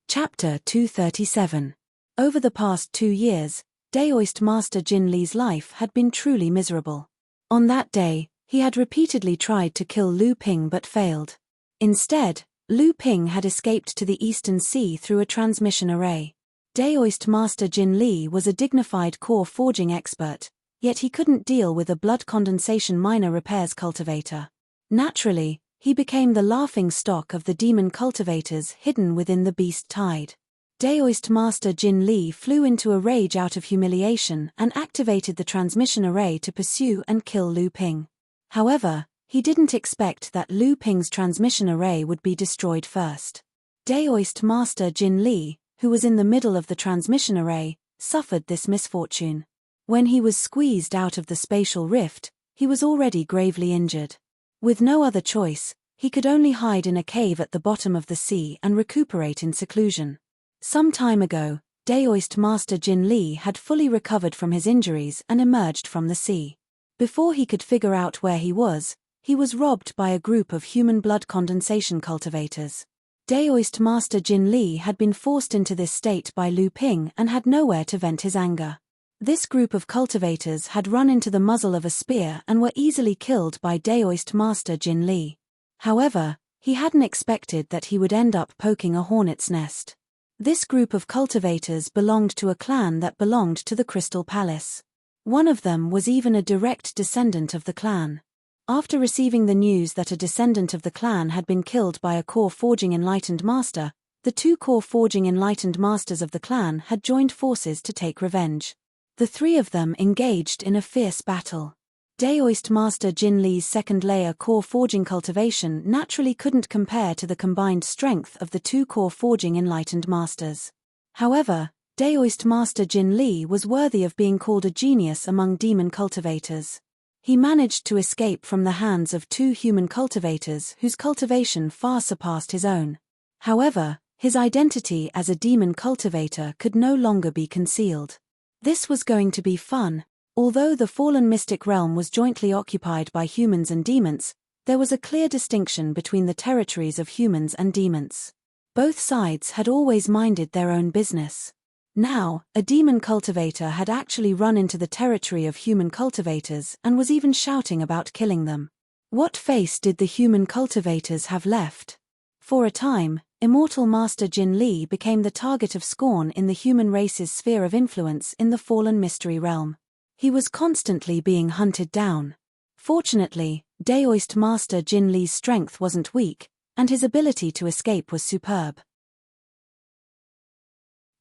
Chapter 237. Over the past 2 years, Daoist Master Jin Li's life had been truly miserable. On that day, he had repeatedly tried to kill Lu Ping but failed. Instead, Lu Ping had escaped to the Eastern Sea through a transmission array. Daoist Master Jin Li was a dignified core forging expert, yet he couldn't deal with a blood condensation minor repairs cultivator. Naturally, he became the laughing stock of the demon cultivators hidden within the beast tide. Daoist Master Jin Li flew into a rage out of humiliation and activated the transmission array to pursue and kill Lu Ping. However, he didn't expect that Lu Ping's transmission array would be destroyed first. Daoist Master Jin Li, who was in the middle of the transmission array, suffered this misfortune. When he was squeezed out of the spatial rift, he was already gravely injured. With no other choice, he could only hide in a cave at the bottom of the sea and recuperate in seclusion. Some time ago, Daoist Master Jin Li had fully recovered from his injuries and emerged from the sea. Before he could figure out where he was robbed by a group of human blood condensation cultivators. Daoist Master Jin Li had been forced into this state by Lu Ping and had nowhere to vent his anger. This group of cultivators had run into the muzzle of a spear and were easily killed by Daoist Master Jin Li. However, he hadn't expected that he would end up poking a hornet's nest. This group of cultivators belonged to a clan that belonged to the Crystal Palace. One of them was even a direct descendant of the clan. After receiving the news that a descendant of the clan had been killed by a core forging enlightened master, the 2 core forging enlightened masters of the clan had joined forces to take revenge. The 3 of them engaged in a fierce battle. Daoist Master Jin Li's second-layer core forging cultivation naturally couldn't compare to the combined strength of the 2 core forging enlightened masters. However, Daoist Master Jin Li was worthy of being called a genius among demon cultivators. He managed to escape from the hands of 2 human cultivators whose cultivation far surpassed his own. However, his identity as a demon cultivator could no longer be concealed. This was going to be fun. Although the fallen mystic realm was jointly occupied by humans and demons, There was a clear distinction between the territories of humans and demons. Both sides had always minded their own business. Now, a demon cultivator had actually run into the territory of human cultivators and was even shouting about killing them. What face did the human cultivators have left? For a time, immortal Master Jin Li became the target of scorn in the human race's sphere of influence in the fallen mystery realm. He was constantly being hunted down. Fortunately, Daoist Master Jin Li's strength wasn't weak, and his ability to escape was superb.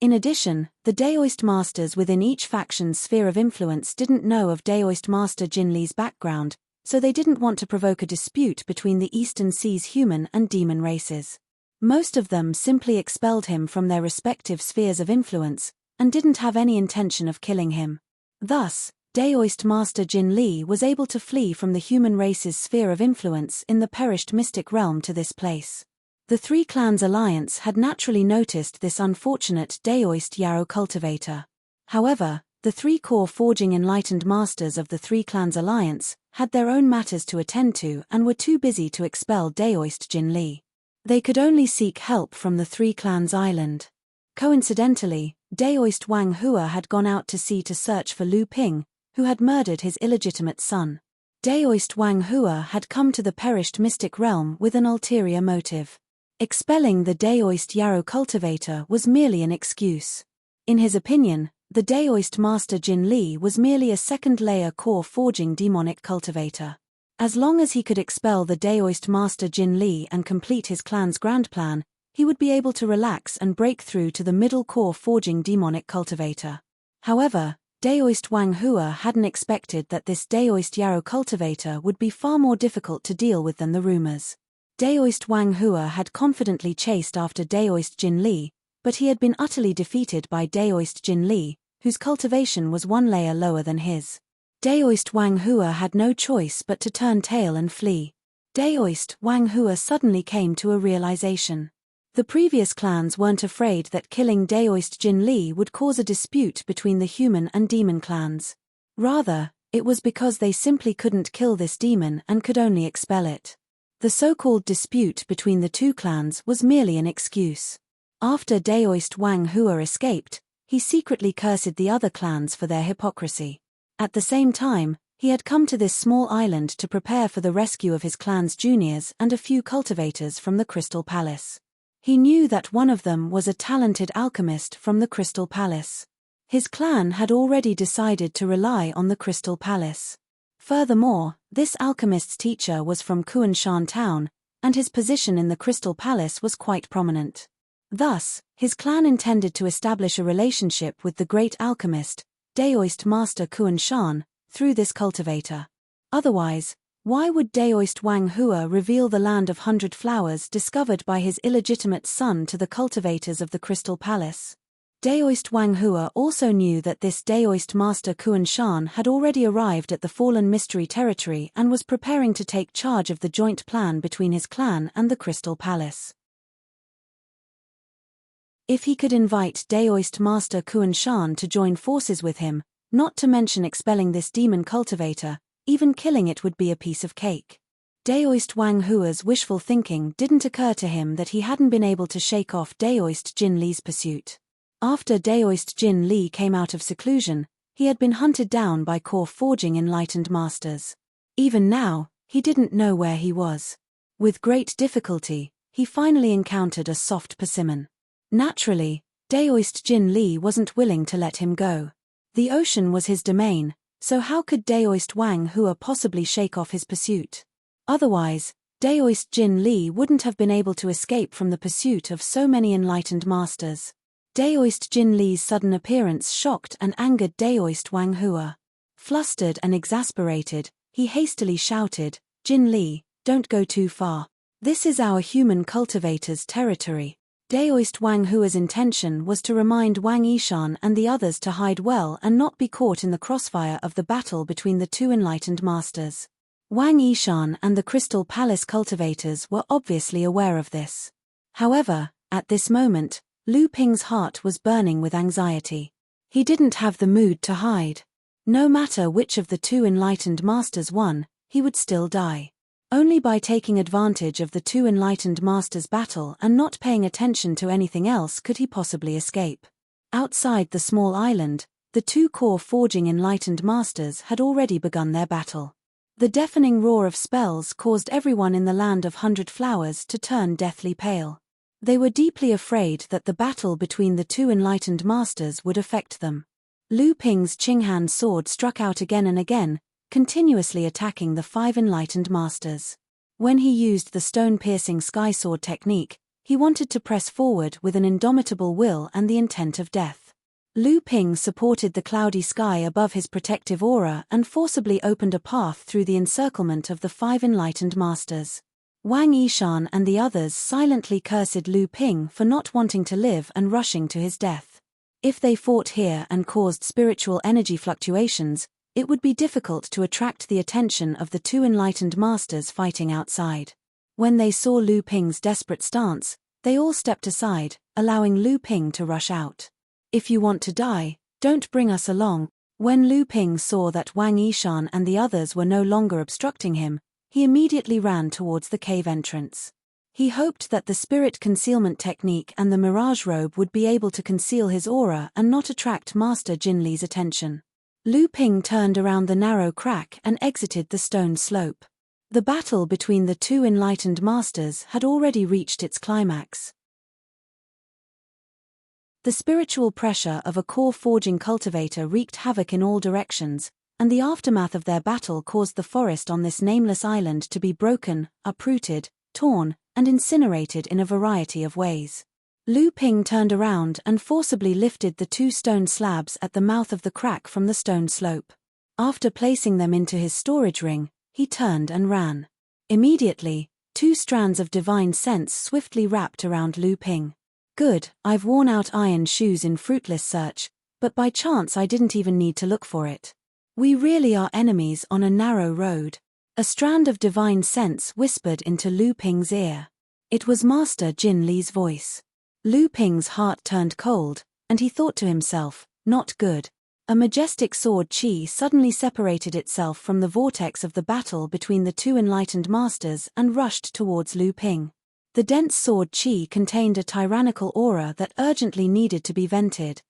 In addition, the Daoist masters within each faction's sphere of influence didn't know of Daoist Master Jin Li's background, so they didn't want to provoke a dispute between the Eastern Sea's human and demon races. Most of them simply expelled him from their respective spheres of influence, and didn't have any intention of killing him. Thus, Daoist Master Jin Li was able to flee from the human race's sphere of influence in the perished mystic realm to this place. The Three Clans Alliance had naturally noticed this unfortunate Daoist Yarrow cultivator. However, the three core forging enlightened masters of the Three Clans Alliance had their own matters to attend to and were too busy to expel Daoist Jin Li. They could only seek help from the Three Clans Island. Coincidentally, Daoist Wang Hua had gone out to sea to search for Lu Ping, who had murdered his illegitimate son. Daoist Wang Hua had come to the perished mystic realm with an ulterior motive. Expelling the Daoist Yarrow cultivator was merely an excuse. In his opinion, the Daoist Master Jin Li was merely a second-layer core forging demonic cultivator. As long as he could expel the Daoist Master Jin Li and complete his clan's grand plan, he would be able to relax and break through to the middle core forging demonic cultivator. However, Daoist Wang Hua hadn't expected that this Daoist Yarrow cultivator would be far more difficult to deal with than the rumors. Daoist Wang Hua had confidently chased after Daoist Jin Li, but he had been utterly defeated by Daoist Jin Li, whose cultivation was one layer lower than his. Daoist Wang Hua had no choice but to turn tail and flee. Daoist Wang Hua suddenly came to a realization. The previous clans weren't afraid that killing Daoist Jin Li would cause a dispute between the human and demon clans. Rather, it was because they simply couldn't kill this demon and could only expel it. The so-called dispute between the two clans was merely an excuse. After Daoist Wang Hua escaped, he secretly cursed the other clans for their hypocrisy. At the same time, he had come to this small island to prepare for the rescue of his clan's juniors and a few cultivators from the Crystal Palace. He knew that one of them was a talented alchemist from the Crystal Palace. His clan had already decided to rely on the Crystal Palace. Furthermore, this alchemist's teacher was from Kuanshan town, and his position in the Crystal Palace was quite prominent. Thus, his clan intended to establish a relationship with the great alchemist, Daoist Master Kuanshan, through this cultivator. Otherwise, why would Daoist Wang Hua reveal the Land of 100 Flowers discovered by his illegitimate son to the cultivators of the Crystal Palace? Daoist Wang Hua also knew that this Daoist Master Kuanshan had already arrived at the Fallen Mystery Territory and was preparing to take charge of the joint plan between his clan and the Crystal Palace. If he could invite Daoist Master Kuanshan to join forces with him, not to mention expelling this demon cultivator, even killing it would be a piece of cake. Daoist Wang Hua's wishful thinking didn't occur to him that he hadn't been able to shake off Daoist Jin Li's pursuit. After Daoist Jin Li came out of seclusion, he had been hunted down by core forging enlightened masters. Even now, he didn't know where he was. With great difficulty, he finally encountered a soft persimmon. Naturally, Daoist Jin Li wasn't willing to let him go. The ocean was his domain, so how could Daoist Wang Hua possibly shake off his pursuit? Otherwise, Daoist Jin Li wouldn't have been able to escape from the pursuit of so many enlightened masters. Daoist Jin Li's sudden appearance shocked and angered Daoist Wang Hua. Flustered and exasperated, he hastily shouted, "Jin Li, don't go too far. This is our human cultivator's territory." Daoist Wang Hua's intention was to remind Wang Yishan and the others to hide well and not be caught in the crossfire of the battle between the two enlightened masters. Wang Yishan and the Crystal Palace cultivators were obviously aware of this. However, at this moment, Lu Ping's heart was burning with anxiety. He didn't have the mood to hide. No matter which of the two enlightened masters won, he would still die. Only by taking advantage of the two enlightened masters' battle and not paying attention to anything else could he possibly escape. Outside the small island, the two core forging enlightened masters had already begun their battle. The deafening roar of spells caused everyone in the land of 100 Flowers to turn deathly pale. They were deeply afraid that the battle between the two enlightened masters would affect them. Lu Ping's Qinghan sword struck out again and again, continuously attacking the 5 enlightened masters. When he used the stone-piercing sky sword technique, he wanted to press forward with an indomitable will and the intent of death. Lu Ping supported the cloudy sky above his protective aura and forcibly opened a path through the encirclement of the 5 enlightened masters. Wang Yishan and the others silently cursed Lu Ping for not wanting to live and rushing to his death. If they fought here and caused spiritual energy fluctuations, it would be difficult to attract the attention of the two enlightened masters fighting outside. When they saw Lu Ping's desperate stance, they all stepped aside, allowing Lu Ping to rush out. "If you want to die, don't bring us along." When Lu Ping saw that Wang Yishan and the others were no longer obstructing him, he immediately ran towards the cave entrance. He hoped that the spirit concealment technique and the mirage robe would be able to conceal his aura and not attract Master Jin Li's attention. Lu Ping turned around the narrow crack and exited the stone slope. The battle between the two enlightened masters had already reached its climax. The spiritual pressure of a core forging cultivator wreaked havoc in all directions, and the aftermath of their battle caused the forest on this nameless island to be broken, uprooted, torn, and incinerated in a variety of ways. Lu Ping turned around and forcibly lifted the 2 stone slabs at the mouth of the crack from the stone slope. After placing them into his storage ring, he turned and ran. Immediately, 2 strands of divine sense swiftly wrapped around Lu Ping. "Good, I've worn out iron shoes in fruitless search, but by chance I didn't even need to look for it. We really are enemies on a narrow road." A strand of divine sense whispered into Lu Ping's ear. It was Master Jin Li's voice. Lu Ping's heart turned cold, and he thought to himself, "Not good." A majestic sword chi suddenly separated itself from the vortex of the battle between the two enlightened masters and rushed towards Lu Ping. The dense sword chi contained a tyrannical aura that urgently needed to be vented.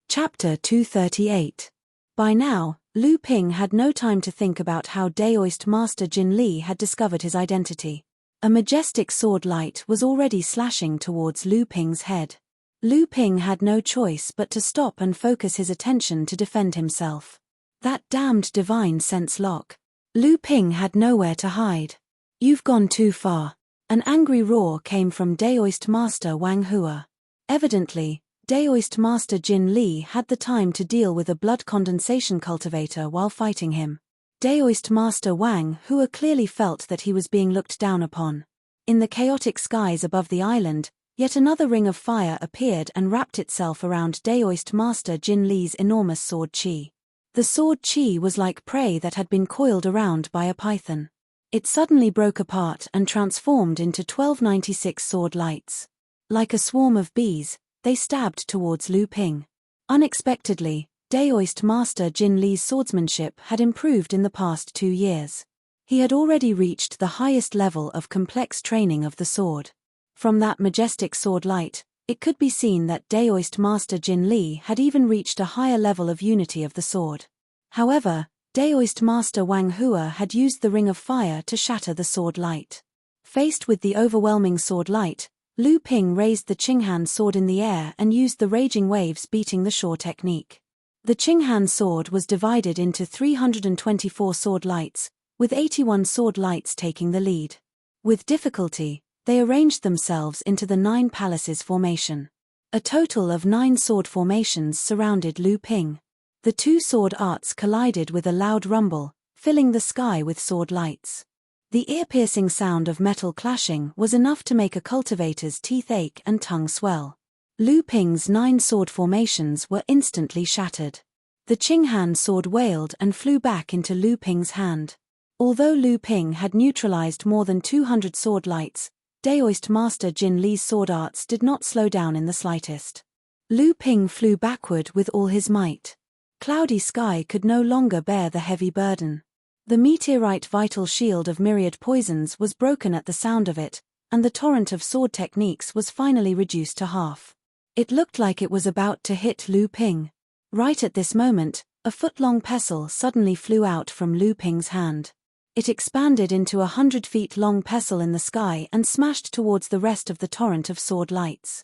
Chapter 238. By now, Lu Ping had no time to think about how Daoist Master Jin Li had discovered his identity. A majestic sword light was already slashing towards Lu Ping's head. Lu Ping had no choice but to stop and focus his attention to defend himself. That damned divine sense lock. Lu Ping had nowhere to hide. "You've gone too far." An angry roar came from Daoist Master Wang Hua. Evidently, Daoist Master Jin Li had the time to deal with a blood condensation cultivator while fighting him. Daoist Master Wang Hua clearly felt that he was being looked down upon. In the chaotic skies above the island, yet another ring of fire appeared and wrapped itself around Daoist Master Jin Li's enormous sword chi. The sword chi was like prey that had been coiled around by a python. It suddenly broke apart and transformed into 1296 sword lights. Like a swarm of bees, they stabbed towards Lu Ping. Unexpectedly, Daoist Master Jin Li's swordsmanship had improved in the past 2 years. He had already reached the highest level of complex training of the sword. From that majestic sword light, it could be seen that Daoist Master Jin Li had even reached a higher level of unity of the sword. However, Daoist Master Wang Hua had used the ring of fire to shatter the sword light. Faced with the overwhelming sword light, Lu Ping raised the Qinghan sword in the air and used the raging waves beating the shore technique. The Qinghan sword was divided into 324 sword lights, with 81 sword lights taking the lead. With difficulty, they arranged themselves into the 9 palaces formation. A total of 9 sword formations surrounded Lu Ping. The 2 sword arts collided with a loud rumble, filling the sky with sword lights. The ear-piercing sound of metal clashing was enough to make a cultivator's teeth ache and tongue swell. Lu Ping's 9 sword formations were instantly shattered. The Qinghan sword wailed and flew back into Lu Ping's hand. Although Lu Ping had neutralized more than 200 sword lights, Daoist Master Jin Li's sword arts did not slow down in the slightest. Lu Ping flew backward with all his might. cloudy sky could no longer bear the heavy burden. The meteorite vital shield of myriad poisons was broken at the sound of it, and the torrent of sword techniques was finally reduced to half. It looked like it was about to hit Lu Ping. Right at this moment, a foot-long pestle suddenly flew out from Lu Ping's hand. It expanded into 100-feet-long pestle in the sky and smashed towards the rest of the torrent of sword lights.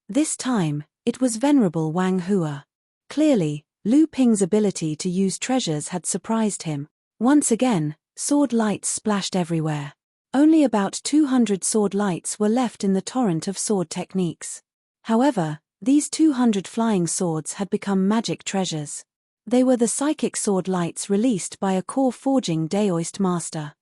This time, it was venerable Wang Hua. Clearly, Lu Ping's ability to use treasures had surprised him. Once again, sword lights splashed everywhere. Only about 200 sword lights were left in the torrent of sword techniques. However, these 200 flying swords had become magic treasures. They were the psychic sword lights released by a core-forging Daoist master.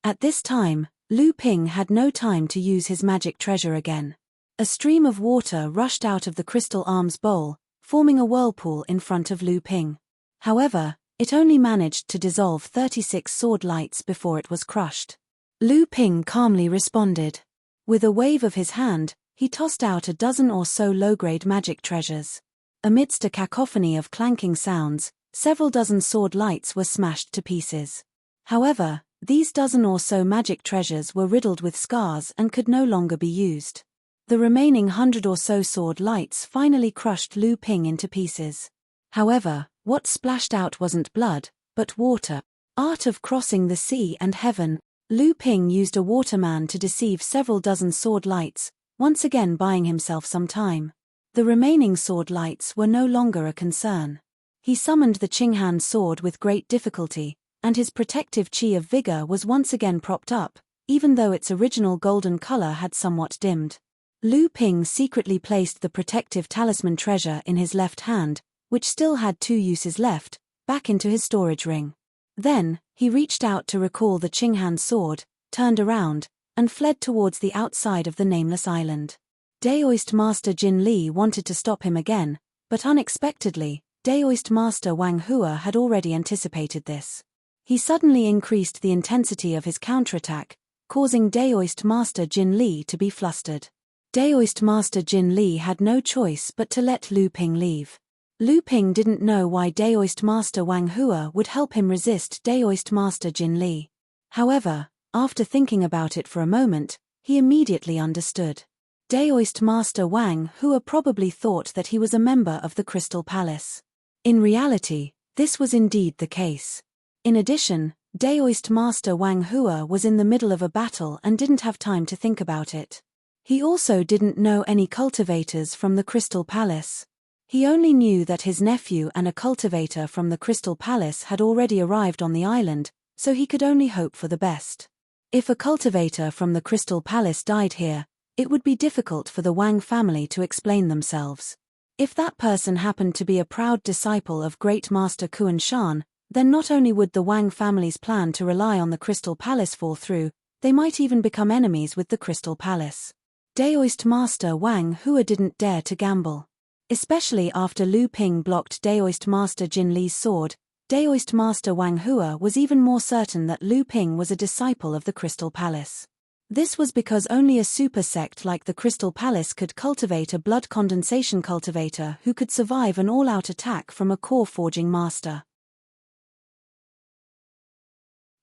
At this time, Lu Ping had no time to use his magic treasure again. A stream of water rushed out of the crystal arms bowl, forming a whirlpool in front of Lu Ping. However, it only managed to dissolve 36 sword lights before it was crushed. Lu Ping calmly responded. With a wave of his hand, he tossed out a dozen or so low-grade magic treasures. Amidst a cacophony of clanking sounds, several dozen sword lights were smashed to pieces. However, these dozen or so magic treasures were riddled with scars and could no longer be used. The remaining 100 or so sword lights finally crushed Lu Ping into pieces. However, what splashed out wasn't blood, but water. Art of crossing the sea and heaven. Lu Ping used a waterman to deceive several dozen sword lights, once again buying himself some time. The remaining sword lights were no longer a concern. He summoned the Qinghan sword with great difficulty, and his protective chi of vigor was once again propped up, even though its original golden color had somewhat dimmed. Lu Ping secretly placed the protective talisman treasure in his left hand, which still had 2 uses left, back into his storage ring. Then, he reached out to recall the Qinghan sword, turned around, and fled towards the outside of the nameless island. Daoist Master Jin Li wanted to stop him again, but unexpectedly, Daoist Master Wang Hua had already anticipated this. He suddenly increased the intensity of his counterattack, causing Daoist Master Jin Li to be flustered. Daoist Master Jin Li had no choice but to let Lu Ping leave. Lu Ping didn't know why Daoist Master Wang Hua would help him resist Daoist Master Jin Li. However, after thinking about it for a moment, he immediately understood. Daoist Master Wang Hua probably thought that he was a member of the Crystal Palace. In reality, this was indeed the case. In addition, Daoist Master Wang Hua was in the middle of a battle and didn't have time to think about it. He also didn't know any cultivators from the Crystal Palace. He only knew that his nephew and a cultivator from the Crystal Palace had already arrived on the island, so he could only hope for the best. If a cultivator from the Crystal Palace died here, it would be difficult for the Wang family to explain themselves. If that person happened to be a proud disciple of Great Master Kuan Shan, then not only would the Wang family's plan to rely on the Crystal Palace fall through, they might even become enemies with the Crystal Palace. Daoist Master Wang Hua didn't dare to gamble. Especially after Lu Ping blocked Daoist Master Jin Li's sword, Daoist Master Wang Hua was even more certain that Lu Ping was a disciple of the Crystal Palace. This was because only a super sect like the Crystal Palace could cultivate a blood condensation cultivator who could survive an all-out attack from a core-forging master.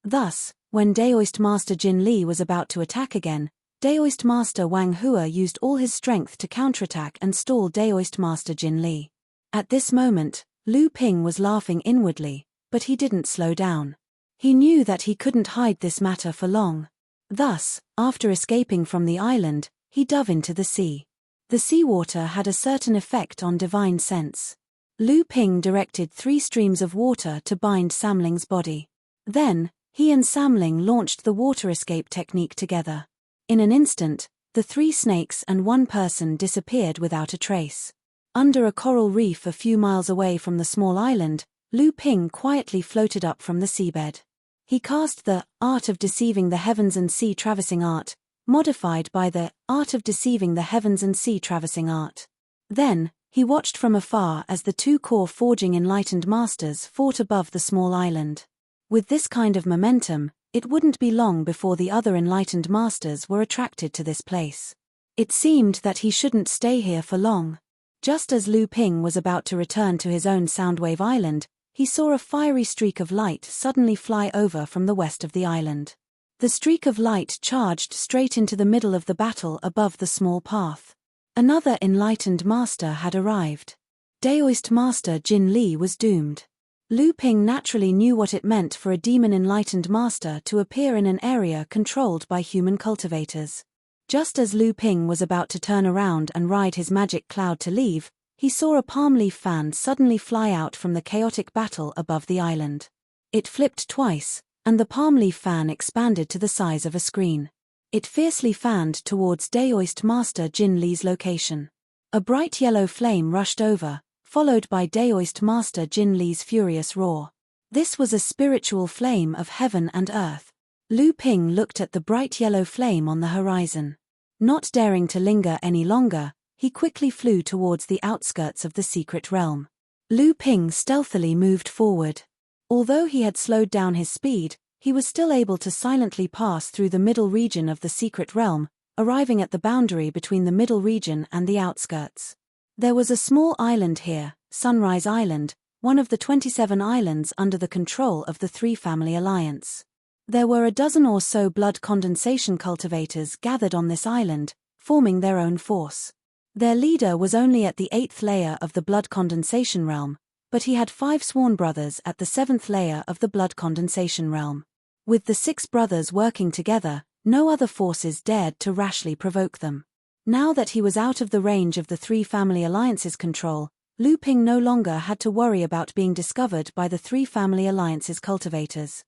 Thus, when Daoist Master Jin Li was about to attack again, Daoist Master Wang Hua used all his strength to counterattack and stall Daoist Master Jin Li. At this moment, Lu Ping was laughing inwardly, but he didn't slow down. He knew that he couldn't hide this matter for long. Thus, after escaping from the island, he dove into the sea. The seawater had a certain effect on divine sense. Lu Ping directed 3 streams of water to bind Samling's body. Then, he and Samling launched the water escape technique together. In an instant, the 3 snakes and 1 person disappeared without a trace. Under a coral reef a few miles away from the small island, Lu Ping quietly floated up from the seabed. He cast the Art of Deceiving the Heavens and Sea Traversing Art, modified by the Art of Deceiving the Heavens and Sea Traversing Art. Then, he watched from afar as the 2 core forging enlightened masters fought above the small island. With this kind of momentum, it wouldn't be long before the other enlightened masters were attracted to this place. It seemed that he shouldn't stay here for long. Just as Lu Ping was about to return to his own Soundwave Island, he saw a fiery streak of light suddenly fly over from the west of the island. The streak of light charged straight into the middle of the battle above the small path. Another enlightened master had arrived. Daoist Master Jin Li was doomed. Lu Ping naturally knew what it meant for a demon-enlightened master to appear in an area controlled by human cultivators. Just as Lu Ping was about to turn around and ride his magic cloud to leave, he saw a palm leaf fan suddenly fly out from the chaotic battle above the island. It flipped twice, and the palm leaf fan expanded to the size of a screen. It fiercely fanned towards Daoist Master Jin Li's location. A bright yellow flame rushed over, followed by Daoist Master Jin Li's furious roar. This was a spiritual flame of heaven and earth. Lu Ping looked at the bright yellow flame on the horizon. Not daring to linger any longer, he quickly flew towards the outskirts of the secret realm. Lu Ping stealthily moved forward. Although he had slowed down his speed, he was still able to silently pass through the middle region of the secret realm, arriving at the boundary between the middle region and the outskirts. There was a small island here, Sunrise Island, one of the 27 islands under the control of the Three-Family Alliance. There were a dozen or so blood condensation cultivators gathered on this island, forming their own force. Their leader was only at the 8th layer of the blood condensation realm, but he had 5 sworn brothers at the 7th layer of the blood condensation realm. With the 6 brothers working together, no other forces dared to rashly provoke them. Now that he was out of the range of the Three-Family Alliance's control, Lu Ping no longer had to worry about being discovered by the Three-Family Alliance's cultivators.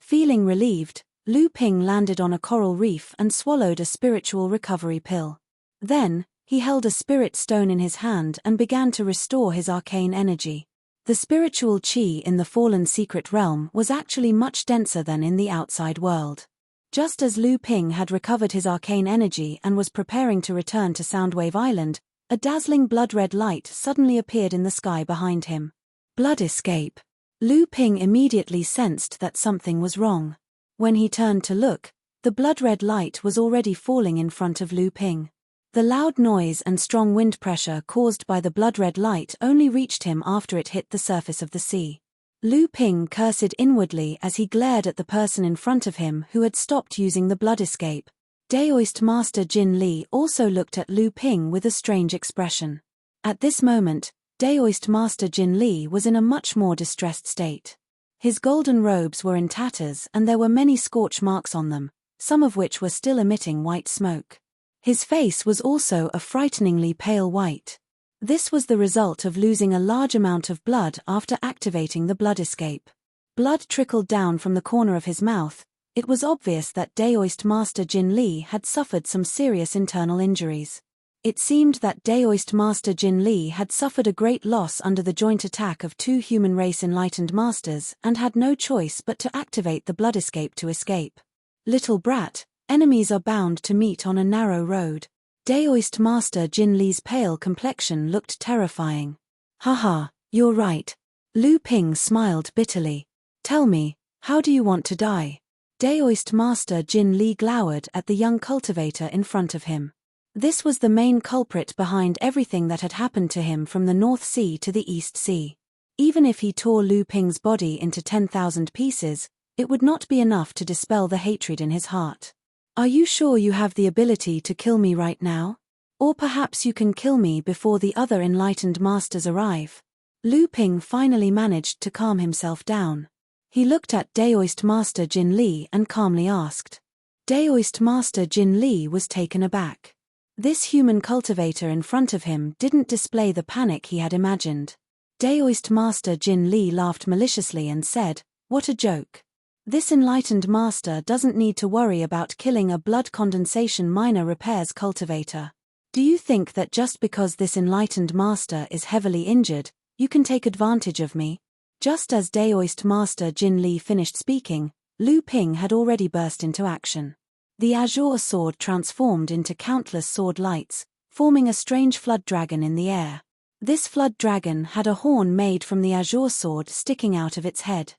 Feeling relieved, Lu Ping landed on a coral reef and swallowed a spiritual recovery pill. Then, he held a spirit stone in his hand and began to restore his arcane energy. The spiritual qi in the fallen secret realm was actually much denser than in the outside world. Just as Lu Ping had recovered his arcane energy and was preparing to return to Soundwave Island, a dazzling blood-red light suddenly appeared in the sky behind him. Blood escape. Lu Ping immediately sensed that something was wrong. When he turned to look, the blood-red light was already falling in front of Lu Ping. The loud noise and strong wind pressure caused by the blood-red light only reached him after it hit the surface of the sea. Lu Ping cursed inwardly as he glared at the person in front of him who had stopped using the blood escape. Daoist Master Jin Li also looked at Lu Ping with a strange expression. At this moment, Daoist Master Jin Li was in a much more distressed state. His golden robes were in tatters and there were many scorch marks on them, some of which were still emitting white smoke. His face was also a frighteningly pale white. This was the result of losing a large amount of blood after activating the blood escape. Blood trickled down from the corner of his mouth. It was obvious that Daoist Master Jin Li had suffered some serious internal injuries. It seemed that Daoist Master Jin Li had suffered a great loss under the joint attack of 2 human race enlightened masters and had no choice but to activate the blood escape to escape. Little brat, enemies are bound to meet on a narrow road. Daoist Master Jin Li's pale complexion looked terrifying. Haha, you're right. Lu Ping smiled bitterly. Tell me, how do you want to die? Daoist Master Jin Li glowered at the young cultivator in front of him. This was the main culprit behind everything that had happened to him from the North Sea to the East Sea. Even if he tore Lu Ping's body into 10,000 pieces, it would not be enough to dispel the hatred in his heart. Are you sure you have the ability to kill me right now? Or perhaps you can kill me before the other enlightened masters arrive? Lu Ping finally managed to calm himself down. He looked at Daoist Master Jin Li and calmly asked. Daoist Master Jin Li was taken aback. This human cultivator in front of him didn't display the panic he had imagined. Daoist Master Jin Li laughed maliciously and said, "What a joke. This enlightened master doesn't need to worry about killing a blood condensation minor repairs cultivator. Do you think that just because this enlightened master is heavily injured, you can take advantage of me?" Just as Daoist Master Jin Li finished speaking, Lu Ping had already burst into action. The azure sword transformed into countless sword lights, forming a strange flood dragon in the air. This flood dragon had a horn made from the azure sword sticking out of its head.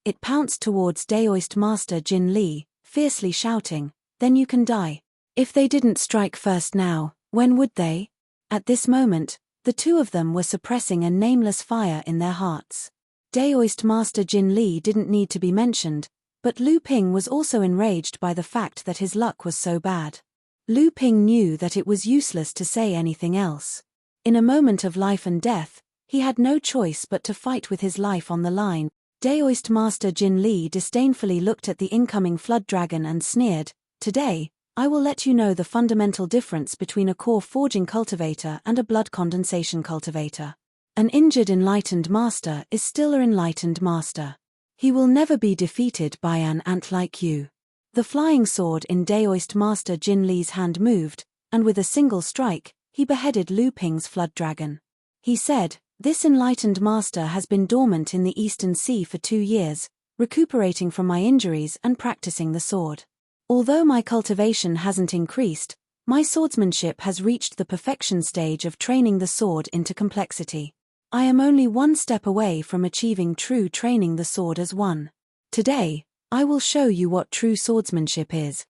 It pounced towards Daoist Master Jin Li, fiercely shouting, "Then you can die." If they didn't strike first now, when would they? At this moment, the two of them were suppressing a nameless fire in their hearts. Daoist Master Jin Li didn't need to be mentioned, but Lu Ping was also enraged by the fact that his luck was so bad. Lu Ping knew that it was useless to say anything else. In a moment of life and death, he had no choice but to fight with his life on the line. Daoist Master Jin Li disdainfully looked at the incoming flood dragon and sneered, "Today, I will let you know the fundamental difference between a core forging cultivator and a blood condensation cultivator. An injured enlightened master is still an enlightened master. He will never be defeated by an ant like you." The flying sword in Daoist Master Jin Li's hand moved, and with a single strike, he beheaded Lu Ping's flood dragon. He said, "This enlightened master has been dormant in the Eastern Sea for 2 years, recuperating from my injuries and practicing the sword. Although my cultivation hasn't increased, my swordsmanship has reached the perfection stage of training the sword into complexity. I am only one step away from achieving true training the sword as one. Today, I will show you what true swordsmanship is."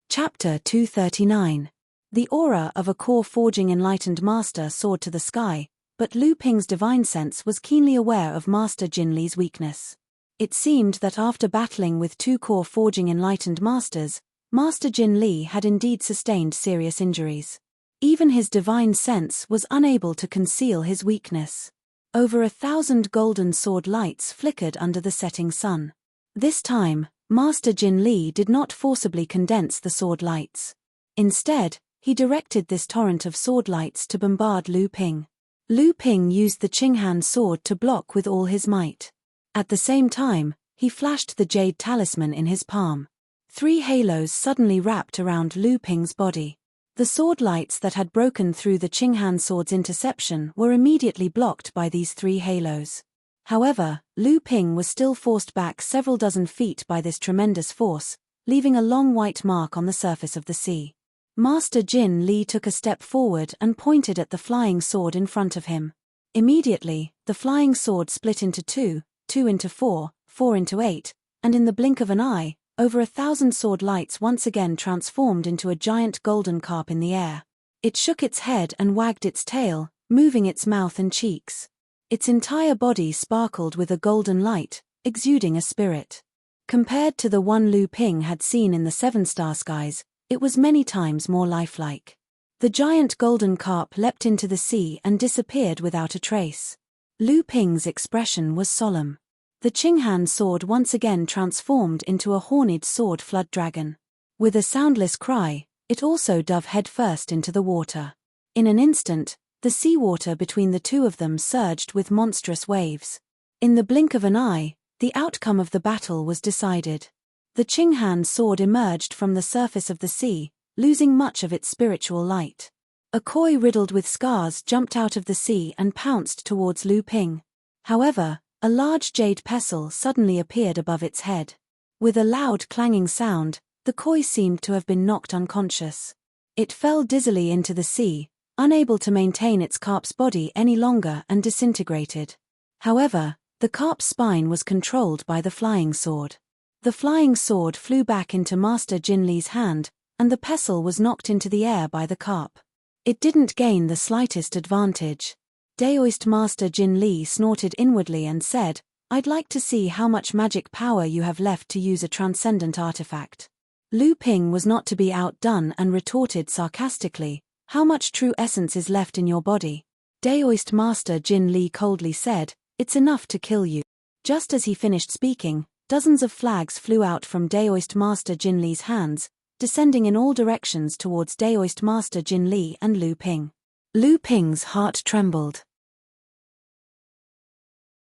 Chapter 239. The aura of a core forging enlightened master soared to the sky, but Lu Ping's divine sense was keenly aware of Master Jin Li's weakness. It seemed that after battling with 2 core forging enlightened masters, Master Jin Li had indeed sustained serious injuries. Even his divine sense was unable to conceal his weakness. Over 1,000 golden sword lights flickered under the setting sun. This time, Master Jin Li did not forcibly condense the sword lights. Instead, he directed this torrent of sword lights to bombard Lu Ping. Lu Ping used the Qinghan sword to block with all his might. At the same time, he flashed the jade talisman in his palm. 3 halos suddenly wrapped around Lu Ping's body. The sword lights that had broken through the Qinghan sword's interception were immediately blocked by these 3 halos. However, Lu Ping was still forced back several dozen feet by this tremendous force, leaving a long white mark on the surface of the sea. Master Jin Li took a step forward and pointed at the flying sword in front of him. Immediately, the flying sword split into 2, 2 into 4, 4 into 8, and in the blink of an eye, over 1,000 sword lights once again transformed into a giant golden carp in the air. It shook its head and wagged its tail, moving its mouth and cheeks. Its entire body sparkled with a golden light, exuding a spirit. Compared to the one Lu Ping had seen in the 7-star skies, it was many times more lifelike. The giant golden carp leapt into the sea and disappeared without a trace. Lu Ping's expression was solemn. The Qinghan sword once again transformed into a horned sword flood dragon. With a soundless cry, it also dove headfirst into the water. In an instant, the seawater between the two of them surged with monstrous waves. In the blink of an eye, the outcome of the battle was decided. The Qinghan sword emerged from the surface of the sea, losing much of its spiritual light. A koi riddled with scars jumped out of the sea and pounced towards Lu Ping. However, a large jade pestle suddenly appeared above its head. With a loud clanging sound, the koi seemed to have been knocked unconscious. It fell dizzily into the sea, unable to maintain its carp's body any longer and disintegrated. However, the carp's spine was controlled by the flying sword. The flying sword flew back into Master Jin Li's hand, and the pestle was knocked into the air by the carp. It didn't gain the slightest advantage. Daoist Master Jin Li snorted inwardly and said, "I'd like to see how much magic power you have left to use a transcendent artifact." Lu Ping was not to be outdone and retorted sarcastically, "How much true essence is left in your body?" Daoist Master Jin Li coldly said, "It's enough to kill you." Just as he finished speaking, dozens of flags flew out from Daoist Master Jin Li's hands, descending in all directions towards Daoist Master Jin Li and Lu Ping. Lu Ping's heart trembled.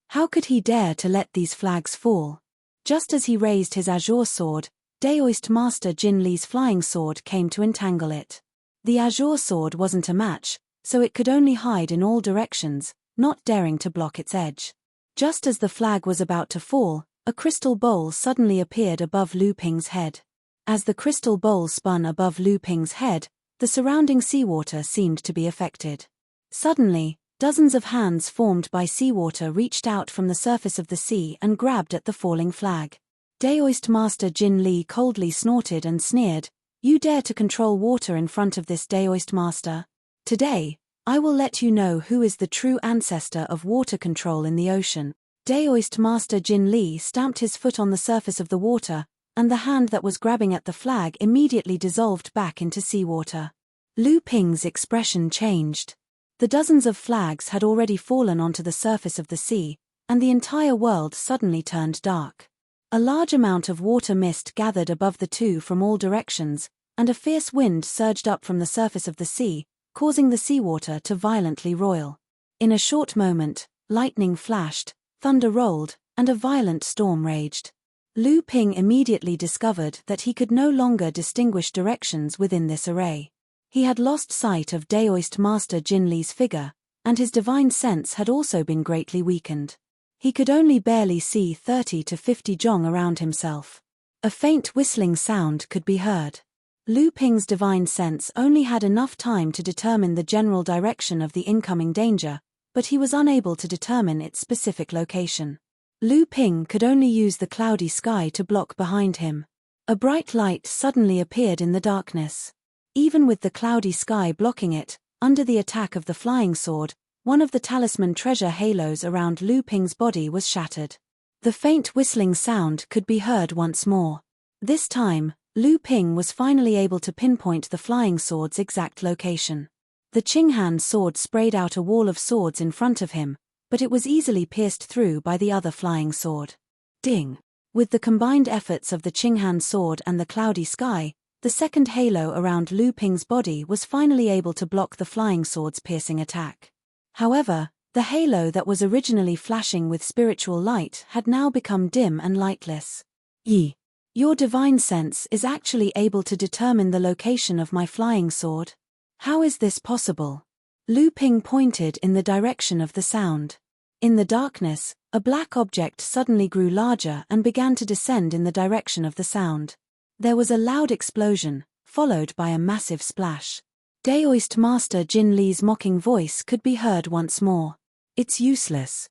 How could he dare to let these flags fall? Just as he raised his azure sword, Daoist Master Jin Li's flying sword came to entangle it. The azure sword wasn't a match, so it could only hide in all directions, not daring to block its edge. Just as the flag was about to fall, a crystal bowl suddenly appeared above Lu Ping's head. As the crystal bowl spun above Lu Ping's head, the surrounding seawater seemed to be affected. Suddenly, Dozens of hands formed by seawater reached out from the surface of the sea and grabbed at the falling flag. Daoist Master Jin Li coldly snorted and sneered, "You dare to control water in front of this Daoist Master? Today, I will let you know who is the true ancestor of water control in the ocean." Daoist Master Jin Li stamped his foot on the surface of the water, and the hand that was grabbing at the flag immediately dissolved back into seawater. Lu Ping's expression changed. The dozens of flags had already fallen onto the surface of the sea, and the entire world suddenly turned dark. A large amount of water mist gathered above the two from all directions, and a fierce wind surged up from the surface of the sea, causing the seawater to violently roil. In a short moment, lightning flashed, thunder rolled, and a violent storm raged. Lu Ping immediately discovered that he could no longer distinguish directions within this array. He had lost sight of Daoist Master Jin Li's figure, and his divine sense had also been greatly weakened. He could only barely see 30 to 50 jong around himself. A faint whistling sound could be heard. Lu Ping's divine sense only had enough time to determine the general direction of the incoming danger, but he was unable to determine its specific location. Lu Ping could only use the cloudy sky to block behind him. A bright light suddenly appeared in the darkness. Even with the cloudy sky blocking it, under the attack of the flying sword, one of the talisman treasure halos around Lu Ping's body was shattered. The faint whistling sound could be heard once more. This time, Lu Ping was finally able to pinpoint the flying sword's exact location. The Qinghan sword sprayed out a wall of swords in front of him, but it was easily pierced through by the other flying sword. Ding! With the combined efforts of the Qinghan sword and the cloudy sky, the second halo around Lu Ping's body was finally able to block the flying sword's piercing attack. However, the halo that was originally flashing with spiritual light had now become dim and lightless. Yi, your divine sense is actually able to determine the location of my flying sword? How is this possible? Lu Ping pointed in the direction of the sound. In the darkness, a black object suddenly grew larger and began to descend in the direction of the sound. There was a loud explosion, followed by a massive splash. Daoist Master Jin Li's mocking voice could be heard once more. It's useless.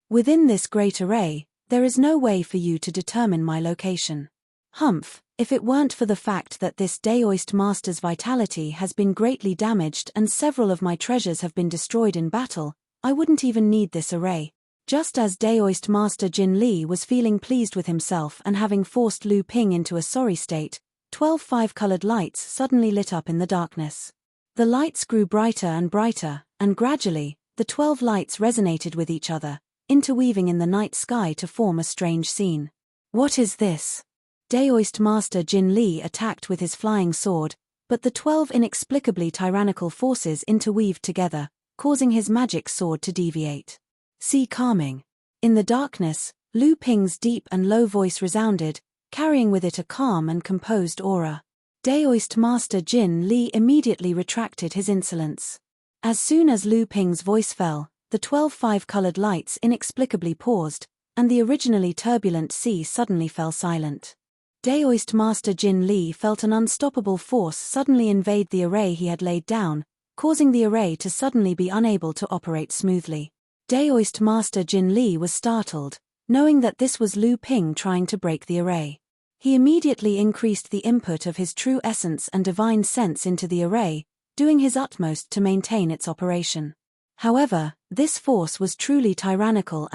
Within this great array, there is no way for you to determine my location. Humph, if it weren't for the fact that this Daoist Master's vitality has been greatly damaged and several of my treasures have been destroyed in battle, I wouldn't even need this array. Just as Daoist Master Jin Li was feeling pleased with himself and having forced Lu Ping into a sorry state, 12 five-colored lights suddenly lit up in the darkness. The lights grew brighter and brighter, and gradually, the 12 lights resonated with each other, interweaving in the night sky to form a strange scene. What is this? Daoist Master Jin Li attacked with his flying sword, but the 12 inexplicably tyrannical forces interweaved together, causing his magic sword to deviate. See calming. In the darkness, Lu Ping's deep and low voice resounded, carrying with it a calm and composed aura. Daoist Master Jin Li immediately retracted his insolence. As soon as Lu Ping's voice fell, the 12 five-colored lights inexplicably paused, and the originally turbulent sea suddenly fell silent. Daoist Master Jin Li felt an unstoppable force suddenly invade the array he had laid down, causing the array to suddenly be unable to operate smoothly. Daoist Master Jin Li was startled, knowing that this was Lu Ping trying to break the array. He immediately increased the input of his true essence and divine sense into the array, doing his utmost to maintain its operation. However, this force was truly tyrannical,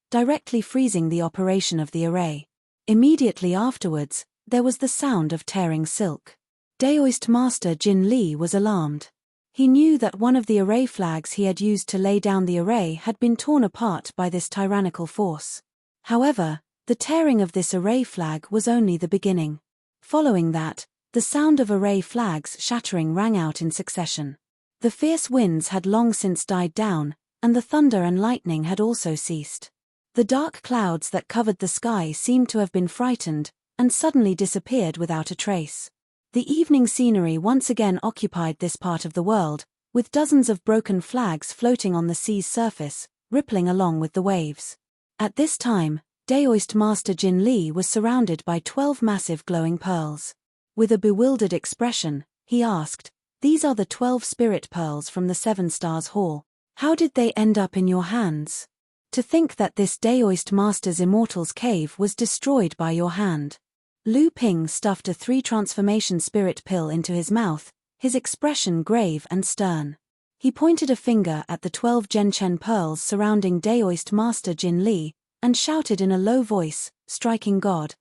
directly freezing the operation of the array. Immediately afterwards, there was the sound of tearing silk. Daoist Master Jin Li was alarmed. He knew that one of the array flags he had used to lay down the array had been torn apart by this tyrannical force. However, the tearing of this array flag was only the beginning. Following that, the sound of array flags shattering rang out in succession. The fierce winds had long since died down, and the thunder and lightning had also ceased. The dark clouds that covered the sky seemed to have been frightened, and suddenly disappeared without a trace. The evening scenery once again occupied this part of the world, with dozens of broken flags floating on the sea's surface, rippling along with the waves. At this time, Daoist Master Jin Li was surrounded by 12 massive glowing pearls. With a bewildered expression, he asked, These are the 12 spirit pearls from the 7 Stars Hall. How did they end up in your hands? To think that this Daoist Master's Immortal's Cave was destroyed by your hand. Lu Ping stuffed a 3 transformation spirit pill into his mouth, his expression grave and stern. He pointed a finger at the 12 Genchen pearls surrounding Daoist Master Jin Li, and shouted in a low voice, "Striking God."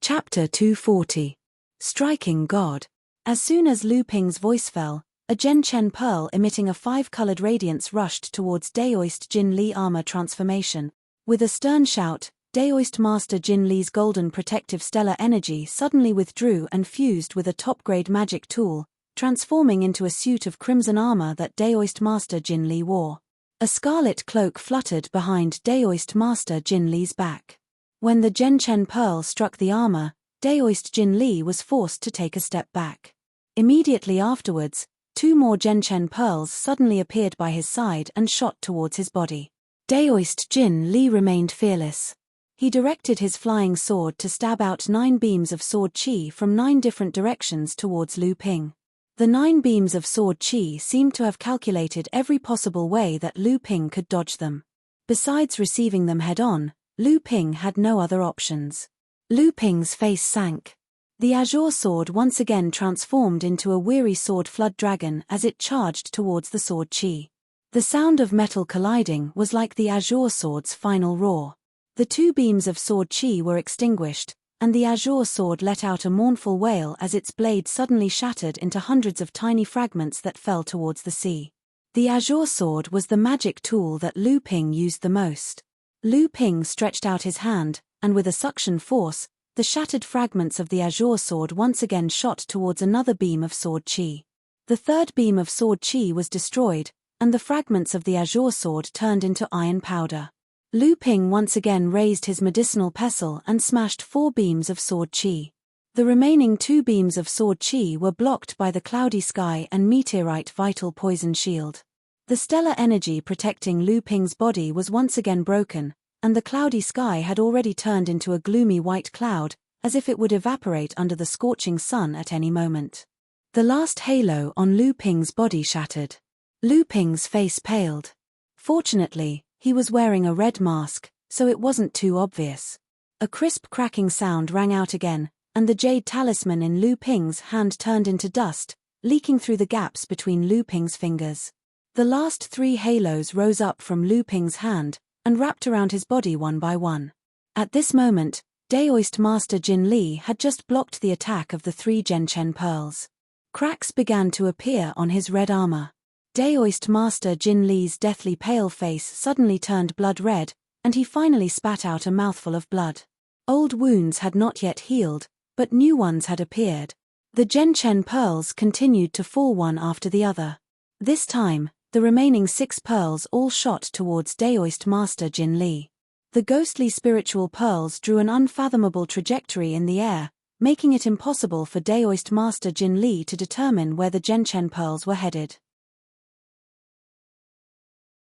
Chapter 240. Striking God. As soon as Lu Ping's voice fell, a Genchen pearl emitting a 5-colored radiance rushed towards Daoist Jin Li armor transformation. With a stern shout, Daoist Master Jin Li's golden protective stellar energy suddenly withdrew and fused with a top-grade magic tool, transforming into a suit of crimson armor that Daoist Master Jin Li wore. A scarlet cloak fluttered behind Daoist Master Jin Li's back. When the Genchen pearl struck the armor, Daoist Jin Li was forced to take a step back. Immediately afterwards, 2 more Genchen pearls suddenly appeared by his side and shot towards his body. Daoist Jin Li remained fearless. He directed his flying sword to stab out 9 beams of sword qi from 9 different directions towards Lu Ping. The 9 beams of sword qi seemed to have calculated every possible way that Lu Ping could dodge them. Besides receiving them head-on, Lu Ping had no other options. Lu Ping's face sank. The azure sword once again transformed into a weary sword flood dragon as it charged towards the sword qi. The sound of metal colliding was like the azure sword's final roar. The 2 beams of sword qi were extinguished, and the azure sword let out a mournful wail as its blade suddenly shattered into hundreds of tiny fragments that fell towards the sea. The azure sword was the magic tool that Lu Ping used the most. Lu Ping stretched out his hand, and with a suction force, the shattered fragments of the azure sword once again shot towards another beam of sword qi. The 3rd beam of sword qi was destroyed, and the fragments of the azure sword turned into iron powder. Lu Ping once again raised his medicinal pestle and smashed 4 beams of sword qi. The remaining 2 beams of sword qi were blocked by the cloudy sky and meteorite vital poison shield. The stellar energy protecting Lu Ping's body was once again broken, and the cloudy sky had already turned into a gloomy white cloud, as if it would evaporate under the scorching sun at any moment. The last halo on Lu Ping's body shattered. Lu Ping's face paled. Fortunately, he was wearing a red mask, so it wasn't too obvious. A crisp cracking sound rang out again, and the jade talisman in Lu Ping's hand turned into dust, leaking through the gaps between Lu Ping's fingers. The last 3 halos rose up from Lu Ping's hand, and wrapped around his body one by one. At this moment, Daoist Master Jin Li had just blocked the attack of the 3 Genchen pearls. Cracks began to appear on his red armor. Daoist Master Jin Li's deathly pale face suddenly turned blood red, and he finally spat out a mouthful of blood. Old wounds had not yet healed, but new ones had appeared. The Genchen pearls continued to fall one after the other. This time, the remaining 6 pearls all shot towards Daoist Master Jin Li. The ghostly spiritual pearls drew an unfathomable trajectory in the air, making it impossible for Daoist Master Jin Li to determine where the Genchen pearls were headed.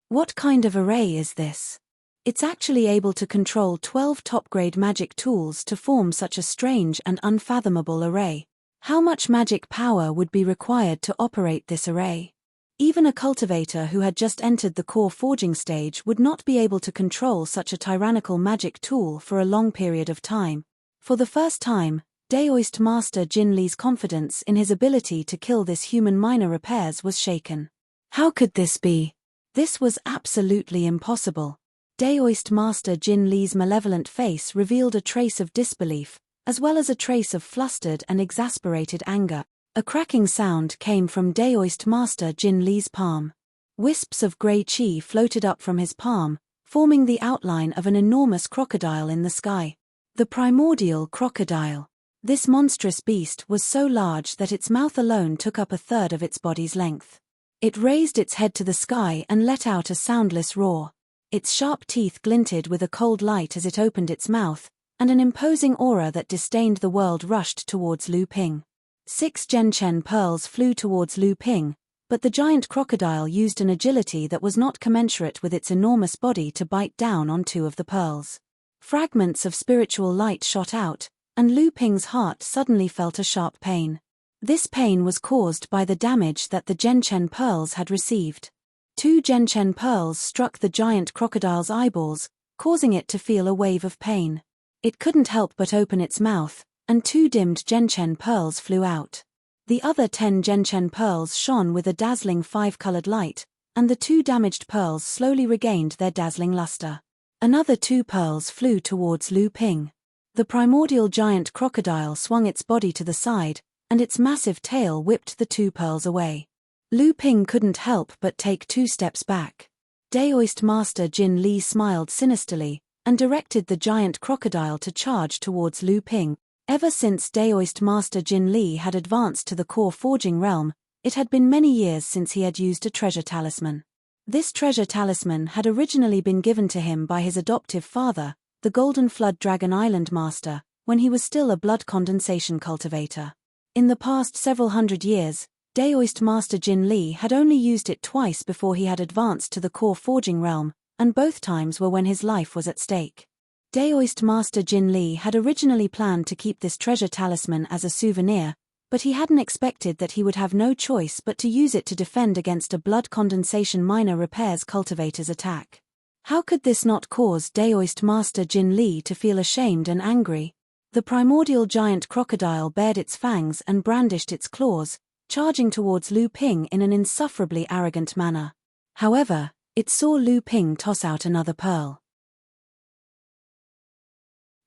What kind of array is this? It's actually able to control 12 top-grade magic tools to form such a strange and unfathomable array. How much magic power would be required to operate this array? Even a cultivator who had just entered the core forging stage would not be able to control such a tyrannical magic tool for a long period of time. For the first time, Daoist Master Jin Li's confidence in his ability to kill this human minor repairs was shaken. How could this be? This was absolutely impossible. Daoist Master Jin Li's malevolent face revealed a trace of disbelief, as well as a trace of flustered and exasperated anger. A cracking sound came from Daoist Master Jin Li's palm. Wisps of grey qi floated up from his palm, forming the outline of an enormous crocodile in the sky. The primordial crocodile. This monstrous beast was so large that its mouth alone took up 1/3 of its body's length. It raised its head to the sky and let out a soundless roar. Its sharp teeth glinted with a cold light as it opened its mouth, and an imposing aura that disdained the world rushed towards Lu Ping. 6 Genchen pearls flew towards Lu Ping, but the giant crocodile used an agility that was not commensurate with its enormous body to bite down on 2 of the pearls. Fragments of spiritual light shot out, and Lu Ping's heart suddenly felt a sharp pain. This pain was caused by the damage that the Gentian pearls had received. 2 Gentian pearls struck the giant crocodile's eyeballs, causing it to feel a wave of pain. It couldn't help but open its mouth, and 2 dimmed Gentian pearls flew out. The other 10 Gentian pearls shone with a dazzling 5-colored light, and the 2 damaged pearls slowly regained their dazzling luster. Another 2 pearls flew towards Lu Ping. The primordial giant crocodile swung its body to the side, and its massive tail whipped the 2 pearls away. Lu Ping couldn't help but take 2 steps back. Daoist Master Jin Li smiled sinisterly, and directed the giant crocodile to charge towards Lu Ping. Ever since Daoist Master Jin Li had advanced to the core forging realm, it had been many years since he had used a treasure talisman. This treasure talisman had originally been given to him by his adoptive father, the Golden Flood Dragon Island Master, when he was still a blood condensation cultivator. In the past several hundred years, Daoist Master Jin Li had only used it twice before he had advanced to the core forging realm, and both times were when his life was at stake. Daoist Master Jin Li had originally planned to keep this treasure talisman as a souvenir, but he hadn't expected that he would have no choice but to use it to defend against a blood condensation minor repairs cultivator's attack. How could this not cause Daoist Master Jin Li to feel ashamed and angry? The primordial giant crocodile bared its fangs and brandished its claws, charging towards Lu Ping in an insufferably arrogant manner. However, it saw Lu Ping toss out another pearl.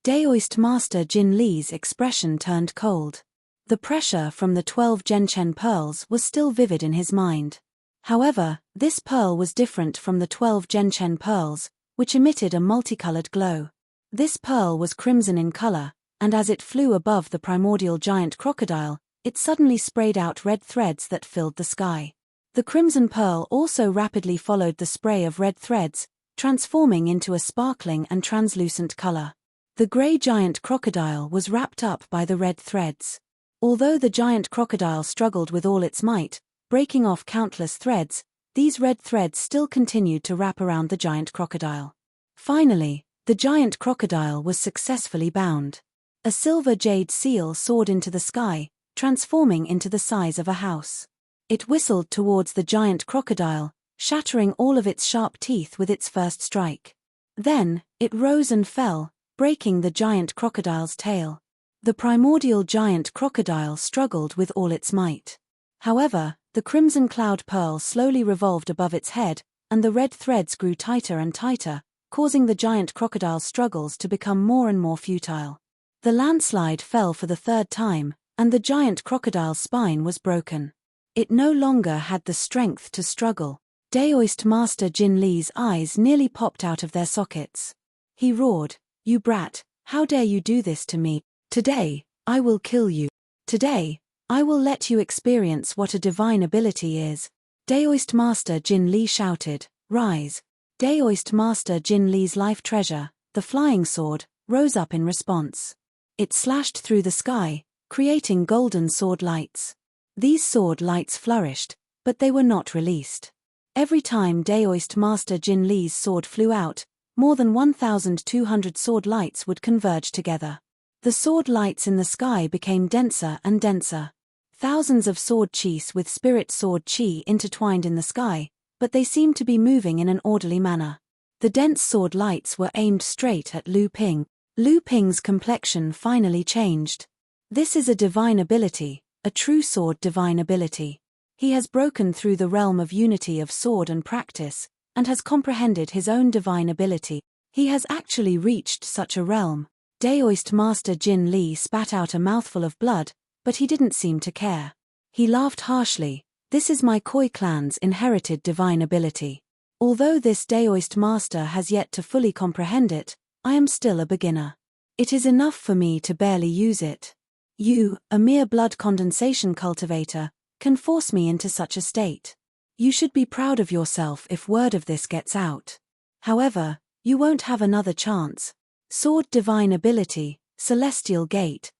Daoist Master Jin Li's expression turned cold. The pressure from the 12 Gentian pearls was still vivid in his mind. However, this pearl was different from the 12 Gentian pearls, which emitted a multicolored glow. This pearl was crimson in color, and as it flew above the primordial giant crocodile, it suddenly sprayed out red threads that filled the sky. The crimson pearl also rapidly followed the spray of red threads, transforming into a sparkling and translucent color. The gray giant crocodile was wrapped up by the red threads. Although the giant crocodile struggled with all its might, breaking off countless threads, these red threads still continued to wrap around the giant crocodile. Finally, the giant crocodile was successfully bound. A silver jade seal soared into the sky, transforming into the size of a house. It whistled towards the giant crocodile, shattering all of its sharp teeth with its first strike. Then, it rose and fell, breaking the giant crocodile's tail. The primordial giant crocodile struggled with all its might. However, the crimson cloud pearl slowly revolved above its head, and the red threads grew tighter and tighter, causing the giant crocodile's struggles to become more and more futile. The landslide fell for the 3rd time, and the giant crocodile's spine was broken. It no longer had the strength to struggle. Daoist Master Jin Li's eyes nearly popped out of their sockets. He roared, "You brat, how dare you do this to me? Today, I will kill you. Today, I will let you experience what a divine ability is." Daoist Master Jin Li shouted, "Rise." Daoist Master Jin Li's life treasure, the flying sword, rose up in response. It slashed through the sky, creating golden sword lights. These sword lights flourished, but they were not released. Every time Daoist Master Jin Li's sword flew out, more than 1,200 sword lights would converge together. The sword lights in the sky became denser and denser. Thousands of sword chi with spirit sword chi intertwined in the sky, but they seemed to be moving in an orderly manner. The dense sword lights were aimed straight at Lu Ping. Lu Ping's complexion finally changed. This is a divine ability, a true sword divine ability. He has broken through the realm of unity of sword and practice, and has comprehended his own divine ability. He has actually reached such a realm. Daoist Master Jin Li spat out a mouthful of blood, but he didn't seem to care. He laughed harshly. "This is my Khoi clan's inherited divine ability. Although this Daoist Master has yet to fully comprehend it, I am still a beginner. It is enough for me to barely use it. You, a mere blood condensation cultivator, can force me into such a state. You should be proud of yourself if word of this gets out. However, you won't have another chance. Sword divine ability, Celestial Gate."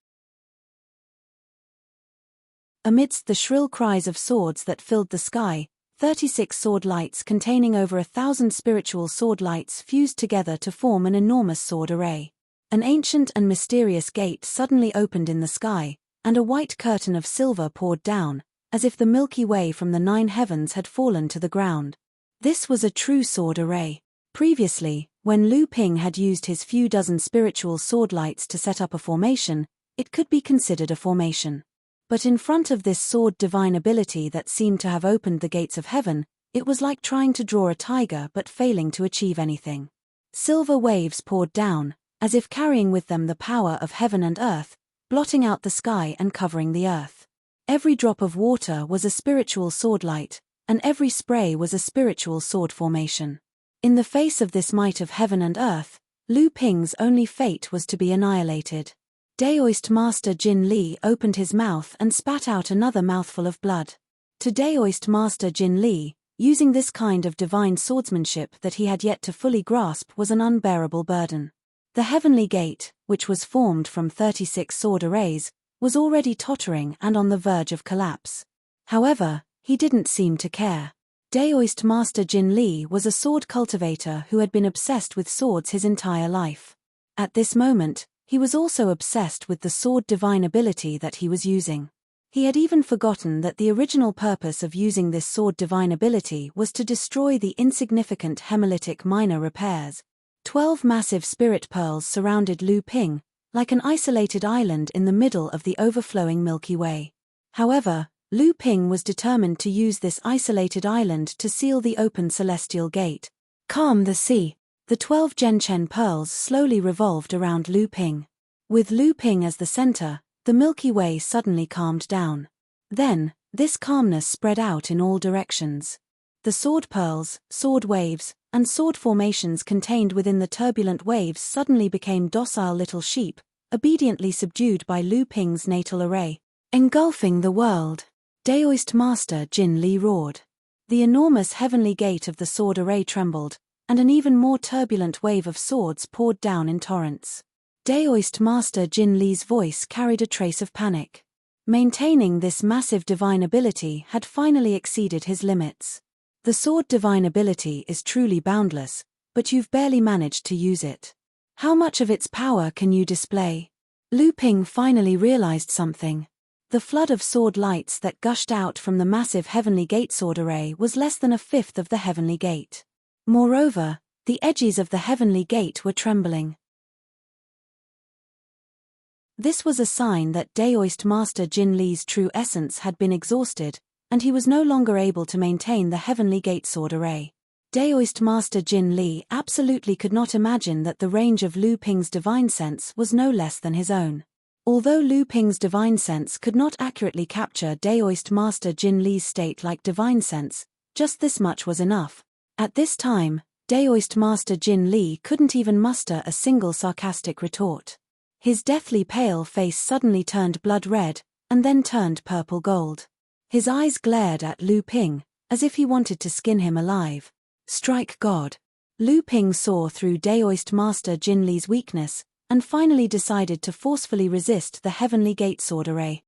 Amidst the shrill cries of swords that filled the sky, 36 sword lights containing over 1,000 spiritual sword lights fused together to form an enormous sword array. An ancient and mysterious gate suddenly opened in the sky, and a white curtain of silver poured down, as if the Milky Way from the 9 heavens had fallen to the ground. This was a true sword array. Previously, when Lu Ping had used his few dozen spiritual sword lights to set up a formation, it could be considered a formation. But in front of this sword divine ability that seemed to have opened the gates of heaven, it was like trying to draw a tiger but failing to achieve anything. Silver waves poured down, as if carrying with them the power of heaven and earth, blotting out the sky and covering the earth. Every drop of water was a spiritual sword light, and every spray was a spiritual sword formation. In the face of this might of heaven and earth, Lu Ping's only fate was to be annihilated. Daoist Master Jin Li opened his mouth and spat out another mouthful of blood. To Daoist Master Jin Li, using this kind of divine swordsmanship that he had yet to fully grasp was an unbearable burden. The heavenly gate, which was formed from 36 sword arrays, was already tottering and on the verge of collapse. However, he didn't seem to care. Daoist Master Jin Li was a sword cultivator who had been obsessed with swords his entire life. At this moment, he was also obsessed with the sword divine ability that he was using. He had even forgotten that the original purpose of using this sword divine ability was to destroy the insignificant hemolytic minor repairs. 12 massive spirit pearls surrounded Lu Ping, like an isolated island in the middle of the overflowing Milky Way. However, Lu Ping was determined to use this isolated island to seal the open celestial gate. Calm the sea. The 12 Genchen pearls slowly revolved around Lu Ping. With Lu Ping as the center, the Milky Way suddenly calmed down. Then, this calmness spread out in all directions. The sword pearls, sword waves, and sword formations contained within the turbulent waves suddenly became docile little sheep, obediently subdued by Lu Ping's natal array. Engulfing the world, Daoist Master Jin Li roared. The enormous heavenly gate of the sword array trembled, and an even more turbulent wave of swords poured down in torrents. Daoist Master Jin Li's voice carried a trace of panic. Maintaining this massive divine ability had finally exceeded his limits. The sword divine ability is truly boundless, but you've barely managed to use it. How much of its power can you display? Lu Ping finally realized something. The flood of sword lights that gushed out from the massive heavenly gate sword array was less than a fifth of the heavenly gate. Moreover, the edges of the heavenly gate were trembling. This was a sign that Daoist Master Jin Li's true essence had been exhausted, and he was no longer able to maintain the heavenly gate sword array. Daoist Master Jin Li absolutely could not imagine that the range of Lu Ping's divine sense was no less than his own. Although Lu Ping's divine sense could not accurately capture Daoist Master Jin Li's state-like divine sense, just this much was enough. At this time, Daoist Master Jin Li couldn't even muster a single sarcastic retort. His deathly pale face suddenly turned blood red, and then turned purple gold. His eyes glared at Lu Ping, as if he wanted to skin him alive. Strike God. Lu Ping saw through Daoist Master Jin Li's weakness, and finally decided to forcefully resist the heavenly gate sword array.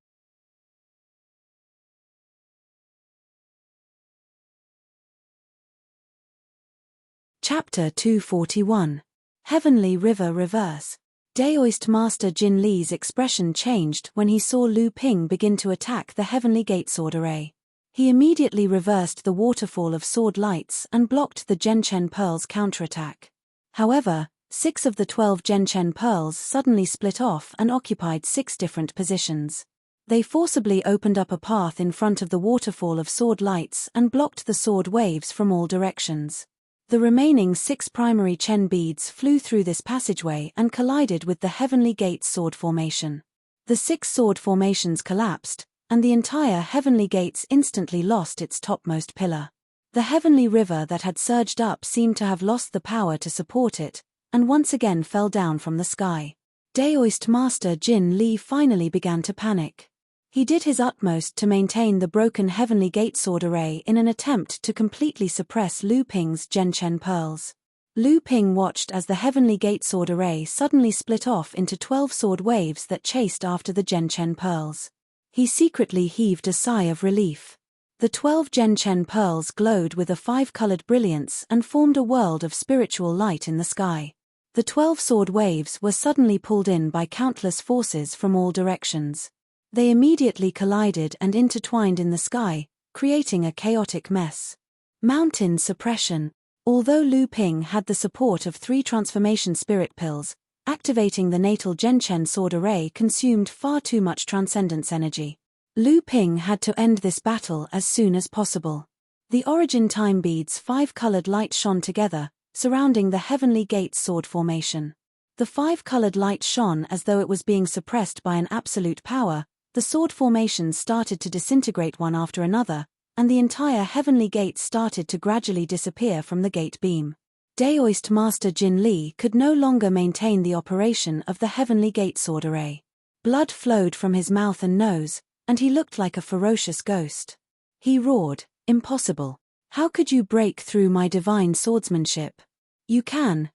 Chapter 241. Heavenly River Reverse. Daoist Master Jin Li's expression changed when he saw Lu Ping begin to attack the heavenly gate sword array. He immediately reversed the waterfall of sword lights and blocked the Genchen pearls' counterattack. However, 6 of the 12 Genchen pearls suddenly split off and occupied 6 different positions. They forcibly opened up a path in front of the waterfall of sword lights and blocked the sword waves from all directions. The remaining 6 primary Chen beads flew through this passageway and collided with the heavenly gate's sword formation. The 6 sword formations collapsed, and the entire heavenly gates instantly lost its topmost pillar. The heavenly river that had surged up seemed to have lost the power to support it, and once again fell down from the sky. Daoist Master Jin Li finally began to panic. He did his utmost to maintain the broken heavenly gate sword array in an attempt to completely suppress Lu Ping's Genchen pearls. Lu Ping watched as the heavenly gate sword array suddenly split off into 12 sword waves that chased after the Genchen pearls. He secretly heaved a sigh of relief. The 12 Genchen pearls glowed with a 5-colored brilliance and formed a world of spiritual light in the sky. The 12 sword waves were suddenly pulled in by countless forces from all directions. They immediately collided and intertwined in the sky, creating a chaotic mess. Mountain suppression. Although Lu Ping had the support of 3 transformation spirit pills, activating the natal Genchen sword array consumed far too much transcendence energy. Lu Ping had to end this battle as soon as possible. The origin time beads 5-colored light shone together, surrounding the Heavenly Gate's sword formation. The 5-colored light shone as though it was being suppressed by an absolute power. The sword formations started to disintegrate one after another, and the entire Heavenly Gate started to gradually disappear from the gate beam. Daoist Master Jin Li could no longer maintain the operation of the Heavenly Gate sword array. Blood flowed from his mouth and nose, and he looked like a ferocious ghost. He roared, "Impossible! How could you break through my divine swordsmanship? You can.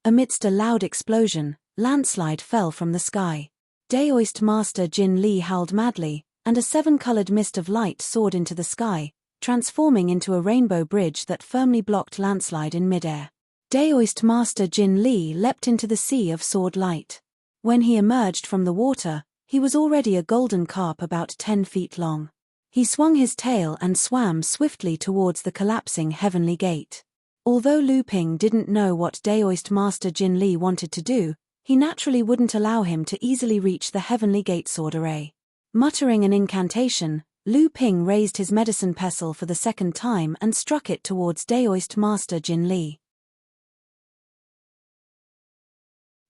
Amidst a loud explosion, landslide fell from the sky. Daoist Master Jin Li howled madly, and a 7-colored mist of light soared into the sky, transforming into a rainbow bridge that firmly blocked landslide in midair. Daoist Master Jin Li leapt into the sea of sword light. When he emerged from the water, he was already a golden carp about 10 feet long. He swung his tail and swam swiftly towards the collapsing Heavenly Gate. Although Lu Ping didn't know what Daoist Master Jin Li wanted to do, he naturally wouldn't allow him to easily reach the Heavenly Gate sword array. Muttering an incantation, Lu Ping raised his medicine pestle for the 2nd time and struck it towards Daoist Master Jin Li.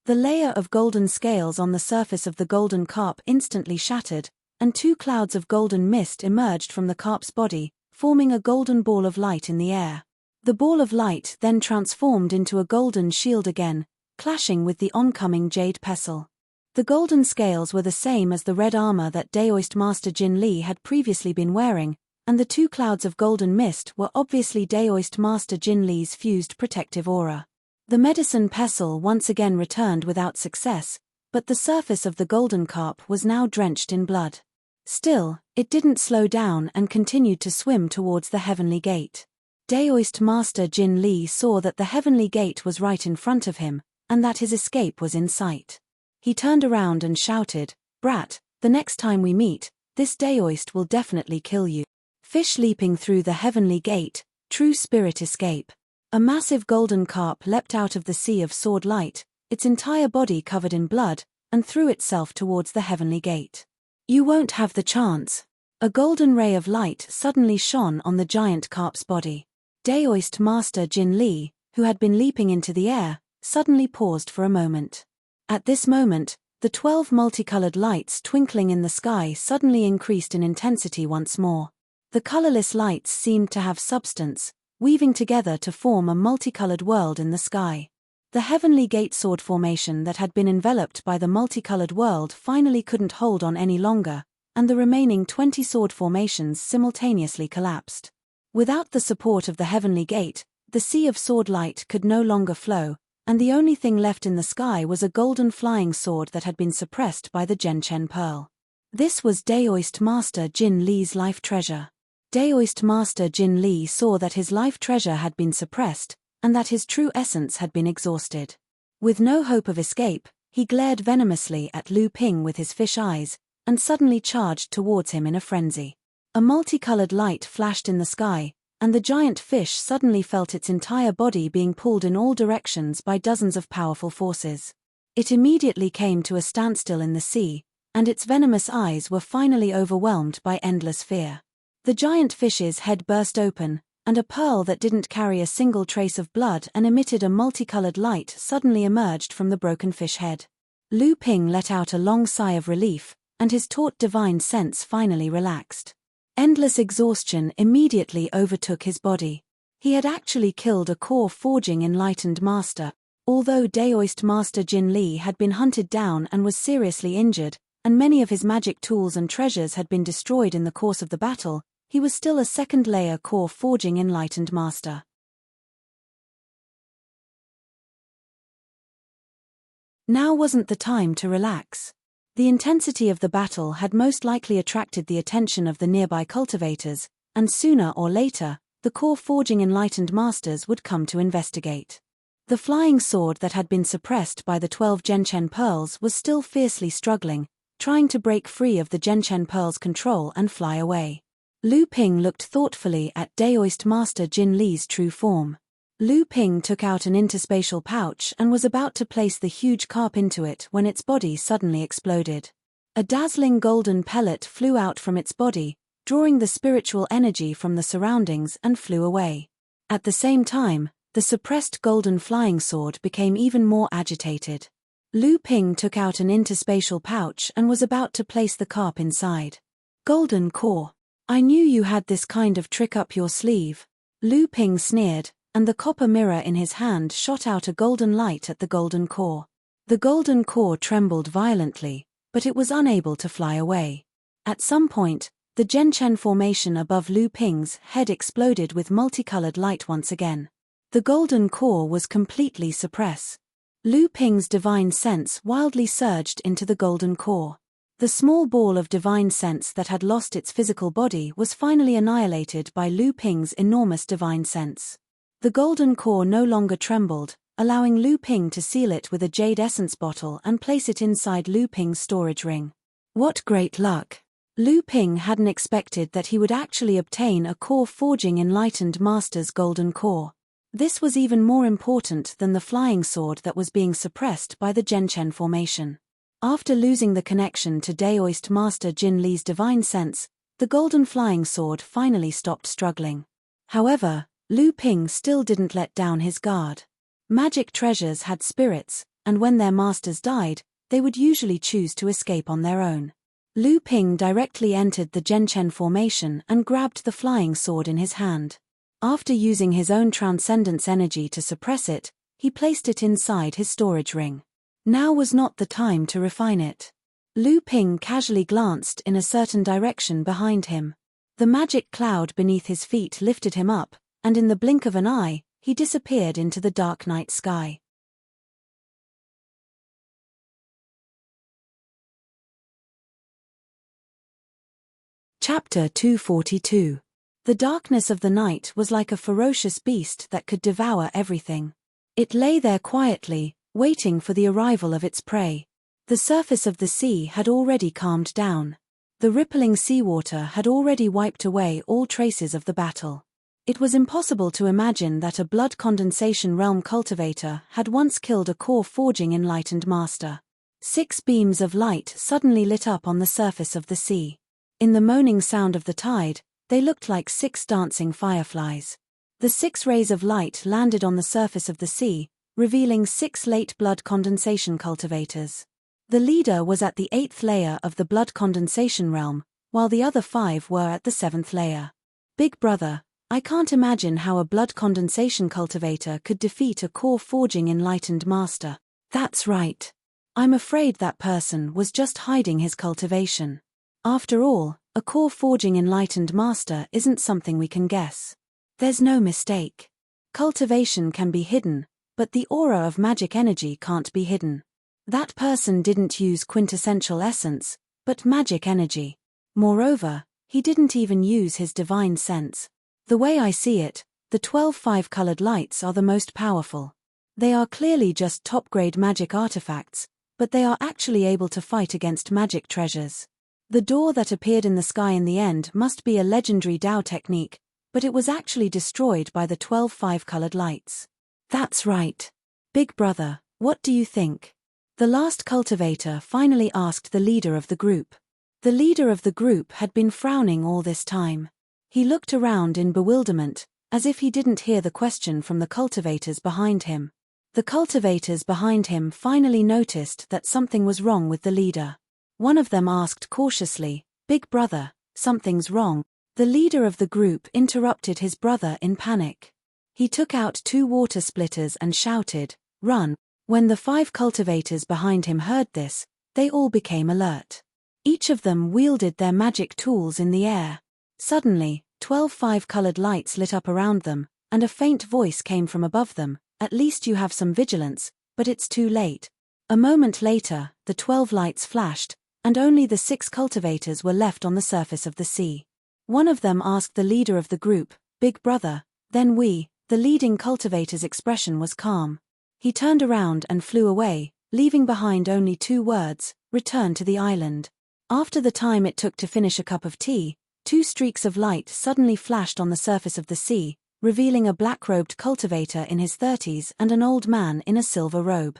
The layer of golden scales on the surface of the golden carp instantly shattered, and 2 clouds of golden mist emerged from the carp's body, forming a golden ball of light in the air. The ball of light then transformed into a golden shield again, clashing with the oncoming jade pestle. The golden scales were the same as the red armor that Daoist Master Jin Li had previously been wearing, and the 2 clouds of golden mist were obviously Daoist Master Jin Li's fused protective aura. The medicine pestle once again returned without success, but the surface of the golden carp was now drenched in blood. Still, it didn't slow down and continued to swim towards the Heavenly Gate. Daoist Master Jin Li saw that the Heavenly Gate was right in front of him, and that his escape was in sight. He turned around and shouted, "Brat, the next time we meet, this Daoist will definitely kill you." Fish leaping through the Heavenly Gate, true spirit escape. A massive golden carp leapt out of the sea of sword light, its entire body covered in blood, and threw itself towards the Heavenly Gate. "You won't have the chance." A golden ray of light suddenly shone on the giant carp's body. Daoist Master Jin Li, who had been leaping into the air, suddenly paused for a moment. At this moment, the 12 multicolored lights twinkling in the sky suddenly increased in intensity once more. The colorless lights seemed to have substance, weaving together to form a multicolored world in the sky. The Heavenly Gate sword formation that had been enveloped by the multicolored world finally couldn't hold on any longer, and the remaining 20 sword formations simultaneously collapsed. Without the support of the Heavenly Gate, the sea of sword light could no longer flow, and the only thing left in the sky was a golden flying sword that had been suppressed by the Genchen Pearl. This was Daoist Master Jin Li's life treasure. Daoist Master Jin Li saw that his life treasure had been suppressed, and that his true essence had been exhausted. With no hope of escape, he glared venomously at Lu Ping with his fish eyes, and suddenly charged towards him in a frenzy. A multicolored light flashed in the sky, and the giant fish suddenly felt its entire body being pulled in all directions by dozens of powerful forces. It immediately came to a standstill in the sea, and its venomous eyes were finally overwhelmed by endless fear. The giant fish's head burst open, and a pearl that didn't carry a single trace of blood and emitted a multicolored light suddenly emerged from the broken fish head. Lu Ping let out a long sigh of relief, and his taut divine sense finally relaxed. Endless exhaustion immediately overtook his body. He had actually killed a core forging enlightened master. Although Daoist Master Jin Li had been hunted down and was seriously injured, and many of his magic tools and treasures had been destroyed in the course of the battle, he was still a second-layer core forging enlightened master. Now wasn't the time to relax. The intensity of the battle had most likely attracted the attention of the nearby cultivators, and sooner or later, the core forging enlightened masters would come to investigate. The flying sword that had been suppressed by the 12 Genshen pearls was still fiercely struggling, trying to break free of the Genshen pearl's control and fly away. Lu Ping looked thoughtfully at Daoist Master Jin Li's true form. Lu Ping took out an interspatial pouch and was about to place the huge carp into it when its body suddenly exploded. A dazzling golden pellet flew out from its body, drawing the spiritual energy from the surroundings and flew away. At the same time, the suppressed golden flying sword became even more agitated. Lu Ping took out an interspatial pouch and was about to place the carp inside. Golden core. I knew you had this kind of trick up your sleeve. Lu Ping sneered, and the copper mirror in his hand shot out a golden light at the golden core. The golden core trembled violently, but it was unable to fly away. At some point, the Genshen formation above Lu Ping's head exploded with multicolored light once again. The golden core was completely suppressed. Lu Ping's divine sense wildly surged into the golden core. The small ball of divine sense that had lost its physical body was finally annihilated by Lu Ping's enormous divine sense. The golden core no longer trembled, allowing Lu Ping to seal it with a jade essence bottle and place it inside Lu Ping's storage ring. What great luck! Lu Ping hadn't expected that he would actually obtain a core forging enlightened master's golden core. This was even more important than the flying sword that was being suppressed by the Genshen formation. After losing the connection to Daoist Master Jin Li's divine sense, the golden flying sword finally stopped struggling. However, Lu Ping still didn't let down his guard. Magic treasures had spirits, and when their masters died, they would usually choose to escape on their own. Lu Ping directly entered the Genshen formation and grabbed the flying sword in his hand. After using his own transcendence energy to suppress it, he placed it inside his storage ring. Now was not the time to refine it. Lu Ping casually glanced in a certain direction behind him. The magic cloud beneath his feet lifted him up, and in the blink of an eye, he disappeared into the dark night sky. Chapter 242. The darkness of the night was like a ferocious beast that could devour everything. It lay there quietly, waiting for the arrival of its prey. The surface of the sea had already calmed down. The rippling seawater had already wiped away all traces of the battle. It was impossible to imagine that a blood condensation realm cultivator had once killed a core forging enlightened master. 6 beams of light suddenly lit up on the surface of the sea. In the moaning sound of the tide, they looked like 6 dancing fireflies. The 6 rays of light landed on the surface of the sea, revealing 6 late blood condensation cultivators. The leader was at the 8th layer of the blood condensation realm, while the other 5 were at the 7th layer. Big brother, I can't imagine how a blood condensation cultivator could defeat a core forging enlightened master. That's right. I'm afraid that person was just hiding his cultivation. After all, a core forging enlightened master isn't something we can guess. There's no mistake. Cultivation can be hidden, but the aura of magic energy can't be hidden. That person didn't use quintessential essence, but magic energy. Moreover, he didn't even use his divine sense. The way I see it, the 12 5-colored lights are the most powerful. They are clearly just top-grade magic artifacts, but they are actually able to fight against magic treasures. The door that appeared in the sky in the end must be a legendary Dao technique, but it was actually destroyed by the 12 5-colored lights. That's right. Big brother, what do you think? The last cultivator finally asked the leader of the group. The leader of the group had been frowning all this time. He looked around in bewilderment, as if he didn't hear the question from the cultivators behind him. The cultivators behind him finally noticed that something was wrong with the leader. One of them asked cautiously, "Big brother, something's wrong." The leader of the group interrupted his brother in panic. He took out 2 water splitters and shouted, "Run!" When the 5 cultivators behind him heard this, they all became alert. Each of them wielded their magic tools in the air. Suddenly, 12 5-colored lights lit up around them, and a faint voice came from above them, "At least you have some vigilance, but it's too late." A moment later, the 12 lights flashed, and only the 6 cultivators were left on the surface of the sea. One of them asked the leader of the group, "Big brother, then we?" The leading cultivator's expression was calm. He turned around and flew away, leaving behind only 2 words, "Return to the island." After the time it took to finish a cup of tea, 2 streaks of light suddenly flashed on the surface of the sea, revealing a black-robed cultivator in his 30s and an old man in a silver robe.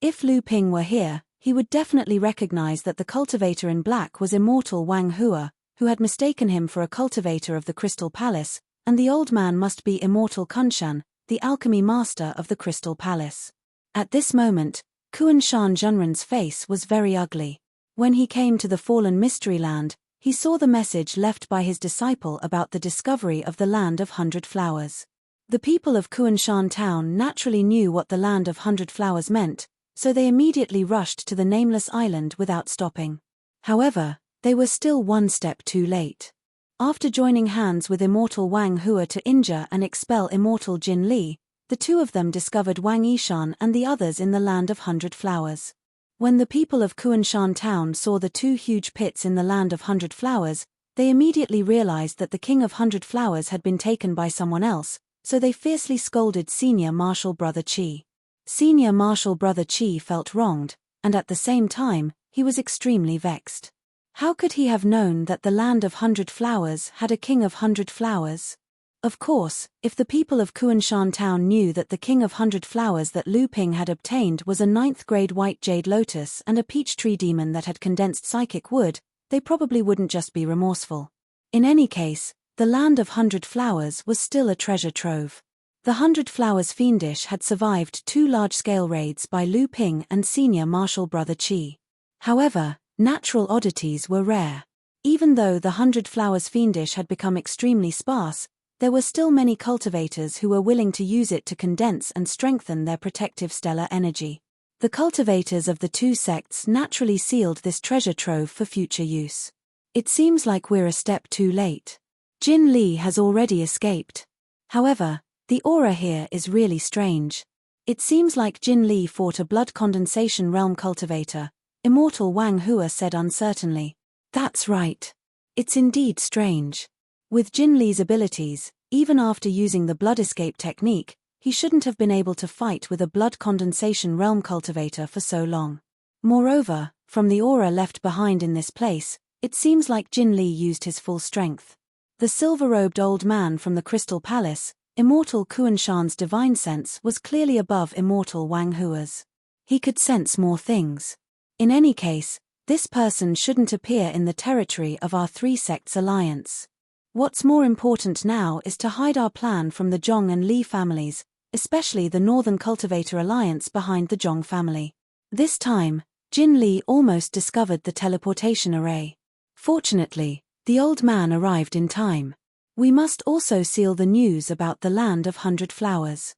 If Lu Ping were here, he would definitely recognize that the cultivator in black was immortal Wang Hua, who had mistaken him for a cultivator of the Crystal Palace, and the old man must be immortal Kunshan, the alchemy master of the Crystal Palace. At this moment, Kunshan Junren's face was very ugly. When he came to the fallen mystery land, he saw the message left by his disciple about the discovery of the Land of 100 Flowers. The people of Kunshan town naturally knew what the Land of 100 Flowers meant, so they immediately rushed to the nameless island without stopping. However, they were still 1 step too late. After joining hands with immortal Wang Hua to injure and expel immortal Jin Li, the 2 of them discovered Wang Yishan and the others in the Land of 100 Flowers. When the people of Kunshan town saw the 2 huge pits in the Land of 100 Flowers, they immediately realized that the King of 100 Flowers had been taken by someone else, so they fiercely scolded Senior Marshal Brother Qi. Senior Marshal Brother Qi felt wronged, and at the same time, he was extremely vexed. How could he have known that the Land of 100 Flowers had a King of 100 Flowers? Of course, if the people of Kunshan town knew that the King of 100 Flowers that Lu Ping had obtained was a 9th grade white jade lotus and a peach tree demon that had condensed psychic wood, they probably wouldn't just be remorseful. In any case, the Land of 100 Flowers was still a treasure trove. The 100 Flowers Fiendish had survived 2 large-scale raids by Lu Ping and Senior Marshal Brother Qi. However, natural oddities were rare. Even though the 100 Flowers Fiendish had become extremely sparse, there were still many cultivators who were willing to use it to condense and strengthen their protective stellar energy. The cultivators of the 2 sects naturally sealed this treasure trove for future use. It seems like we're a step too late. Jin Li has already escaped. However, the aura here is really strange. It seems like Jin Li fought a blood condensation realm cultivator, immortal Wang Hua said uncertainly. That's right. It's indeed strange. With Jin Li's abilities, even after using the blood escape technique, he shouldn't have been able to fight with a blood condensation realm cultivator for so long. Moreover, from the aura left behind in this place, it seems like Jin Li used his full strength. The silver-robed old man from the Crystal Palace, immortal Kunshan's divine sense was clearly above immortal Wang Hua's. He could sense more things. In any case, this person shouldn't appear in the territory of our 3 sects alliance. What's more important now is to hide our plan from the Zhong and Li families, especially the Northern Cultivator Alliance behind the Zhong family. This time, Jin Li almost discovered the teleportation array. Fortunately, the old man arrived in time. We must also seal the news about the Land of 100 Flowers.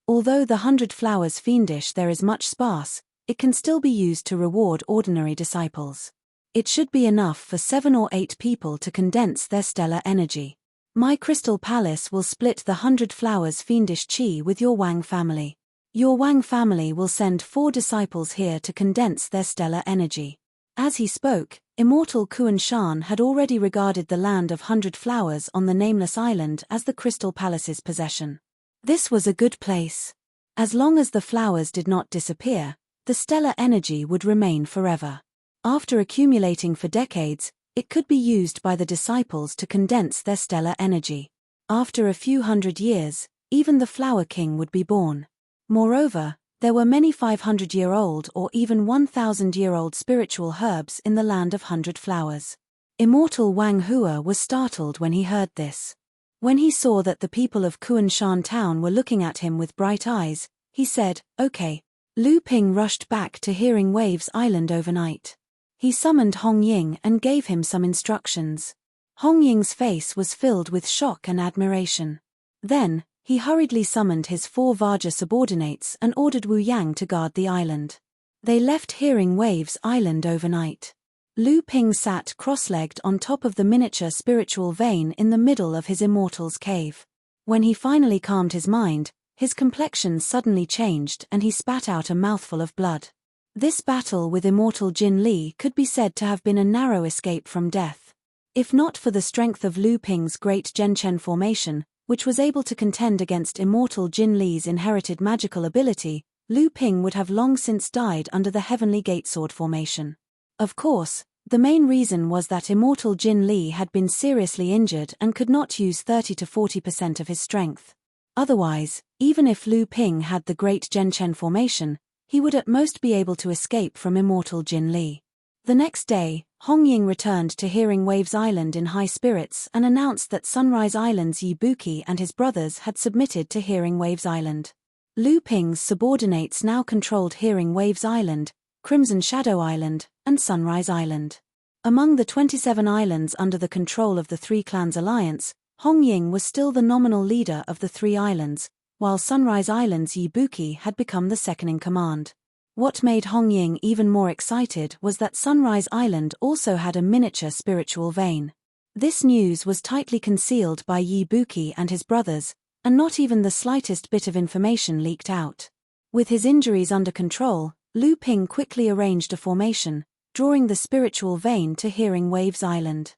Although the 100 Flowers Fiendish there is much sparse, it can still be used to reward ordinary disciples. It should be enough for 7 or 8 people to condense their stellar energy. My Crystal Palace will split the 100 Flowers Fiendish Qi with your Wang family. Your Wang family will send 4 disciples here to condense their stellar energy. As he spoke, immortal Kunshan had already regarded the Land of 100 Flowers on the nameless island as the Crystal Palace's possession. This was a good place. As long as the flowers did not disappear, the stellar energy would remain forever. After accumulating for decades, it could be used by the disciples to condense their stellar energy. After a few hundred years, even the Flower King would be born. Moreover, there were many 500-year-old or even 1,000-year-old spiritual herbs in the Land of 100 Flowers. Immortal Wang Hua was startled when he heard this. When he saw that the people of Kunshan town were looking at him with bright eyes, he said, "Okay." Lu Ping rushed back to Hearing Waves Island overnight. He summoned Hong Ying and gave him some instructions. Hong Ying's face was filled with shock and admiration. Then, he hurriedly summoned his 4 Vajra subordinates and ordered Wu Yang to guard the island. They left Hearing Waves Island overnight. Lu Ping sat cross-legged on top of the miniature spiritual vein in the middle of his immortal's cave. When he finally calmed his mind, his complexion suddenly changed and he spat out a mouthful of blood. This battle with immortal Jin Li could be said to have been a narrow escape from death. If not for the strength of Lu Ping's great Genchen formation, which was able to contend against immortal Jin Li's inherited magical ability, Lu Ping would have long since died under the Heavenly Gate Sword formation. Of course, the main reason was that immortal Jin Li had been seriously injured and could not use 30 to 40% of his strength. Otherwise, even if Lu Ping had the great Genchen formation, he would at most be able to escape from immortal Jin Li. The next day, Hong Ying returned to Hearing Waves Island in high spirits and announced that Sunrise Island's Yi Buki and his brothers had submitted to Hearing Waves Island. Lu Ping's subordinates now controlled Hearing Waves Island, Crimson Shadow Island, and Sunrise Island. Among the 27 islands under the control of the Three Clans Alliance, Hong Ying was still the nominal leader of the three islands, while Sunrise Island's Yi Buki had become the second-in-command. What made Hong Ying even more excited was that Sunrise Island also had a miniature spiritual vein. This news was tightly concealed by Yi Buki and his brothers, and not even the slightest bit of information leaked out. With his injuries under control, Lu Ping quickly arranged a formation, drawing the spiritual vein to Hearing Waves Island.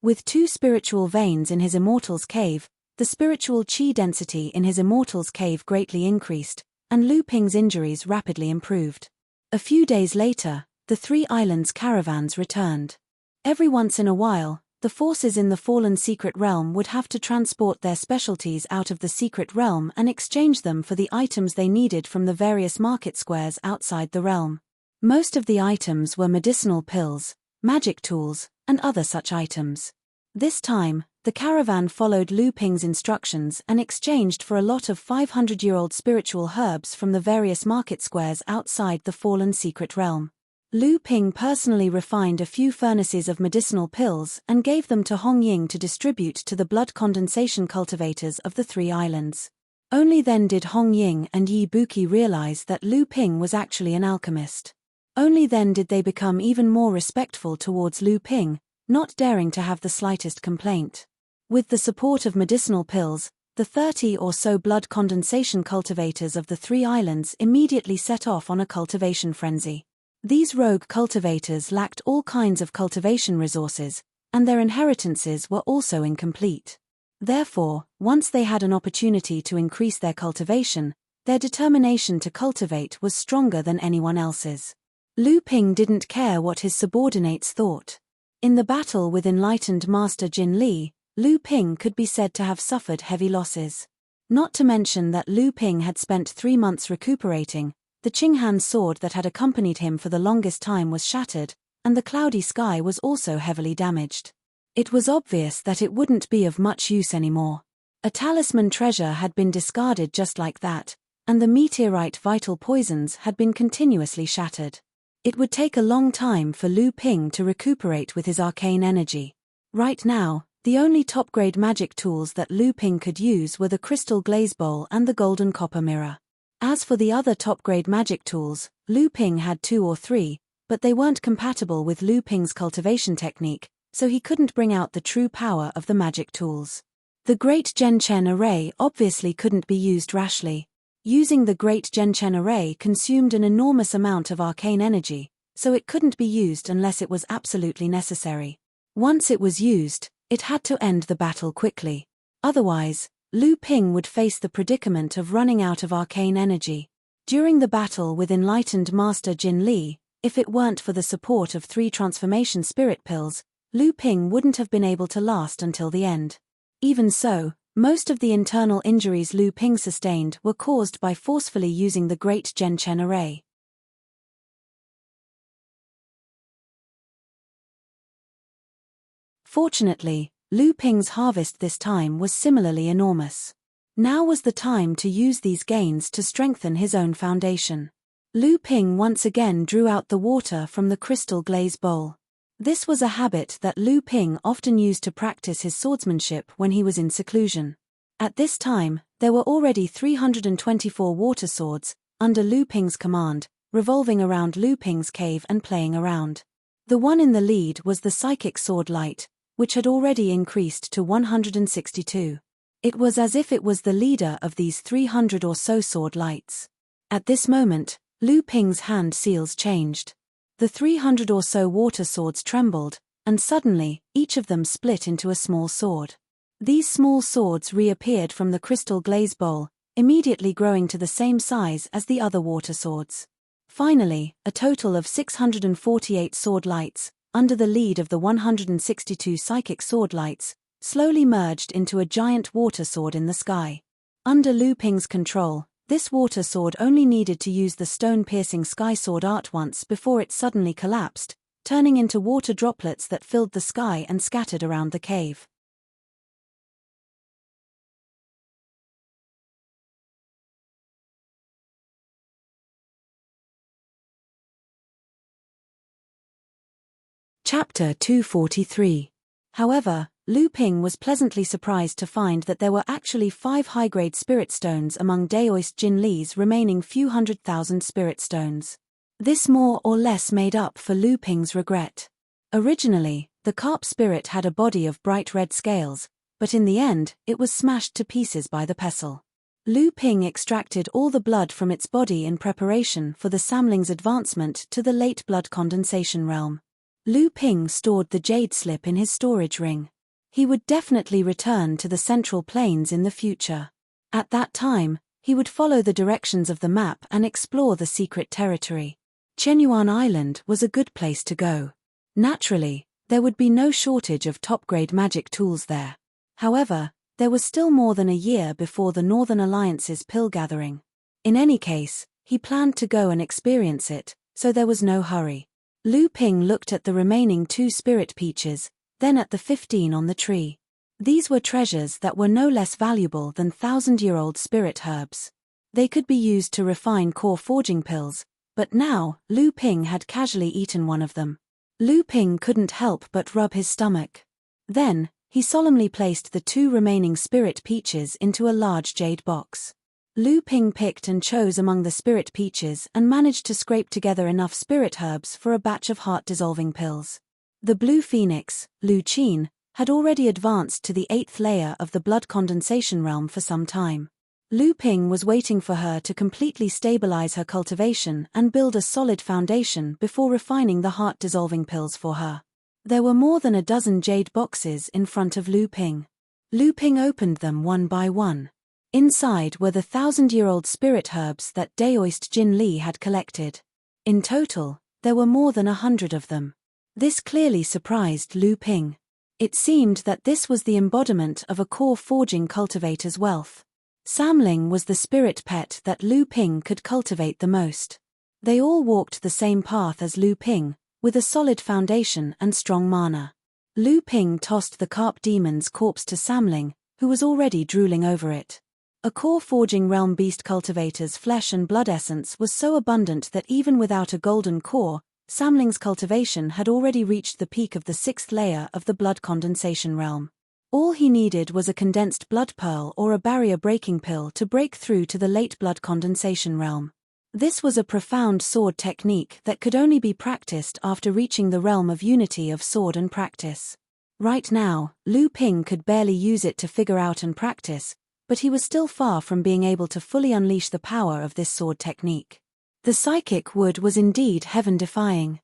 With 2 spiritual veins in his Immortal's Cave, the spiritual chi density in his Immortal's Cave greatly increased, and Lu Ping's injuries rapidly improved. A few days later, the 3 islands' caravans returned. Every once in a while, the forces in the fallen secret realm would have to transport their specialties out of the secret realm and exchange them for the items they needed from the various market squares outside the realm. Most of the items were medicinal pills, magic tools, and other such items. This time, the caravan followed Lu Ping's instructions and exchanged for a lot of 500-year-old spiritual herbs from the various market squares outside the fallen secret realm. Lu Ping personally refined a few furnaces of medicinal pills and gave them to Hong Ying to distribute to the blood condensation cultivators of the 3 islands. Only then did Hong Ying and Yi Buki realize that Lu Ping was actually an alchemist. Only then did they become even more respectful towards Lu Ping, not daring to have the slightest complaint. With the support of medicinal pills, the 30 or so blood condensation cultivators of the 3 islands immediately set off on a cultivation frenzy. These rogue cultivators lacked all kinds of cultivation resources, and their inheritances were also incomplete. Therefore, once they had an opportunity to increase their cultivation, their determination to cultivate was stronger than anyone else's. Lu Ping didn't care what his subordinates thought. In the battle with enlightened Master Jin Li, Lu Ping could be said to have suffered heavy losses. Not to mention that Lu Ping had spent 3 months recuperating, the Qinghan sword that had accompanied him for the longest time was shattered, and the cloudy sky was also heavily damaged. It was obvious that it wouldn't be of much use anymore. A talisman treasure had been discarded just like that, and the meteorite vital poisons had been continuously shattered. It would take a long time for Lu Ping to recuperate with his arcane energy. Right now, the only top-grade magic tools that Lu Ping could use were the crystal glaze bowl and the golden copper mirror. As for the other top-grade magic tools, Lu Ping had 2 or 3, but they weren't compatible with Lu Ping's cultivation technique, so he couldn't bring out the true power of the magic tools. The Great Genchen Array obviously couldn't be used rashly. Using the Great Genchen Array consumed an enormous amount of arcane energy, so it couldn't be used unless it was absolutely necessary. Once it was used, it had to end the battle quickly. Otherwise, Lu Ping would face the predicament of running out of arcane energy. During the battle with enlightened Master Jin Li, if it weren't for the support of 3 transformation spirit pills, Lu Ping wouldn't have been able to last until the end. Even so, most of the internal injuries Lu Ping sustained were caused by forcefully using the Great Genchen Array. Fortunately, Lu Ping's harvest this time was similarly enormous. Now was the time to use these gains to strengthen his own foundation. Lu Ping once again drew out the water from the crystal glaze bowl. This was a habit that Lu Ping often used to practice his swordsmanship when he was in seclusion. At this time, there were already 324 water swords, under Lu Ping's command, revolving around Lu Ping's cave and playing around. The one in the lead was the psychic sword light, which had already increased to 162. It was as if it was the leader of these 300 or so sword lights. At this moment, Lu Ping's hand seals changed. The 300 or so water swords trembled, and suddenly, each of them split into a small sword. These small swords reappeared from the crystal glaze bowl, immediately growing to the same size as the other water swords. Finally, a total of 648 sword lights, under the lead of the 162 psychic sword lights, slowly merged into a giant water sword in the sky. Under Lu Ping's control, this water sword only needed to use the stone-piercing sky sword art once before it suddenly collapsed, turning into water droplets that filled the sky and scattered around the cave. Chapter 243. However, Lu Ping was pleasantly surprised to find that there were actually 5 high-grade spirit stones among Daoist Jin Li's remaining few 100,000 spirit stones. This more or less made up for Lu Ping's regret. Originally, the carp spirit had a body of bright red scales, but in the end, it was smashed to pieces by the pestle. Lu Ping extracted all the blood from its body in preparation for the Samling's advancement to the late blood condensation realm. Lu Ping stored the jade slip in his storage ring. He would definitely return to the Central Plains in the future. At that time, he would follow the directions of the map and explore the secret territory. Chenyuan Island was a good place to go. Naturally, there would be no shortage of top-grade magic tools there. However, there was still more than a year before the Northern Alliance's pill gathering. In any case, he planned to go and experience it, so there was no hurry. Lu Ping looked at the remaining 2 spirit peaches, then at the 15 on the tree. These were treasures that were no less valuable than 1,000-year-old spirit herbs. They could be used to refine core forging pills, but now, Lu Ping had casually eaten one of them. Lu Ping couldn't help but rub his stomach. Then, he solemnly placed the 2 remaining spirit peaches into a large jade box. Lu Ping picked and chose among the spirit peaches and managed to scrape together enough spirit herbs for a batch of heart-dissolving pills. The blue phoenix, Lu Qin, had already advanced to the 8th layer of the blood condensation realm for some time. Lu Ping was waiting for her to completely stabilize her cultivation and build a solid foundation before refining the heart-dissolving pills for her. There were more than a dozen jade boxes in front of Lu Ping. Lu Ping opened them one by one. Inside were the 1,000-year-old spirit herbs that Daoist Jin Li had collected. In total, there were more than 100 of them. This clearly surprised Lu Ping. It seemed that this was the embodiment of a core forging cultivator's wealth. Samling was the spirit pet that Lu Ping could cultivate the most. They all walked the same path as Lu Ping, with a solid foundation and strong mana. Lu Ping tossed the carp demon's corpse to Samling, who was already drooling over it. A core forging realm beast cultivator's flesh and blood essence was so abundant that even without a golden core, Samling's cultivation had already reached the peak of the 6th layer of the blood condensation realm. All he needed was a condensed blood pearl or a barrier-breaking pill to break through to the late blood condensation realm. This was a profound sword technique that could only be practiced after reaching the realm of unity of sword and practice. Right now, Lu Ping could barely use it to figure out and practice, but he was still far from being able to fully unleash the power of this sword technique. The psychic wood was indeed heaven-defying.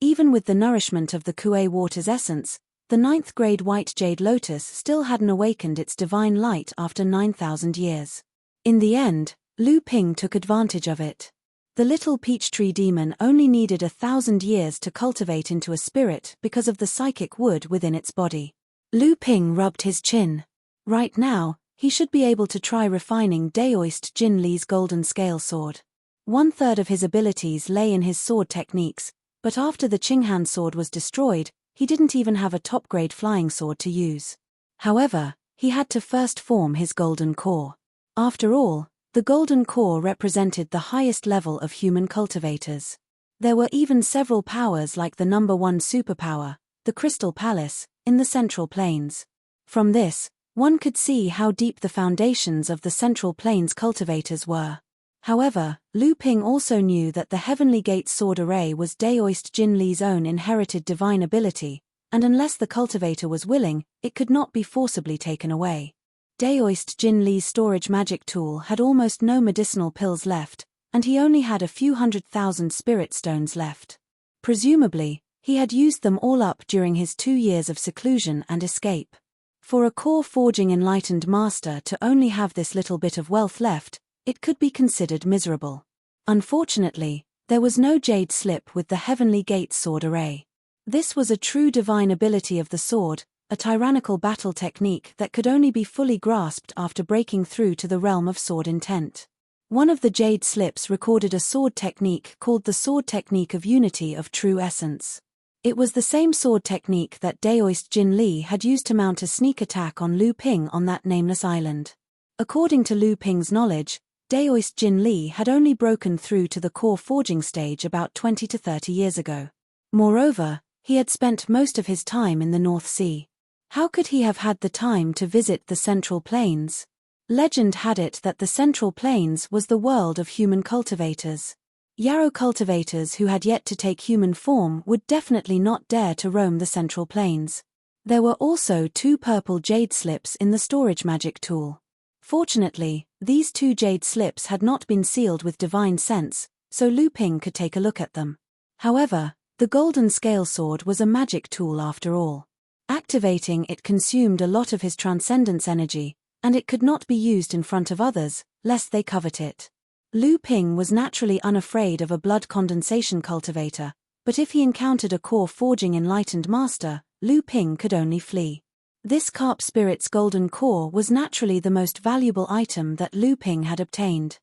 Even with the nourishment of the Kuei water's essence, the 9th-grade white jade lotus still hadn't awakened its divine light after 9,000 years. In the end, Lu Ping took advantage of it. The little peach tree demon only needed 1,000 years to cultivate into a spirit because of the psychic wood within its body. Lu Ping rubbed his chin. Right now, he should be able to try refining Daoist Jin Li's golden scale sword. 1/3 of his abilities lay in his sword techniques, but after the Qinghan sword was destroyed, he didn't even have a top-grade flying sword to use. However, he had to first form his golden core. After all, the golden core represented the highest level of human cultivators. There were even several powers like the #1 superpower, the Crystal Palace, in the Central Plains. From this, one could see how deep the foundations of the Central Plains cultivators were. However, Lu Ping also knew that the Heavenly Gate sword array was Daoist Jin Li's own inherited divine ability, and unless the cultivator was willing, it could not be forcibly taken away. Daoist Jin Li's storage magic tool had almost no medicinal pills left, and he only had a few 100,000 spirit stones left. Presumably, he had used them all up during his 2 years of seclusion and escape. For a core-forging enlightened master to only have this little bit of wealth left, it could be considered miserable. Unfortunately, there was no jade slip with the Heavenly Gates sword array. This was a true divine ability of the sword, a tyrannical battle technique that could only be fully grasped after breaking through to the realm of sword intent. One of the jade slips recorded a sword technique called the Sword Technique of Unity of True Essence. It was the same sword technique that Daoist Jin Li had used to mount a sneak attack on Lu Ping on that nameless island. According to Lu Ping's knowledge, Daoist Jin Li had only broken through to the core forging stage about 20 to 30 years ago. Moreover, he had spent most of his time in the North Sea. How could he have had the time to visit the Central Plains? Legend had it that the Central Plains was the world of human cultivators. Yarrow cultivators who had yet to take human form would definitely not dare to roam the Central Plains. There were also 2 purple jade slips in the storage magic tool. Fortunately, these 2 jade slips had not been sealed with divine sense, so Lu Ping could take a look at them. However, the golden scale sword was a magic tool after all. Activating it consumed a lot of his transcendence energy, and it could not be used in front of others, lest they covet it. Lu Ping was naturally unafraid of a blood condensation cultivator, but if he encountered a core forging enlightened master, Lu Ping could only flee. This carp spirit's golden core was naturally the most valuable item that Lu Ping had obtained.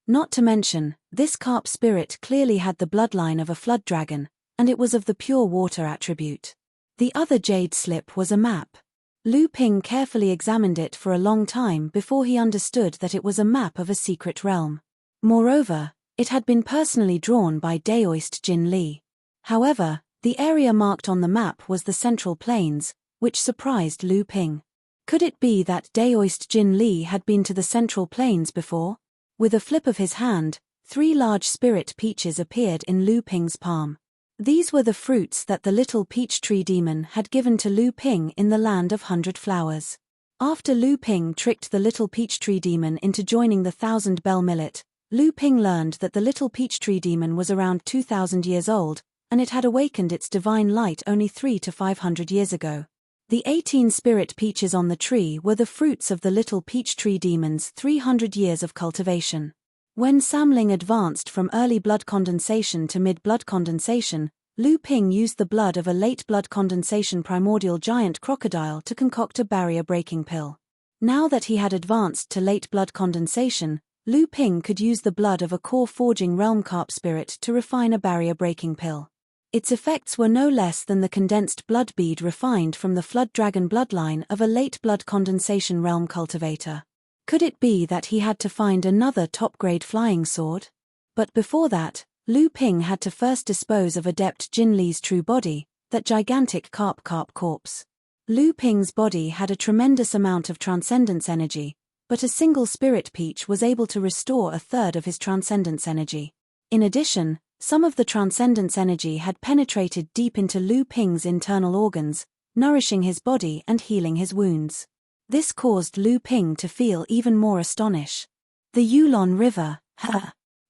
Not to mention, this carp spirit clearly had the bloodline of a flood dragon, and it was of the pure water attribute. The other jade slip was a map. Lu Ping carefully examined it for a long time before he understood that it was a map of a secret realm. Moreover, it had been personally drawn by Daoist Jin Li. However, the area marked on the map was the Central Plains, which surprised Lu Ping. Could it be that Daoist Jin Li had been to the Central Plains before? With a flip of his hand, 3 large spirit peaches appeared in Lu Ping's palm. These were the fruits that the little peach tree demon had given to Lu Ping in the land of 100 flowers. After Lu Ping tricked the little peach tree demon into joining the 1000 Bell Millet, Lu Ping learned that the little peach tree demon was around 2000 years old, and it had awakened its divine light only 300 to 500 years ago. The 18 spirit peaches on the tree were the fruits of the little peach tree demon's 300 years of cultivation. When Samling advanced from early blood condensation to mid-blood condensation, Lu Ping used the blood of a late blood condensation primordial giant crocodile to concoct a barrier-breaking pill. Now that he had advanced to late blood condensation, Lu Ping could use the blood of a core-forging realm carp spirit to refine a barrier-breaking pill. Its effects were no less than the condensed blood bead refined from the flood dragon bloodline of a late blood condensation realm cultivator. Could it be that he had to find another top-grade flying sword? But before that, Lu Ping had to first dispose of Adept Jin Li's true body, that gigantic carp corpse. Lu Ping's body had a tremendous amount of transcendence energy, but a single spirit peach was able to restore a third of his transcendence energy. In addition, some of the transcendence energy had penetrated deep into Lu Ping's internal organs, nourishing his body and healing his wounds. This caused Lu Ping to feel even more astonished. The Yulon River,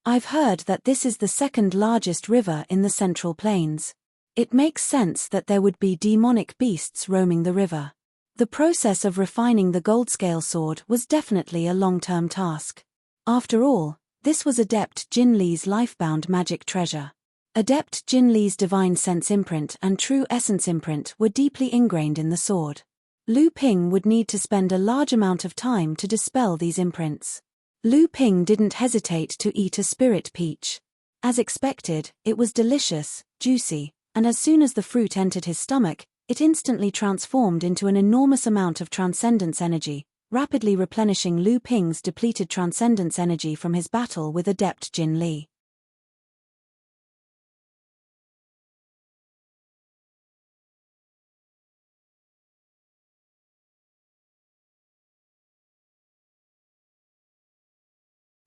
I've heard that this is the 2nd largest river in the Central Plains. It makes sense that there would be demonic beasts roaming the river. The process of refining the gold scale sword was definitely a long-term task. After all, this was Adept Jin Li's life-bound magic treasure. Adept Jin Li's divine sense imprint and true essence imprint were deeply ingrained in the sword. Lu Ping would need to spend a large amount of time to dispel these imprints. Lu Ping didn't hesitate to eat a spirit peach. As expected, it was delicious, juicy, and as soon as the fruit entered his stomach, it instantly transformed into an enormous amount of transcendence energy, rapidly replenishing Lu Ping's depleted transcendence energy from his battle with Adept Jin Li.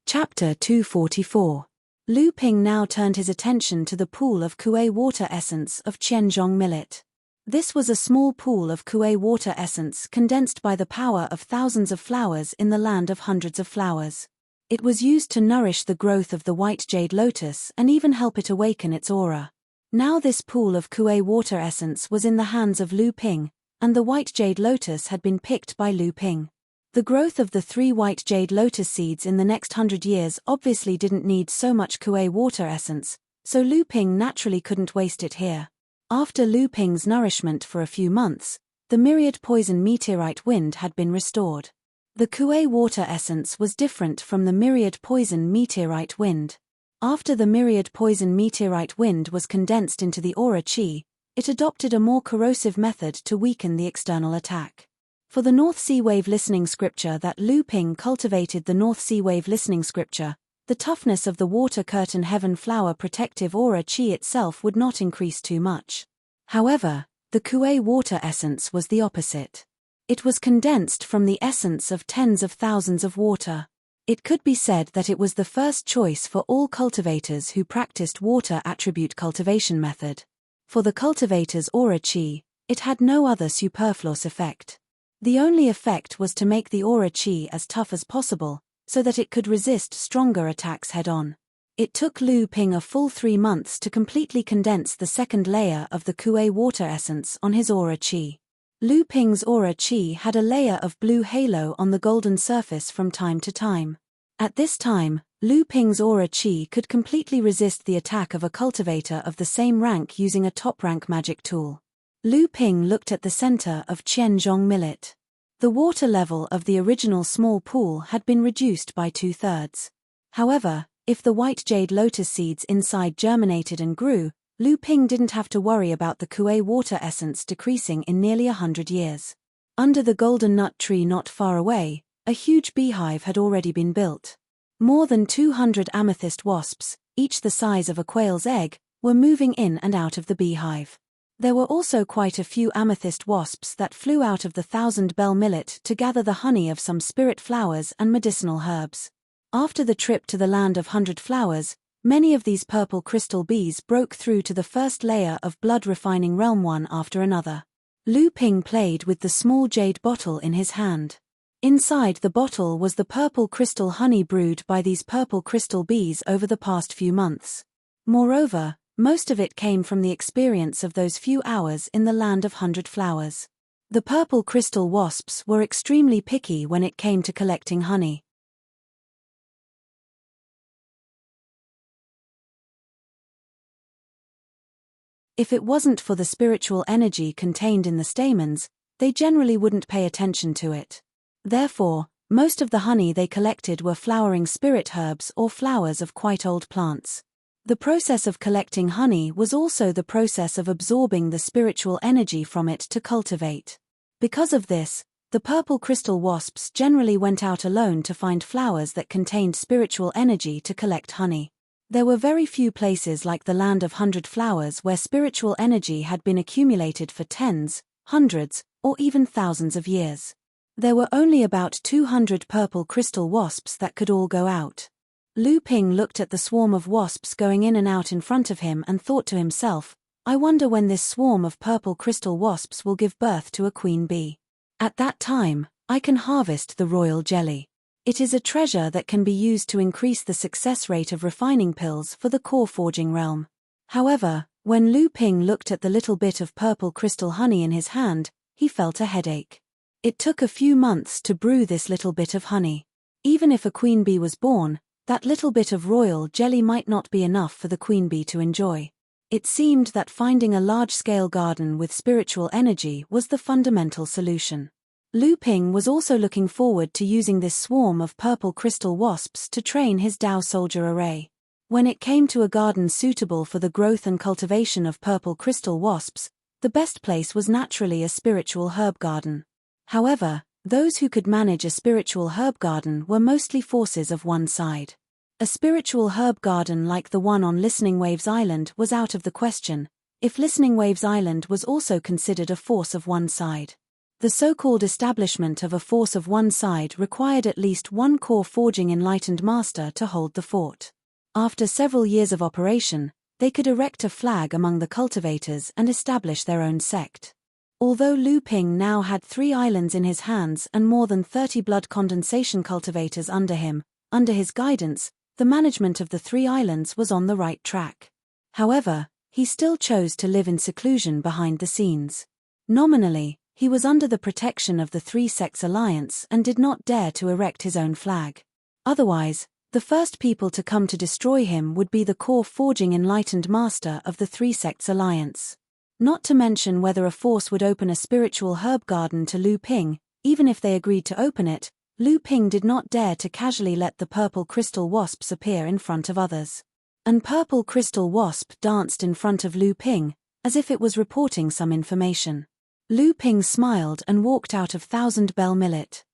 Chapter 244. Lu Ping now turned his attention to the pool of Kuei water essence of Qianzhong millet. This was a small pool of Kuei water essence condensed by the power of thousands of flowers in the land of hundreds of flowers. It was used to nourish the growth of the white jade lotus and even help it awaken its aura. Now this pool of Kuei water essence was in the hands of Lu Ping, and the white jade lotus had been picked by Lu Ping. The growth of the 3 white jade lotus seeds in the next 100 years obviously didn't need so much Kuei water essence, so Lu Ping naturally couldn't waste it here. After Lu Ping's nourishment for a few months, the myriad poison meteorite wind had been restored. The Kuei water essence was different from the myriad poison meteorite wind. After the myriad poison meteorite wind was condensed into the aura qi, it adopted a more corrosive method to weaken the external attack. For the North Sea Wave listening scripture that Lu Ping cultivated, the North Sea Wave listening scripture, the toughness of the water curtain heaven flower protective aura qi itself would not increase too much. However, the Kuei water essence was the opposite. It was condensed from the essence of tens of thousands of water. It could be said that it was the first choice for all cultivators who practiced water attribute cultivation method. For the cultivator's aura qi, it had no other superfluous effect. The only effect was to make the aura qi as tough as possible, so that it could resist stronger attacks head-on. It took Lu Ping a full 3 months to completely condense the second layer of the Kuei water essence on his aura qi. Lu Ping's aura qi had a layer of blue halo on the golden surface from time to time. At this time, Lu Ping's aura qi could completely resist the attack of a cultivator of the same rank using a top-rank magic tool. Lu Ping looked at the center of Qianzhong millet. The water level of the original small pool had been reduced by 2/3. However, if the white jade lotus seeds inside germinated and grew, Lu Ping didn't have to worry about the Kuei water essence decreasing in nearly 100 years. Under the golden nut tree not far away, a huge beehive had already been built. More than 200 amethyst wasps, each the size of a quail's egg, were moving in and out of the beehive. There were also quite a few amethyst wasps that flew out of the 1000-bell millet to gather the honey of some spirit flowers and medicinal herbs. After the trip to the land of 100 flowers, many of these purple crystal bees broke through to the first layer of blood-refining realm one after another. Lu Ping played with the small jade bottle in his hand. Inside the bottle was the purple crystal honey brewed by these purple crystal bees over the past few months. Moreover, most of it came from the experience of those few hours in the land of 100 flowers. The purple crystal wasps were extremely picky when it came to collecting honey. If it wasn't for the spiritual energy contained in the stamens, they generally wouldn't pay attention to it. Therefore, most of the honey they collected were flowering spirit herbs or flowers of quite old plants. The process of collecting honey was also the process of absorbing the spiritual energy from it to cultivate. Because of this, the purple crystal wasps generally went out alone to find flowers that contained spiritual energy to collect honey. There were very few places like the land of 100 flowers where spiritual energy had been accumulated for tens, hundreds, or even thousands of years. There were only about 200 purple crystal wasps that could all go out. Lu Ping looked at the swarm of wasps going in and out in front of him and thought to himself, I wonder when this swarm of purple crystal wasps will give birth to a queen bee. At that time, I can harvest the royal jelly. It is a treasure that can be used to increase the success rate of refining pills for the core forging realm. However, when Lu Ping looked at the little bit of purple crystal honey in his hand, he felt a headache. It took a few months to brew this little bit of honey. Even if a queen bee was born, that little bit of royal jelly might not be enough for the queen bee to enjoy. It seemed that finding a large-scale garden with spiritual energy was the fundamental solution. Lu Ping was also looking forward to using this swarm of purple crystal wasps to train his Dao soldier array. When it came to a garden suitable for the growth and cultivation of purple crystal wasps, the best place was naturally a spiritual herb garden. However, those who could manage a spiritual herb garden were mostly forces of one side. A spiritual herb garden like the one on Listening Waves Island was out of the question, if Listening Waves Island was also considered a force of one side. The so-called establishment of a force of one side required at least one core forging enlightened master to hold the fort. After several years of operation, they could erect a flag among the cultivators and establish their own sect. Although Lu Ping now had 3 islands in his hands and more than 30 blood condensation cultivators under him, under his guidance, the management of the 3 islands was on the right track. However, he still chose to live in seclusion behind the scenes. Nominally, he was under the protection of the 3 sects alliance and did not dare to erect his own flag. Otherwise, the first people to come to destroy him would be the core forging enlightened master of the 3 sects alliance. Not to mention whether a force would open a spiritual herb garden to Lu Ping. Even if they agreed to open it, Lu Ping did not dare to casually let the purple crystal wasps appear in front of others. An purple crystal wasp danced in front of Lu Ping, as if it was reporting some information. Lu Ping smiled and walked out of Thousand Bell Millet.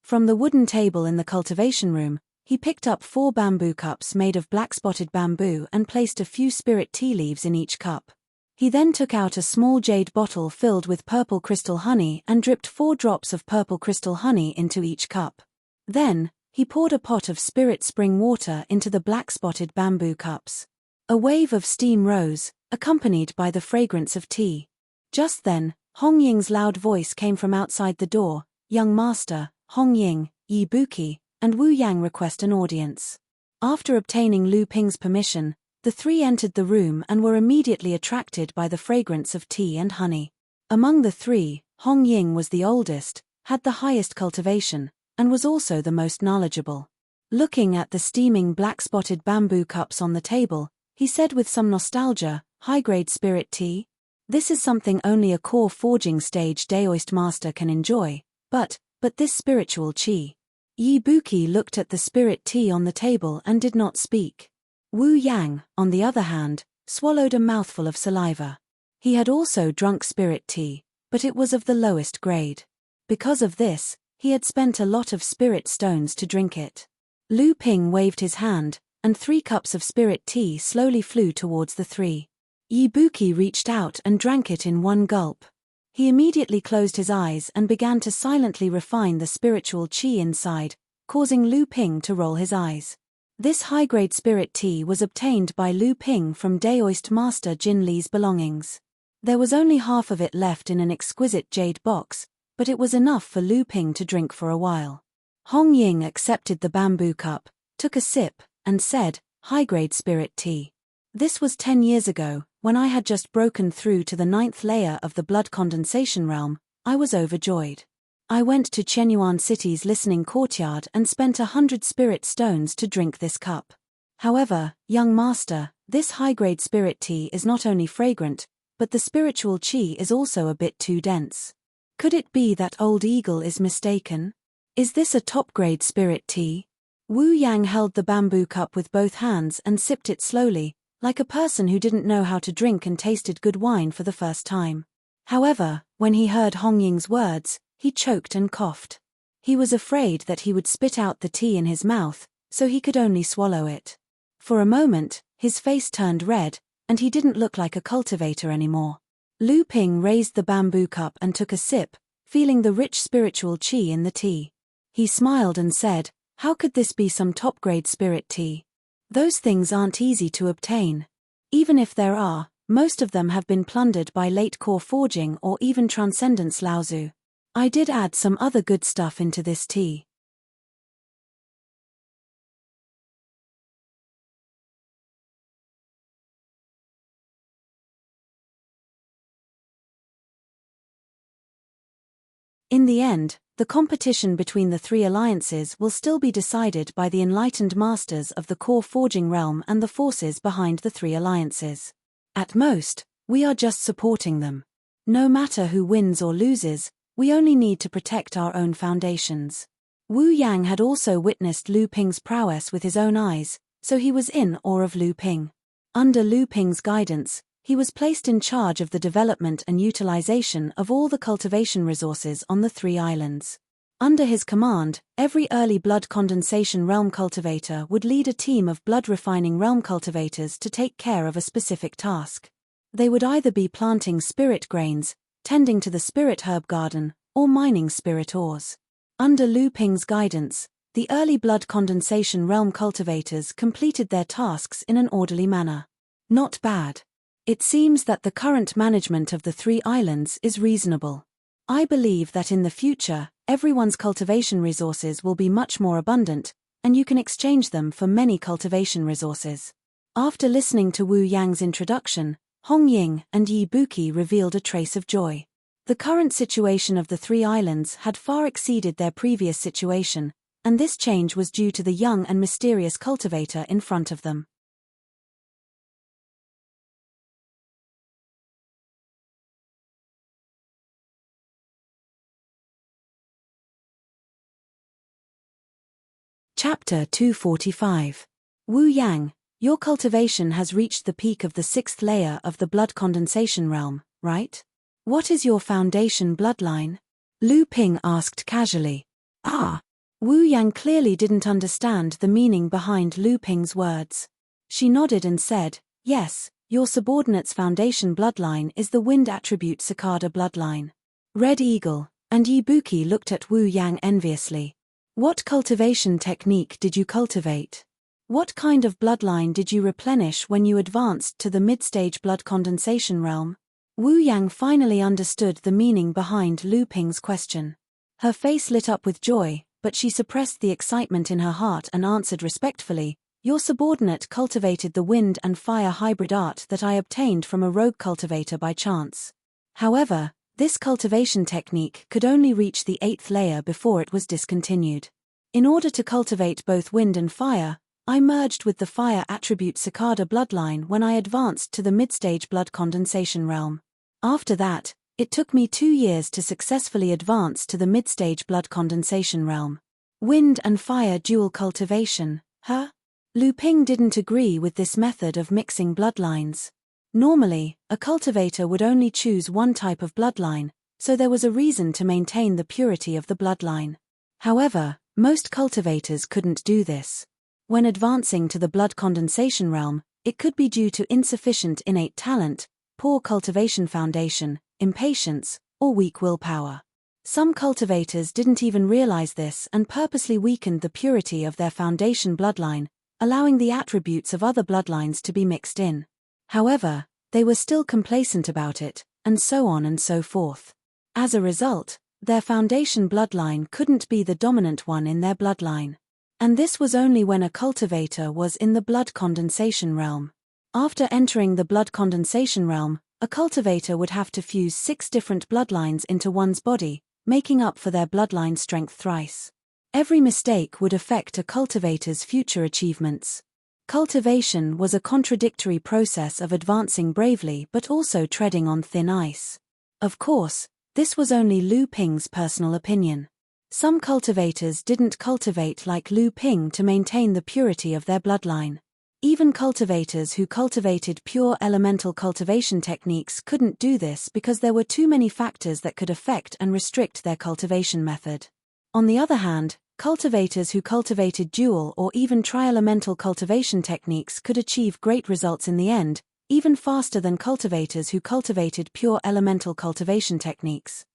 From the wooden table in the cultivation room, he picked up 4 bamboo cups made of black-spotted bamboo and placed a few spirit tea leaves in each cup. He then took out a small jade bottle filled with purple crystal honey and dripped 4 drops of purple crystal honey into each cup. Then, he poured a pot of spirit spring water into the black-spotted bamboo cups. A wave of steam rose, accompanied by the fragrance of tea. Just then, Hong Ying's loud voice came from outside the door. "Young master, Hong Ying, Yi Buki, and Wu Yang request an audience." After obtaining Lu Ping's permission, the 3 entered the room and were immediately attracted by the fragrance of tea and honey. Among the 3, Hong Ying was the oldest, had the highest cultivation, and was also the most knowledgeable. Looking at the steaming black-spotted bamboo cups on the table, he said with some nostalgia, "High-grade spirit tea? This is something only a core forging stage Daoist master can enjoy, but this spiritual qi." Yi Buki looked at the spirit tea on the table and did not speak. Wu Yang, on the other hand, swallowed a mouthful of saliva. He had also drunk spirit tea, but it was of the lowest grade. Because of this, he had spent a lot of spirit stones to drink it. Lu Ping waved his hand, and 3 cups of spirit tea slowly flew towards the 3. Yi Buki reached out and drank it in one gulp. He immediately closed his eyes and began to silently refine the spiritual qi inside, causing Lu Ping to roll his eyes. This high-grade spirit tea was obtained by Lu Ping from Daoist master Jin Li's belongings. There was only half of it left in an exquisite jade box, but it was enough for Lu Ping to drink for a while. Hong Ying accepted the bamboo cup, took a sip, and said, "High-grade spirit tea. This was 10 years ago, when I had just broken through to the 9th layer of the blood condensation realm. I was overjoyed. I went to Chenyuan City's listening courtyard and spent 100 spirit stones to drink this cup. However, young master, this high-grade spirit tea is not only fragrant, but the spiritual qi is also a bit too dense. Could it be that old eagle is mistaken? Is this a top-grade spirit tea?" Wu Yang held the bamboo cup with both hands and sipped it slowly, like a person who didn't know how to drink and tasted good wine for the first time. However, when he heard Hong Ying's words, he choked and coughed. He was afraid that he would spit out the tea in his mouth, so he could only swallow it. For a moment, his face turned red, and he didn't look like a cultivator anymore. Lu Ping raised the bamboo cup and took a sip, feeling the rich spiritual qi in the tea. He smiled and said, "How could this be some top-grade spirit tea? Those things aren't easy to obtain. Even if there are, most of them have been plundered by late core forging or even transcendence Laozu. I did add some other good stuff into this tea." In the end, the competition between the 3 alliances will still be decided by the enlightened masters of the core forging realm and the forces behind the 3 alliances. At most, we are just supporting them. No matter who wins or loses, we only need to protect our own foundations. Wu Yang had also witnessed Lu Ping's prowess with his own eyes, so he was in awe of Lu Ping. Under Lu Ping's guidance, he was placed in charge of the development and utilization of all the cultivation resources on the 3 islands. Under his command, every early blood condensation realm cultivator would lead a team of blood refining realm cultivators to take care of a specific task. They would either be planting spirit grains, tending to the spirit herb garden, or mining spirit ores. Under Lu Ping's guidance, the early blood condensation realm cultivators completed their tasks in an orderly manner. Not bad. It seems that the current management of the 3 islands is reasonable. I believe that in the future, everyone's cultivation resources will be much more abundant, and you can exchange them for many cultivation resources. After listening to Wu Yang's introduction, Hong Ying and Yi Buqi revealed a trace of joy. The current situation of the 3 islands had far exceeded their previous situation, and this change was due to the young and mysterious cultivator in front of them. Chapter 245. Wu Yang, your cultivation has reached the peak of the 6th layer of the blood condensation realm, right? What is your foundation bloodline? Lu Ping asked casually. Wu Yang clearly didn't understand the meaning behind Lu Ping's words. She nodded and said, yes, your subordinate's foundation bloodline is the wind attribute cicada bloodline. Red Eagle, and Yi Buqi looked at Wu Yang enviously. What cultivation technique did you cultivate? What kind of bloodline did you replenish when you advanced to the mid-stage blood condensation realm? Wu Yang finally understood the meaning behind Lu Ping's question. Her face lit up with joy, but she suppressed the excitement in her heart and answered respectfully, your subordinate cultivated the wind and fire hybrid art that I obtained from a rogue cultivator by chance. However, this cultivation technique could only reach the 8th layer before it was discontinued. In order to cultivate both wind and fire, I merged with the fire attribute cicada bloodline when I advanced to the mid-stage blood condensation realm. After that, it took me 2 years to successfully advance to the mid-stage blood condensation realm. Wind and fire dual cultivation, huh? Lu Ping didn't agree with this method of mixing bloodlines. Normally, a cultivator would only choose one type of bloodline, so there was a reason to maintain the purity of the bloodline. However, most cultivators couldn't do this. When advancing to the blood condensation realm, it could be due to insufficient innate talent, poor cultivation foundation, impatience, or weak willpower. Some cultivators didn't even realize this and purposely weakened the purity of their foundation bloodline, allowing the attributes of other bloodlines to be mixed in. However, they were still complacent about it, and so on and so forth. As a result, their foundation bloodline couldn't be the dominant one in their bloodline. And this was only when a cultivator was in the blood condensation realm. After entering the blood condensation realm, a cultivator would have to fuse 6 different bloodlines into one's body, making up for their bloodline strength thrice. Every mistake would affect a cultivator's future achievements. Cultivation was a contradictory process of advancing bravely but also treading on thin ice. Of course, this was only Lu Ping's personal opinion. Some cultivators didn't cultivate like Lu Ping to maintain the purity of their bloodline. Even cultivators who cultivated pure elemental cultivation techniques couldn't do this because there were too many factors that could affect and restrict their cultivation method. On the other hand, cultivators who cultivated dual or even tri-elemental cultivation techniques could achieve great results in the end, even faster than cultivators who cultivated pure elemental cultivation techniques.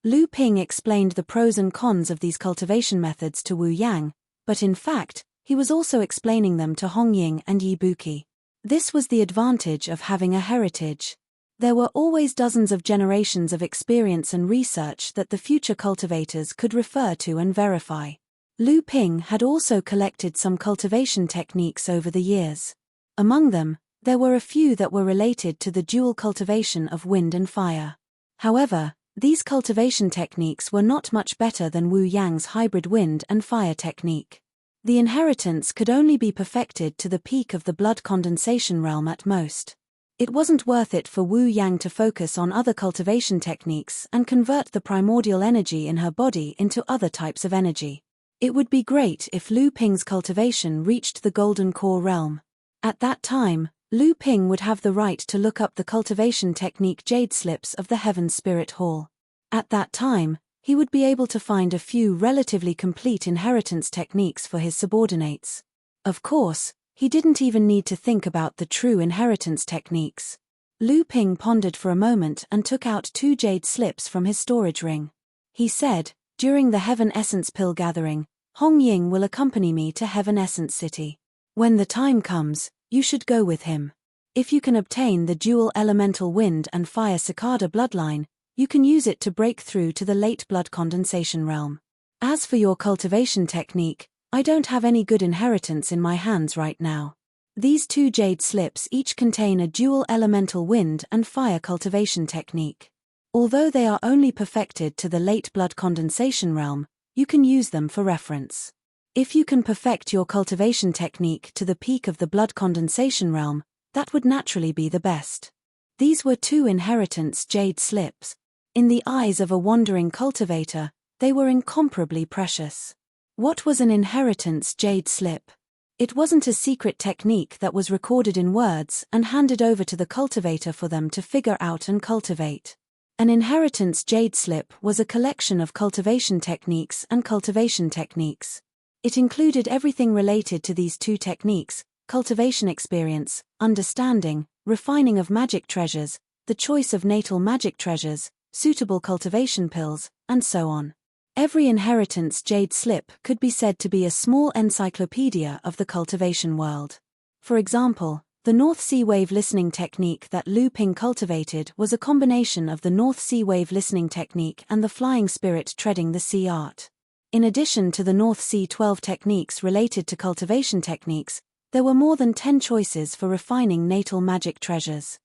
Lu Ping explained the pros and cons of these cultivation methods to Wu Yang, but in fact, he was also explaining them to Hong Ying and Yi Buqi. This was the advantage of having a heritage. There were always dozens of generations of experience and research that the future cultivators could refer to and verify. Lu Ping had also collected some cultivation techniques over the years. Among them, there were a few that were related to the dual cultivation of wind and fire. However, these cultivation techniques were not much better than Wu Yang's hybrid wind and fire technique. The inheritance could only be perfected to the peak of the blood condensation realm at most. It wasn't worth it for Wu Yang to focus on other cultivation techniques and convert the primordial energy in her body into other types of energy. It would be great if Lu Ping's cultivation reached the golden core realm. At that time, Lu Ping would have the right to look up the cultivation technique jade slips of the Heaven Spirit Hall. At that time, he would be able to find a few relatively complete inheritance techniques for his subordinates. Of course, he didn't even need to think about the true inheritance techniques. Lu Ping pondered for a moment and took out 2 jade slips from his storage ring. He said, "During the Heaven Essence Pill gathering, Hong Ying will accompany me to Heaven Essence City. When the time comes, you should go with him. If you can obtain the dual elemental wind and fire cicada bloodline, you can use it to break through to the late blood condensation realm. As for your cultivation technique, I don't have any good inheritance in my hands right now. These 2 jade slips each contain a dual elemental wind and fire cultivation technique. Although they are only perfected to the late blood condensation realm, you can use them for reference. If you can perfect your cultivation technique to the peak of the blood condensation realm, that would naturally be the best." These were 2 inheritance jade slips. In the eyes of a wandering cultivator, they were incomparably precious. What was an inheritance jade slip? It wasn't a secret technique that was recorded in words and handed over to the cultivator for them to figure out and cultivate. An inheritance jade slip was a collection of cultivation techniques and cultivation techniques. It included everything related to these 2 techniques: cultivation experience, understanding, refining of magic treasures, the choice of natal magic treasures, suitable cultivation pills, and so on. Every inheritance jade slip could be said to be a small encyclopedia of the cultivation world. For example, the North Sea wave listening technique that Lu Ping cultivated was a combination of the North Sea wave listening technique and the flying spirit treading the sea art. In addition to the North Sea 12 techniques related to cultivation techniques, there were more than 10 choices for refining natal magic treasures.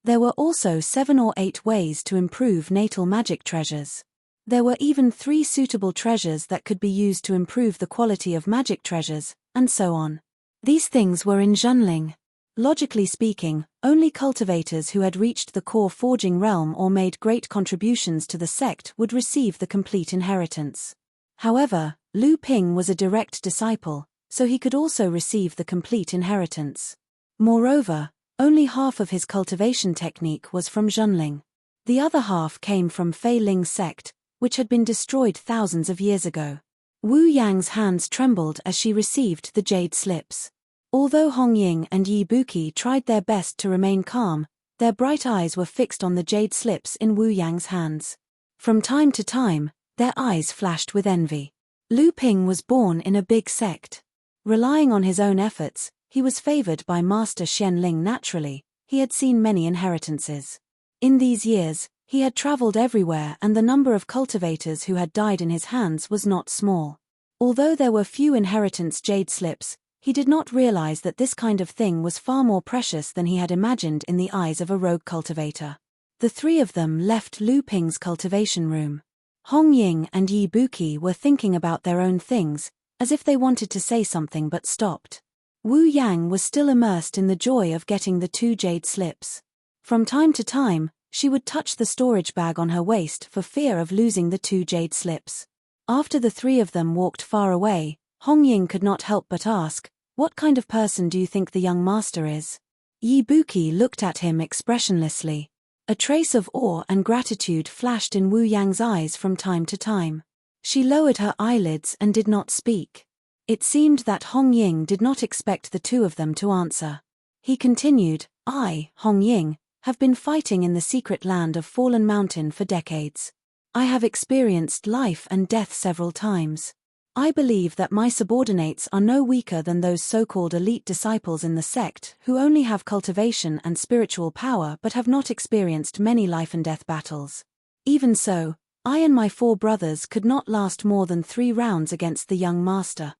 There were also 7 or 8 ways to improve natal magic treasures. There were even 3 suitable treasures that could be used to improve the quality of magic treasures, and so on. These things were in Zhenling. Logically speaking, only cultivators who had reached the core forging realm or made great contributions to the sect would receive the complete inheritance. However, Lu Ping was a direct disciple, so he could also receive the complete inheritance. Moreover, only half of his cultivation technique was from Zhenling. The other half came from Fei Ling's sect, which had been destroyed thousands of years ago. Wu Yang's hands trembled as she received the jade slips. Although Hong Ying and Yi Buqi tried their best to remain calm, their bright eyes were fixed on the jade slips in Wu Yang's hands. From time to time, their eyes flashed with envy. Lu Ping was born in a big sect. Relying on his own efforts, he was favored by Master Xianling naturally. He had seen many inheritances. In these years, he had traveled everywhere, and the number of cultivators who had died in his hands was not small. Although there were few inheritance jade slips, he did not realize that this kind of thing was far more precious than he had imagined in the eyes of a rogue cultivator. The 3 of them left Lu Ping's cultivation room. Hong Ying and Yi Buqi were thinking about their own things, as if they wanted to say something but stopped. Wu Yang was still immersed in the joy of getting the 2 jade slips. From time to time, she would touch the storage bag on her waist for fear of losing the 2 jade slips. After the 3 of them walked far away, Hong Ying could not help but ask, "What kind of person do you think the young master is?" Yi Buqi looked at him expressionlessly. A trace of awe and gratitude flashed in Wu Yang's eyes from time to time. She lowered her eyelids and did not speak. It seemed that Hong Ying did not expect the 2 of them to answer. He continued, "I, Hong Ying, have been fighting in the secret land of Fallen Mountain for decades. I have experienced life and death several times. I believe that my subordinates are no weaker than those so-called elite disciples in the sect who only have cultivation and spiritual power but have not experienced many life and death battles. Even so, I and my 4 brothers could not last more than 3 rounds against the young master."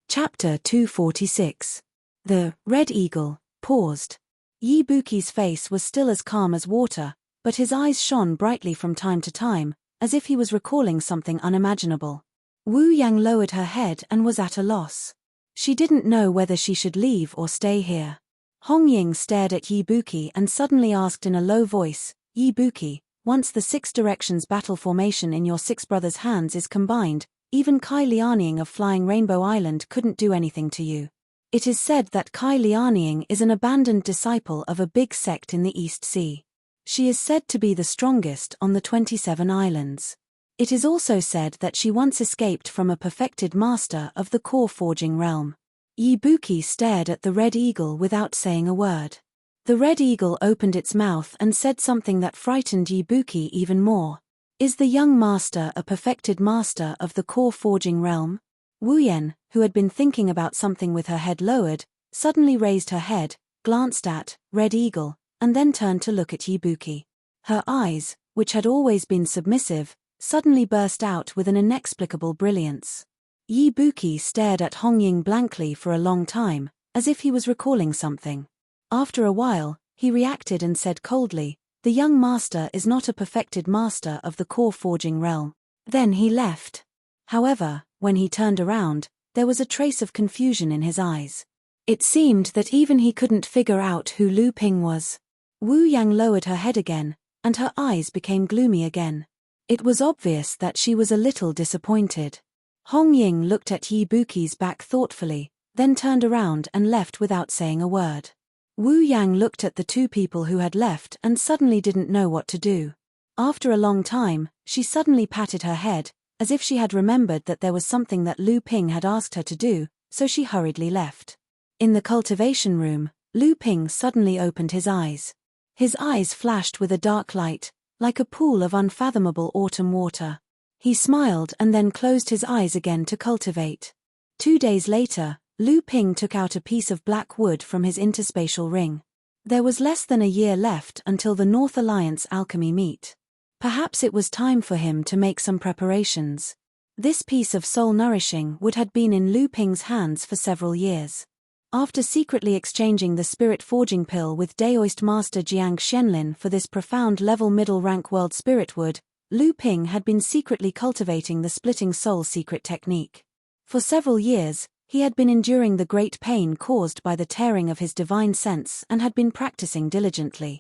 Chapter 246. The Red Eagle paused. Yi Buqi's face was still as calm as water, but his eyes shone brightly from time to time, as if he was recalling something unimaginable. Wu Yang lowered her head and was at a loss. She didn't know whether she should leave or stay here. Hong Ying stared at Yi Buqi and suddenly asked in a low voice, "Yi Buqi, once the 6 directions battle formation in your 6 brothers' hands is combined, even Kai Lianying of Flying Rainbow Island couldn't do anything to you. It is said that Kai Lianying is an abandoned disciple of a big sect in the East Sea. She is said to be the strongest on the 27 islands. It is also said that she once escaped from a perfected master of the core forging realm. Ibuki stared at the red eagle without saying a word. The red eagle opened its mouth and said something that frightened Ibuki even more. Is the young master a perfected master of the core forging realm? Wu Yan, who had been thinking about something with her head lowered, suddenly raised her head, glanced at Red Eagle, and then turned to look at Ibuki. Her eyes, which had always been submissive, suddenly burst out with an inexplicable brilliance. Ibuki stared at Hongying blankly for a long time, as if he was recalling something. After a while, he reacted and said coldly, "The young master is not a perfected master of the core forging realm." Then he left. However, when he turned around, there was a trace of confusion in his eyes. It seemed that even he couldn't figure out who Lu Ping was. Wu Yang lowered her head again, and her eyes became gloomy again. It was obvious that she was a little disappointed. Hong Ying looked at Ibuki's back thoughtfully, then turned around and left without saying a word. Wu Yang looked at the two people who had left and suddenly didn't know what to do. After a long time, she suddenly patted her head, as if she had remembered that there was something that Lu Ping had asked her to do, so she hurriedly left. In the cultivation room, Lu Ping suddenly opened his eyes. His eyes flashed with a dark light, like a pool of unfathomable autumn water. He smiled and then closed his eyes again to cultivate. 2 days later, Lu Ping took out a piece of black wood from his interspatial ring. There was less than a year left until the North Alliance alchemy meet. Perhaps it was time for him to make some preparations. This piece of soul-nourishing wood had been in Lu Ping's hands for several years. After secretly exchanging the spirit forging pill with Daoist master Jiang Xianlin for this profound level middle-rank world spirit wood, Lu Ping had been secretly cultivating the splitting soul secret technique. For several years, he had been enduring the great pain caused by the tearing of his divine sense and had been practicing diligently.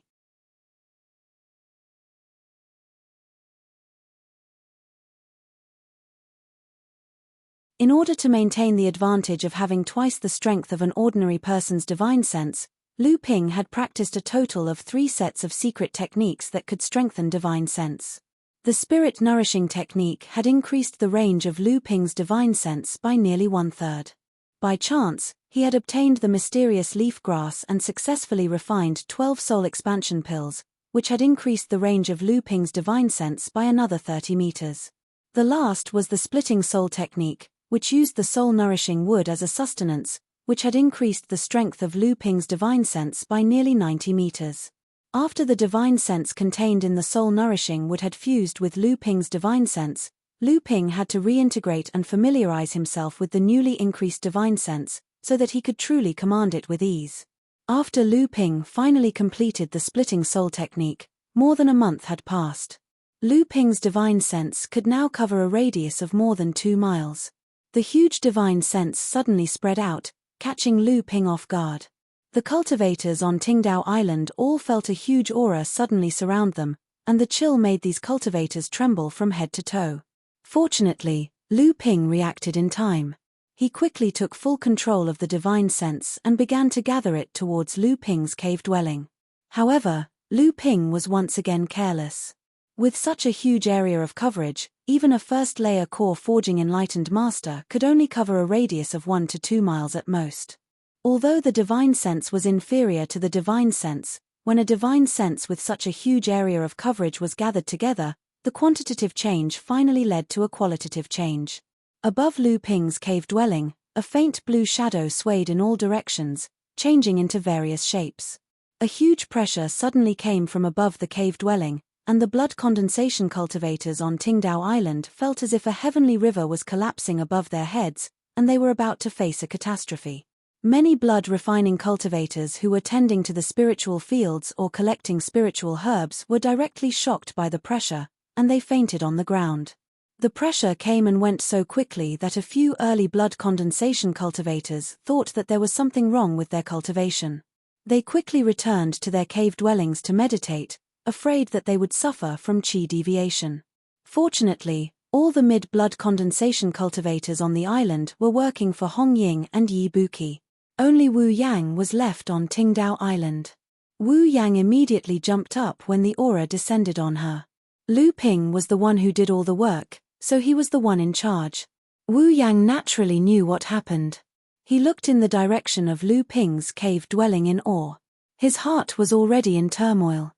In order to maintain the advantage of having twice the strength of an ordinary person's divine sense, Lu Ping had practiced a total of 3 sets of secret techniques that could strengthen divine sense. The spirit nourishing technique had increased the range of Lu Ping's divine sense by nearly 1/3. By chance, he had obtained the mysterious leaf grass and successfully refined 12 soul expansion pills, which had increased the range of Lu Ping's divine sense by another 30 meters. The last was the splitting soul technique, which used the soul-nourishing wood as a sustenance, which had increased the strength of Lu Ping's divine sense by nearly 90 meters. After the divine sense contained in the soul-nourishing wood had fused with Lu Ping's divine sense, Lu Ping had to reintegrate and familiarize himself with the newly increased divine sense, so that he could truly command it with ease. After Lu Ping finally completed the splitting soul technique, more than a month had passed. Lu Ping's divine sense could now cover a radius of more than 2 miles. The huge divine sense suddenly spread out, catching Lu Ping off guard. The cultivators on Qingdao Island all felt a huge aura suddenly surround them, and the chill made these cultivators tremble from head to toe. Fortunately, Lu Ping reacted in time. He quickly took full control of the divine sense and began to gather it towards Lu Ping's cave dwelling. However, Lu Ping was once again careless. With such a huge area of coverage, even a first-layer core forging enlightened master could only cover a radius of 1 to 2 miles at most. Although the divine sense was inferior to the divine sense, when a divine sense with such a huge area of coverage was gathered together, the quantitative change finally led to a qualitative change. Above Lu Ping's cave dwelling, a faint blue shadow swayed in all directions, changing into various shapes. A huge pressure suddenly came from above the cave dwelling, and the blood condensation cultivators on Qingdao Island felt as if a heavenly river was collapsing above their heads, and they were about to face a catastrophe. Many blood-refining cultivators who were tending to the spiritual fields or collecting spiritual herbs were directly shocked by the pressure, and they fainted on the ground. The pressure came and went so quickly that a few early blood condensation cultivators thought that there was something wrong with their cultivation. They quickly returned to their cave dwellings to meditate, afraid that they would suffer from qi deviation. Fortunately, all the mid-blood condensation cultivators on the island were working for Hong Ying and Yi Buki. Only Wu Yang was left on Qingdao Island. Wu Yang immediately jumped up when the aura descended on her. Lu Ping was the one who did all the work, so he was the one in charge. Wu Yang naturally knew what happened. He looked in the direction of Lu Ping's cave dwelling in awe. His heart was already in turmoil.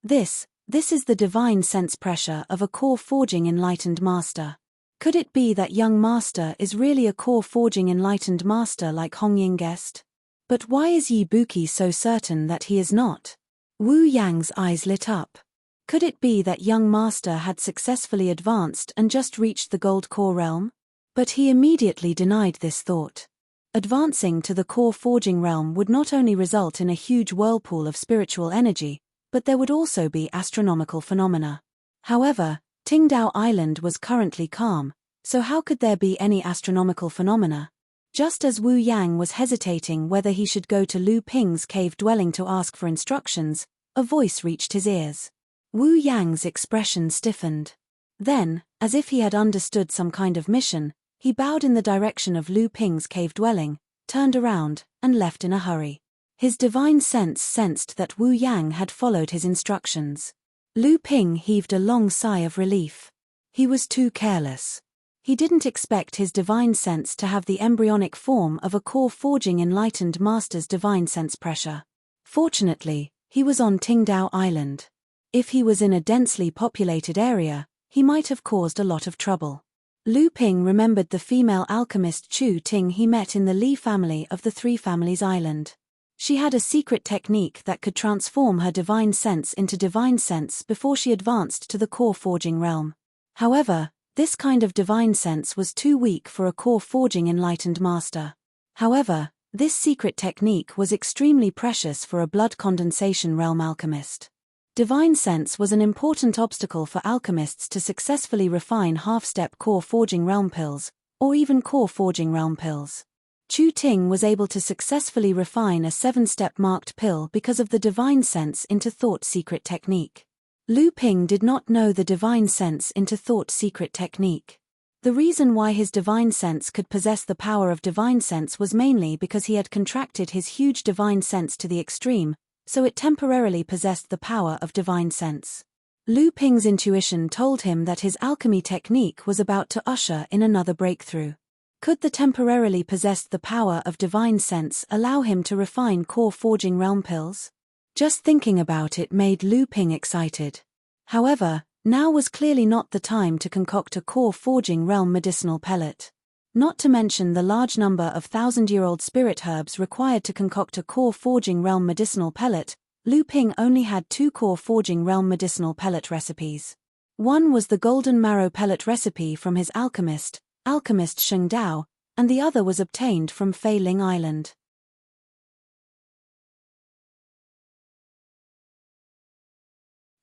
This is the divine sense pressure of a core forging enlightened master. Could it be that young master is really a core forging enlightened master like Hongying guessed? But why is Yi Buqi so certain that he is not? Wu Yang's eyes lit up. Could it be that young master had successfully advanced and just reached the gold core realm? But he immediately denied this thought. Advancing to the core forging realm would not only result in a huge whirlpool of spiritual energy, but there would also be astronomical phenomena. However, Qingdao Island was currently calm, so how could there be any astronomical phenomena? Just as Wu Yang was hesitating whether he should go to Lu Ping's cave dwelling to ask for instructions, a voice reached his ears. Wu Yang's expression stiffened. Then, as if he had understood some kind of mission, he bowed in the direction of Lu Ping's cave dwelling, turned around, and left in a hurry. His divine sense sensed that Wu Yang had followed his instructions. Lu Ping heaved a long sigh of relief. He was too careless. He didn't expect his divine sense to have the embryonic form of a core forging enlightened master's divine sense pressure. Fortunately, he was on Qingdao Island. If he was in a densely populated area, he might have caused a lot of trouble. Lu Ping remembered the female alchemist Chu Ting he met in the Li family of the Three Families Island. She had a secret technique that could transform her divine sense into divine sense before she advanced to the core forging realm. However, this kind of divine sense was too weak for a core forging enlightened master. However, this secret technique was extremely precious for a blood condensation realm alchemist. Divine sense was an important obstacle for alchemists to successfully refine half-step core forging realm pills, or even core forging realm pills. Chu Ting was able to successfully refine a 7-step marked pill because of the divine sense into thought secret technique. Lu Ping did not know the divine sense into thought secret technique. The reason why his divine sense could possess the power of divine sense was mainly because he had contracted his huge divine sense to the extreme, so it temporarily possessed the power of divine sense. Lu Ping's intuition told him that his alchemy technique was about to usher in another breakthrough. Could the temporarily possessed the power of divine sense allow him to refine core forging realm pills? Just thinking about it made Lu Ping excited. However, now was clearly not the time to concoct a core forging realm medicinal pellet. Not to mention the large number of 1,000-year-old spirit herbs required to concoct a core forging realm medicinal pellet, Lu Ping only had 2 core forging realm medicinal pellet recipes. One was the golden marrow pellet recipe from his alchemist Sheng Dao, and the other was obtained from Fei Ling Island.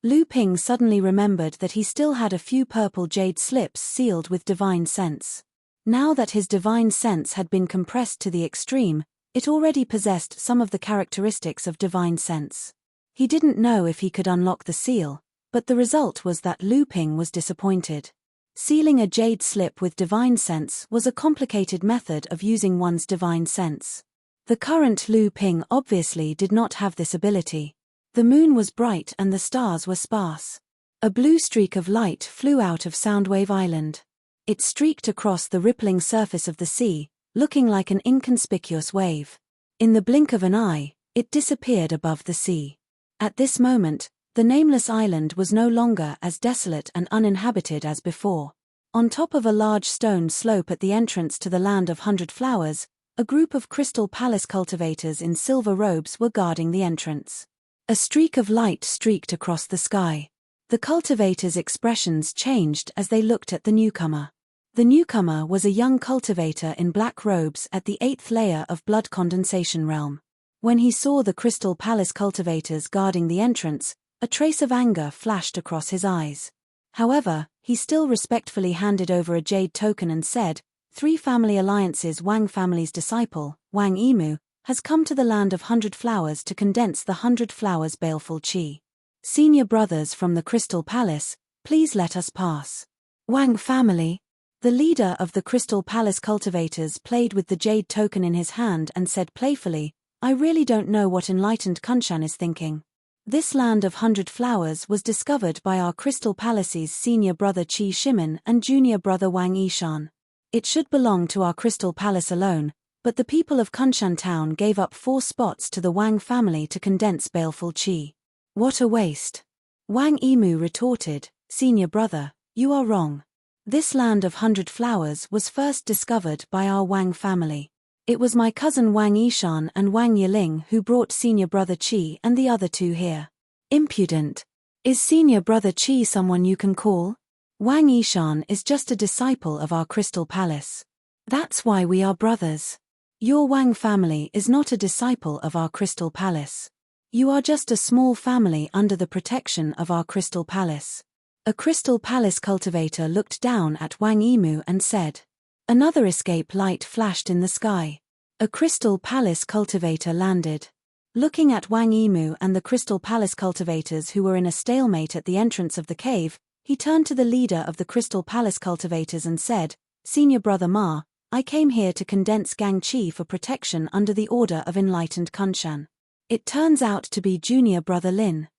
Lu Ping suddenly remembered that he still had a few purple jade slips sealed with divine sense. Now that his divine sense had been compressed to the extreme, it already possessed some of the characteristics of divine sense. He didn't know if he could unlock the seal, but the result was that Lu Ping was disappointed. Sealing a jade slip with divine sense was a complicated method of using one's divine sense. The current Lu Ping obviously did not have this ability. The moon was bright and the stars were sparse. A blue streak of light flew out of Soundwave Island. It streaked across the rippling surface of the sea, looking like an inconspicuous wave. In the blink of an eye, it disappeared above the sea. At this moment, the nameless island was no longer as desolate and uninhabited as before. On top of a large stone slope at the entrance to the Land of 100 Flowers, a group of Crystal Palace cultivators in silver robes were guarding the entrance. A streak of light streaked across the sky. The cultivators' expressions changed as they looked at the newcomer. The newcomer was a young cultivator in black robes at the 8th layer of blood condensation realm. When he saw the Crystal Palace cultivators guarding the entrance, a trace of anger flashed across his eyes. However, he still respectfully handed over a jade token and said, "Three Family Alliance's Wang family's disciple, Wang Yimu, has come to the Land of 100 Flowers to condense the 100 Flowers baleful qi. Senior brothers from the Crystal Palace, please let us pass." Wang family. The leader of the Crystal Palace cultivators played with the jade token in his hand and said playfully, I really don't know what enlightened Kunshan is thinking. This land of 100 flowers was discovered by our Crystal Palace's senior brother Qi Shimin and junior brother Wang Yishan. It should belong to our Crystal Palace alone, but the people of Kunshan town gave up 4 spots to the Wang family to condense baleful qi. What a waste. Wang Yimu retorted, Senior brother, you are wrong. This land of 100 flowers was first discovered by our Wang family. It was my cousin Wang Yishan and Wang Yiling who brought senior brother Qi and the other 2 here. Impudent. Is senior brother Qi someone you can call? Wang Yishan is just a disciple of our Crystal Palace. That's why we are brothers. Your Wang family is not a disciple of our Crystal Palace. You are just a small family under the protection of our Crystal Palace. A Crystal Palace cultivator looked down at Wang Yimu and said. Another escape light flashed in the sky. A Crystal Palace cultivator landed. Looking at Wang Yimu and the Crystal Palace cultivators who were in a stalemate at the entrance of the cave, he turned to the leader of the Crystal Palace cultivators and said, Senior brother Ma, I came here to condense Gang Qi for protection under the order of enlightened Kunshan. It turns out to be junior brother Lin.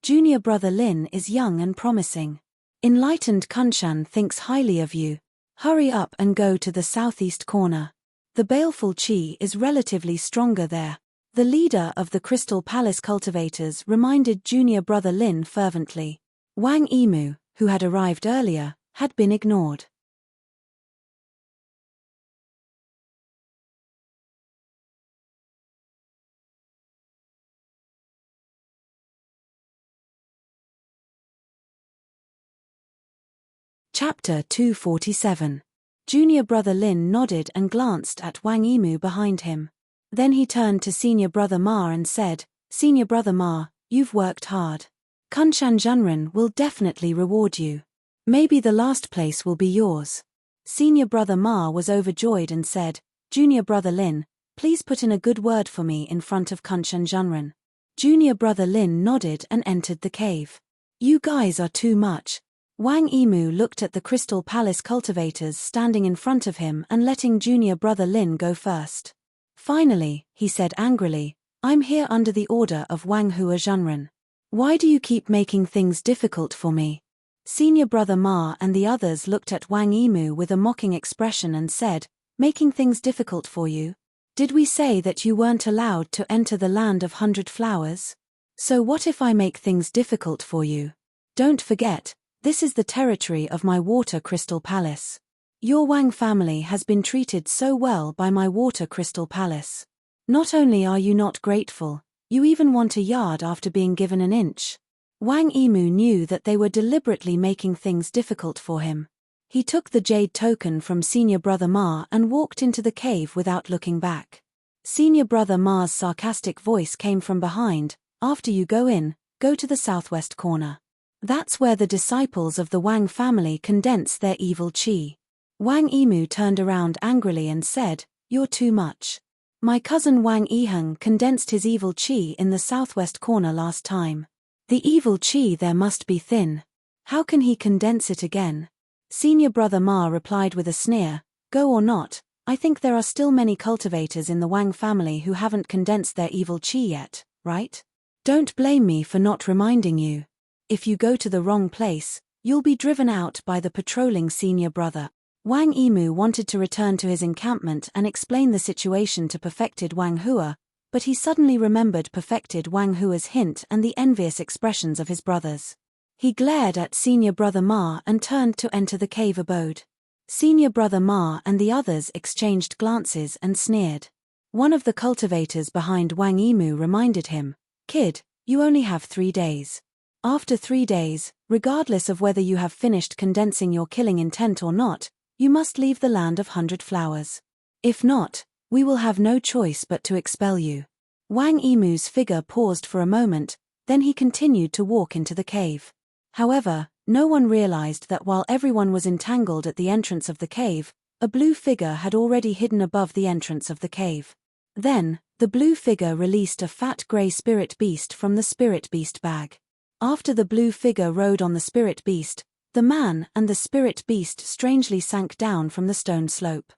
Junior brother Lin is young and promising. Enlightened Kunshan thinks highly of you. Hurry up and go to the southeast corner. The baleful qi is relatively stronger there. The leader of the Crystal Palace cultivators reminded junior brother Lin fervently. Wang Yimu, who had arrived earlier, had been ignored. Chapter 247. Junior brother Lin nodded and glanced at Wang Yimu behind him. Then he turned to senior brother Ma and said, Senior brother Ma, you've worked hard. Kunshan Junren will definitely reward you. Maybe the last place will be yours. Senior brother Ma was overjoyed and said, Junior brother Lin, please put in a good word for me in front of Kunshan Junren. Junior brother Lin nodded and entered the cave. You guys are too much. Wang Yimu looked at the Crystal Palace cultivators standing in front of him and letting junior brother Lin go first. Finally, he said angrily, I'm here under the order of Wang Hua Junren. Why do you keep making things difficult for me? Senior brother Ma and the others looked at Wang Yimu with a mocking expression and said, Making things difficult for you? Did we say that you weren't allowed to enter the land of 100 flowers? So what if I make things difficult for you? Don't forget, this is the territory of my Water Crystal Palace. Your Wang family has been treated so well by my Water Crystal Palace. Not only are you not grateful, you even want a yard after being given an inch. Wang Yimu knew that they were deliberately making things difficult for him. He took the jade token from senior brother Ma and walked into the cave without looking back. Senior brother Ma's sarcastic voice came from behind, After you go in, go to the southwest corner. That's where the disciples of the Wang family condense their evil qi. Wang Yimu turned around angrily and said, You're too much. My cousin Wang Yiheng condensed his evil qi in the southwest corner last time. The evil qi there must be thin. How can he condense it again? Senior brother Ma replied with a sneer, Go or not, I think there are still many cultivators in the Wang family who haven't condensed their evil qi yet, right? Don't blame me for not reminding you. If you go to the wrong place, you'll be driven out by the patrolling senior brother. Wang Yimu wanted to return to his encampment and explain the situation to perfected Wang Hua, but he suddenly remembered perfected Wang Hua's hint and the envious expressions of his brothers. He glared at senior brother Ma and turned to enter the cave abode. Senior brother Ma and the others exchanged glances and sneered. One of the cultivators behind Wang Yimu reminded him, Kid, you only have 3 days. After 3 days, regardless of whether you have finished condensing your killing intent or not, you must leave the land of 100 flowers. If not, we will have no choice but to expel you. Wang Yimu's figure paused for a moment, then he continued to walk into the cave. However, no one realized that while everyone was entangled at the entrance of the cave, a blue figure had already hidden above the entrance of the cave. Then, The blue figure released a fat grey spirit beast from the spirit beast bag. After the blue figure rode on the spirit beast, the man and the spirit beast strangely sank down from the stone slope.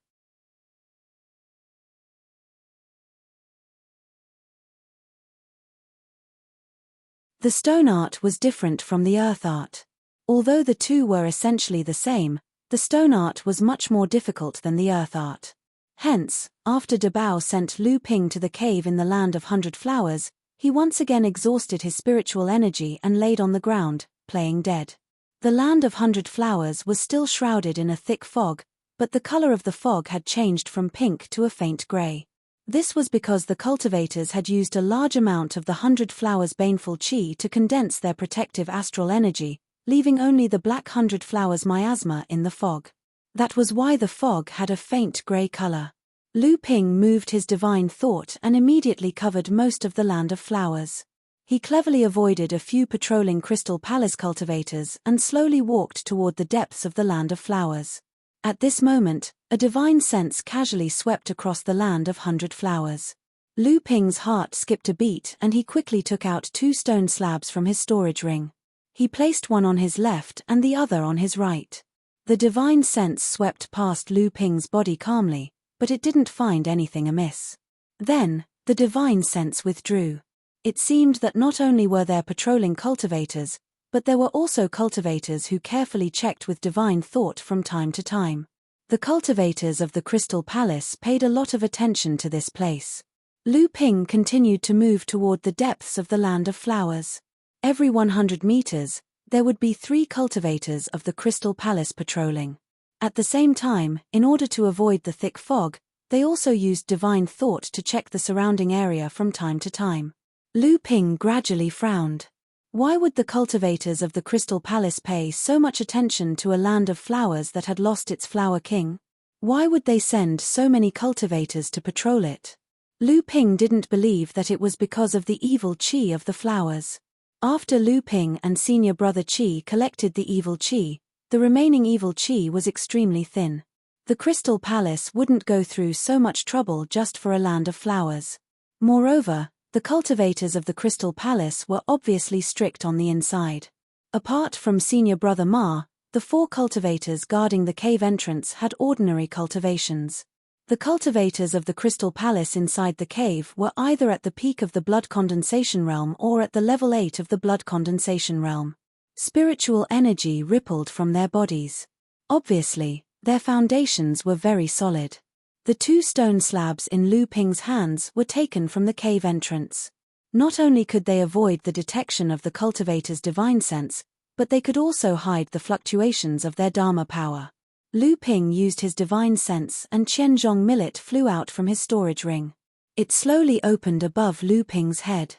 The stone art was different from the earth art. Although the two were essentially the same, the stone art was much more difficult than the earth art. Hence, after Dabao sent Lu Ping to the cave in the Land of 100 Flowers, he once again exhausted his spiritual energy and laid on the ground, playing dead. The Land of 100 Flowers was still shrouded in a thick fog, but the color of the fog had changed from pink to a faint gray. This was because the cultivators had used a large amount of the 100 Flowers' baneful chi to condense their protective astral energy, leaving only the black 100 Flowers miasma in the fog. That was why the fog had a faint gray color. Lu Ping moved his divine thought and immediately covered most of the Land of Flowers. He cleverly avoided a few patrolling Crystal Palace cultivators and slowly walked toward the depths of the Land of Flowers. At this moment, a divine sense casually swept across the Land of 100 Flowers. Lu Ping's heart skipped a beat and he quickly took out 2 stone slabs from his storage ring. He placed one on his left and the other on his right. The divine sense swept past Lu Ping's body calmly, but it didn't find anything amiss. Then, the divine sense withdrew. It seemed that not only were there patrolling cultivators, but there were also cultivators who carefully checked with divine thought from time to time. The cultivators of the Crystal Palace paid a lot of attention to this place. Lu Ping continued to move toward the depths of the Land of Flowers. Every 100 meters, there would be 3 cultivators of the Crystal Palace patrolling. At the same time, in order to avoid the thick fog, they also used divine thought to check the surrounding area from time to time. Lu Ping gradually frowned. Why would the cultivators of the Crystal Palace pay so much attention to a Land of Flowers that had lost its Flower King? Why would they send so many cultivators to patrol it? Lu Ping didn't believe that it was because of the evil chi of the flowers. After Lu Ping and senior brother Chi collected the evil chi, the remaining evil chi was extremely thin. The Crystal Palace wouldn't go through so much trouble just for a Land of Flowers. Moreover, the cultivators of the Crystal Palace were obviously strict on the inside. Apart from senior brother Ma, the 4 cultivators guarding the cave entrance had ordinary cultivations. The cultivators of the Crystal Palace inside the cave were either at the peak of the Blood Condensation Realm or at the level 8 of the Blood Condensation Realm. Spiritual energy rippled from their bodies. Obviously, their foundations were very solid. The 2 stone slabs in Lu Ping's hands were taken from the cave entrance. Not only could they avoid the detection of the cultivator's divine sense, but they could also hide the fluctuations of their Dharma power. Lu Ping used his divine sense and Qianzhong millet flew out from his storage ring. It slowly opened above Lu Ping's head.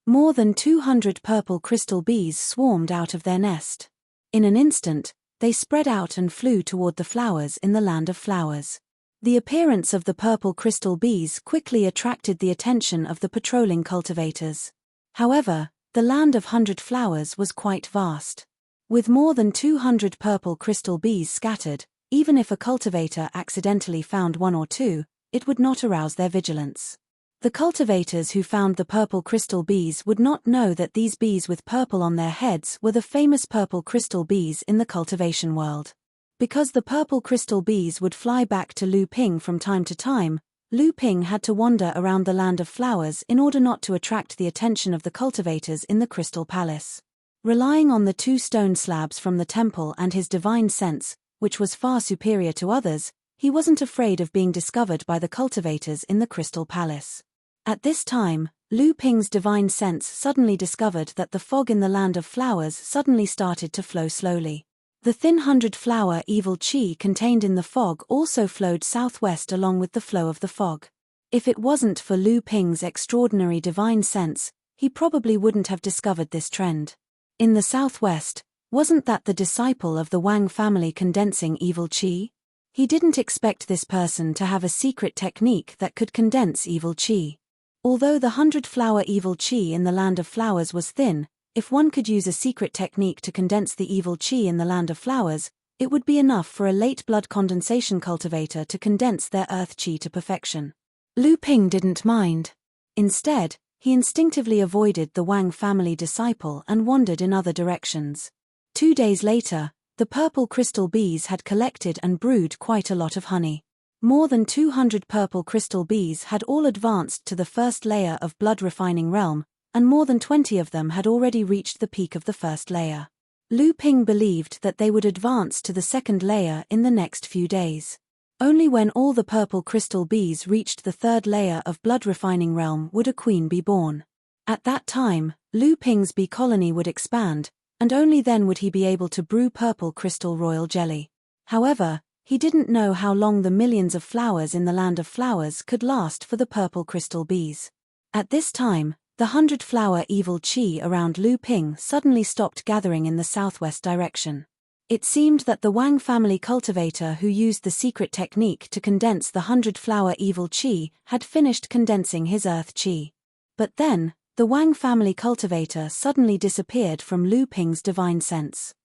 More than 200 purple crystal bees swarmed out of their nest. In an instant, they spread out and flew toward the flowers in the Land of Flowers. The appearance of the purple crystal bees quickly attracted the attention of the patrolling cultivators. However, the Land of 100 Flowers was quite vast. With more than 200 purple crystal bees scattered, even if a cultivator accidentally found 1 or 2, it would not arouse their vigilance. The cultivators who found the purple crystal bees would not know that these bees with purple on their heads were the famous purple crystal bees in the cultivation world. Because the purple crystal bees would fly back to Lu Ping from time to time, Lu Ping had to wander around the Land of Flowers in order not to attract the attention of the cultivators in the Crystal Palace. Relying on the 2 stone slabs from the temple and his divine sense, which was far superior to others, he wasn't afraid of being discovered by the cultivators in the Crystal Palace. At this time, Lu Ping's divine sense suddenly discovered that the fog in the Land of Flowers suddenly started to flow slowly. The thin 100-flower evil chi contained in the fog also flowed southwest along with the flow of the fog. If it wasn't for Lu Ping's extraordinary divine sense, he probably wouldn't have discovered this trend. In the southwest, wasn't that the disciple of the Wang family condensing evil chi? He didn't expect this person to have a secret technique that could condense evil chi. Although the 100-flower evil chi in the Land of Flowers was thin, if one could use a secret technique to condense the evil chi in the Land of Flowers, It would be enough for a late blood condensation cultivator to condense their earth chi to perfection. Lu Ping didn't mind. Instead, he instinctively avoided the Wang family disciple and wandered in other directions. 2 days later, the purple crystal bees had collected and brewed quite a lot of honey. More than 200 purple crystal bees had all advanced to the first layer of blood refining realm, and more than 20 of them had already reached the peak of the first layer. Lu Ping believed that they would advance to the second layer in the next few days. Only when all the purple crystal bees reached the third layer of blood refining realm would a queen be born. At that time, Lu Ping's bee colony would expand, and only then would he be able to brew purple crystal royal jelly. However, he didn't know how long the millions of flowers in the land of flowers could last for the purple crystal bees. At this time, the 100-flower evil chi around Lu Ping suddenly stopped gathering in the southwest direction. It seemed that the Wang family cultivator who used the secret technique to condense the 100-flower evil chi had finished condensing his earth chi. But then, the Wang family cultivator suddenly disappeared from Lu Ping's divine sense.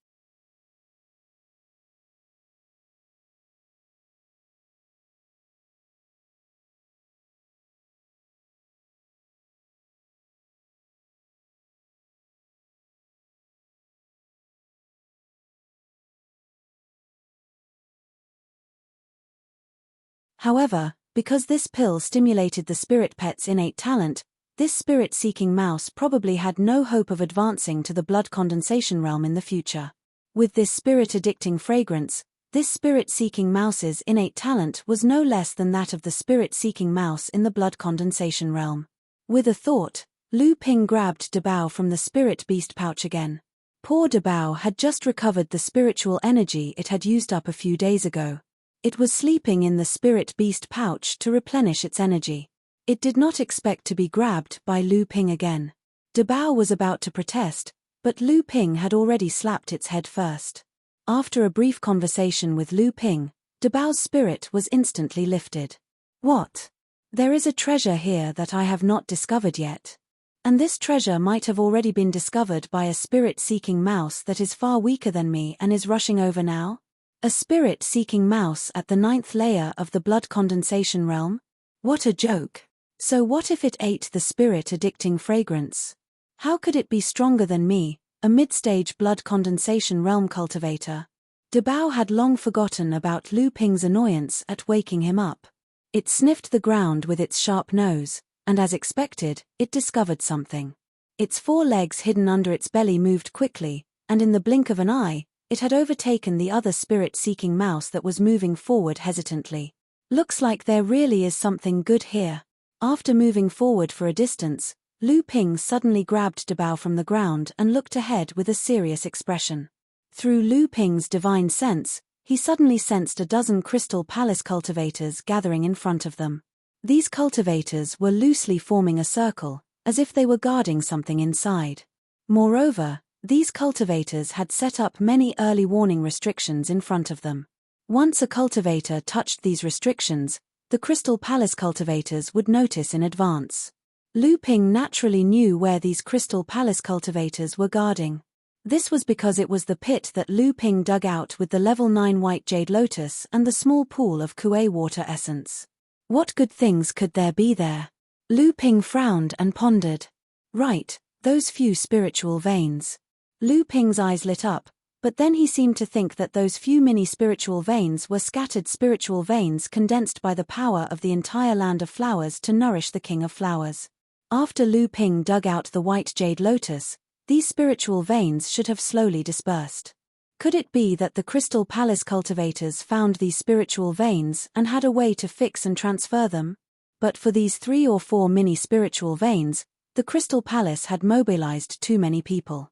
However, because this pill stimulated the spirit pet's innate talent, this spirit-seeking mouse probably had no hope of advancing to the blood condensation realm in the future. With this spirit-addicting fragrance, this spirit-seeking mouse's innate talent was no less than that of the spirit-seeking mouse in the blood condensation realm. With a thought, Lu Ping grabbed Dabao from the spirit beast pouch again. Poor Dabao had just recovered the spiritual energy it had used up a few days ago. It was sleeping in the spirit beast pouch to replenish its energy. It did not expect to be grabbed by Lu Ping again. Dabao was about to protest, but Lu Ping had already slapped its head first. After a brief conversation with Lu Ping, Dabao's spirit was instantly lifted. What? There is a treasure here that I have not discovered yet. And this treasure might have already been discovered by a spirit-seeking mouse that is far weaker than me and is rushing over now? A spirit-seeking mouse at the 9th layer of the blood condensation realm? What a joke! So what if it ate the spirit-addicting fragrance? How could it be stronger than me, a mid-stage blood condensation realm cultivator? Dabao had long forgotten about Lu Ping's annoyance at waking him up. It sniffed the ground with its sharp nose, and as expected, it discovered something. Its 4 legs hidden under its belly moved quickly, and in the blink of an eye, it had overtaken the other spirit-seeking mouse that was moving forward hesitantly. Looks like there really is something good here. After moving forward for a distance, Lu Ping suddenly grabbed Dabao from the ground and looked ahead with a serious expression. Through Lu Ping's divine sense, he suddenly sensed a dozen crystal palace cultivators gathering in front of them. These cultivators were loosely forming a circle, as if they were guarding something inside. Moreover, these cultivators had set up many early warning restrictions in front of them. Once a cultivator touched these restrictions, the Crystal Palace cultivators would notice in advance. Lu Ping naturally knew where these Crystal Palace cultivators were guarding. This was because it was the pit that Lu Ping dug out with the level 9 white jade lotus and the small pool of kuei water essence. What good things could there be there? Lu Ping frowned and pondered. Right, those few spiritual veins. Lu Ping's eyes lit up, but then he seemed to think that those few mini spiritual veins were scattered spiritual veins condensed by the power of the entire land of flowers to nourish the king of flowers. After Lu Ping dug out the white jade lotus, these spiritual veins should have slowly dispersed. Could it be that the Crystal Palace cultivators found these spiritual veins and had a way to fix and transfer them? But for these 3 or 4 mini spiritual veins, the Crystal Palace had mobilized too many people.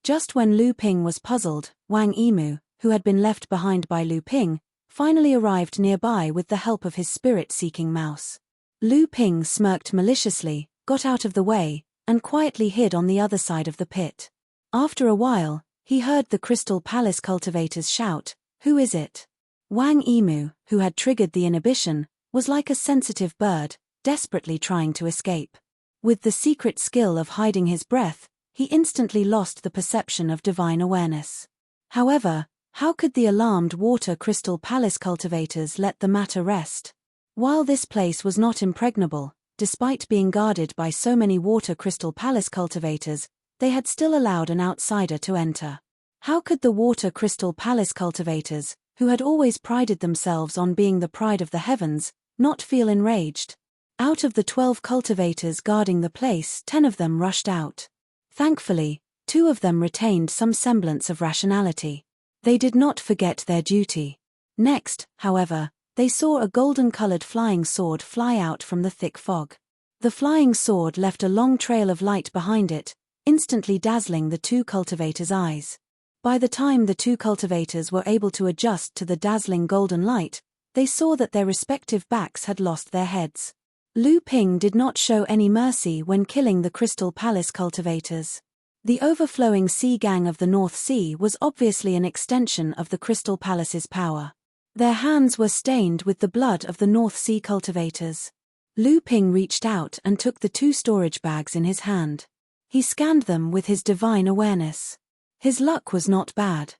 Just when Lu Ping was puzzled, Wang Yimu, who had been left behind by Lu Ping, finally arrived nearby with the help of his spirit-seeking mouse. Lu Ping smirked maliciously, got out of the way, and quietly hid on the other side of the pit. After a while, he heard the Crystal Palace cultivators shout, "Who is it?" Wang Yimu, who had triggered the inhibition, was like a sensitive bird, desperately trying to escape. With the secret skill of hiding his breath, he instantly lost the perception of divine awareness. However, how could the alarmed water crystal palace cultivators let the matter rest? While this place was not impregnable, despite being guarded by so many water crystal palace cultivators, they had still allowed an outsider to enter. How could the water crystal palace cultivators, who had always prided themselves on being the pride of the heavens, not feel enraged? Out of the 12 cultivators guarding the place, 10 of them rushed out. Thankfully, 2 of them retained some semblance of rationality. They did not forget their duty. Next, however, they saw a golden-colored flying sword fly out from the thick fog. The flying sword left a long trail of light behind it, instantly dazzling the 2 cultivators' eyes. By the time the 2 cultivators were able to adjust to the dazzling golden light, they saw that their respective backs had lost their heads. Lu Ping did not show any mercy when killing the Crystal Palace cultivators. The overflowing sea gang of the North Sea was obviously an extension of the Crystal Palace's power. Their hands were stained with the blood of the North Sea cultivators. Lu Ping reached out and took the 2 storage bags in his hand. He scanned them with his divine awareness. His luck was not bad.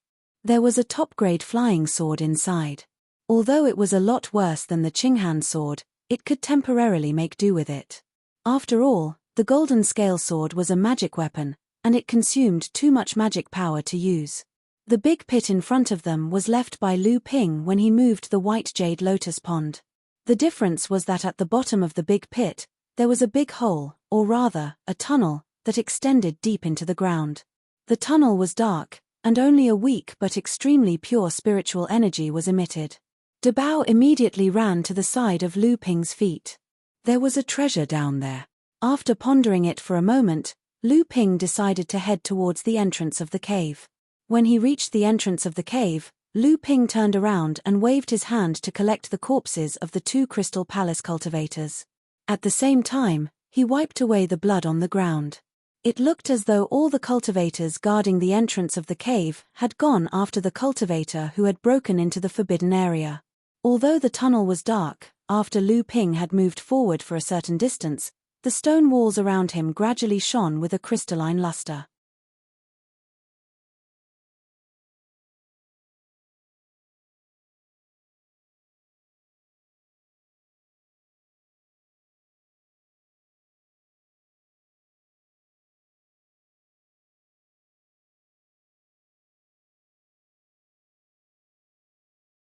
There was a top-grade flying sword inside. Although it was a lot worse than the Qinghan sword, it could temporarily make do with it. After all, the golden scale sword was a magic weapon, and it consumed too much magic power to use. The big pit in front of them was left by Lu Ping when he moved the white jade lotus pond. The difference was that at the bottom of the big pit, there was a big hole, or rather, a tunnel, that extended deep into the ground. The tunnel was dark, and only a weak but extremely pure spiritual energy was emitted. De Bao immediately ran to the side of Lu Ping's feet. There was a treasure down there. After pondering it for a moment, Lu Ping decided to head towards the entrance of the cave. When he reached the entrance of the cave, Lu Ping turned around and waved his hand to collect the corpses of the 2 Crystal Palace cultivators. At the same time, he wiped away the blood on the ground. It looked as though all the cultivators guarding the entrance of the cave had gone after the cultivator who had broken into the forbidden area. Although the tunnel was dark, after Lu Ping had moved forward for a certain distance, the stone walls around him gradually shone with a crystalline luster.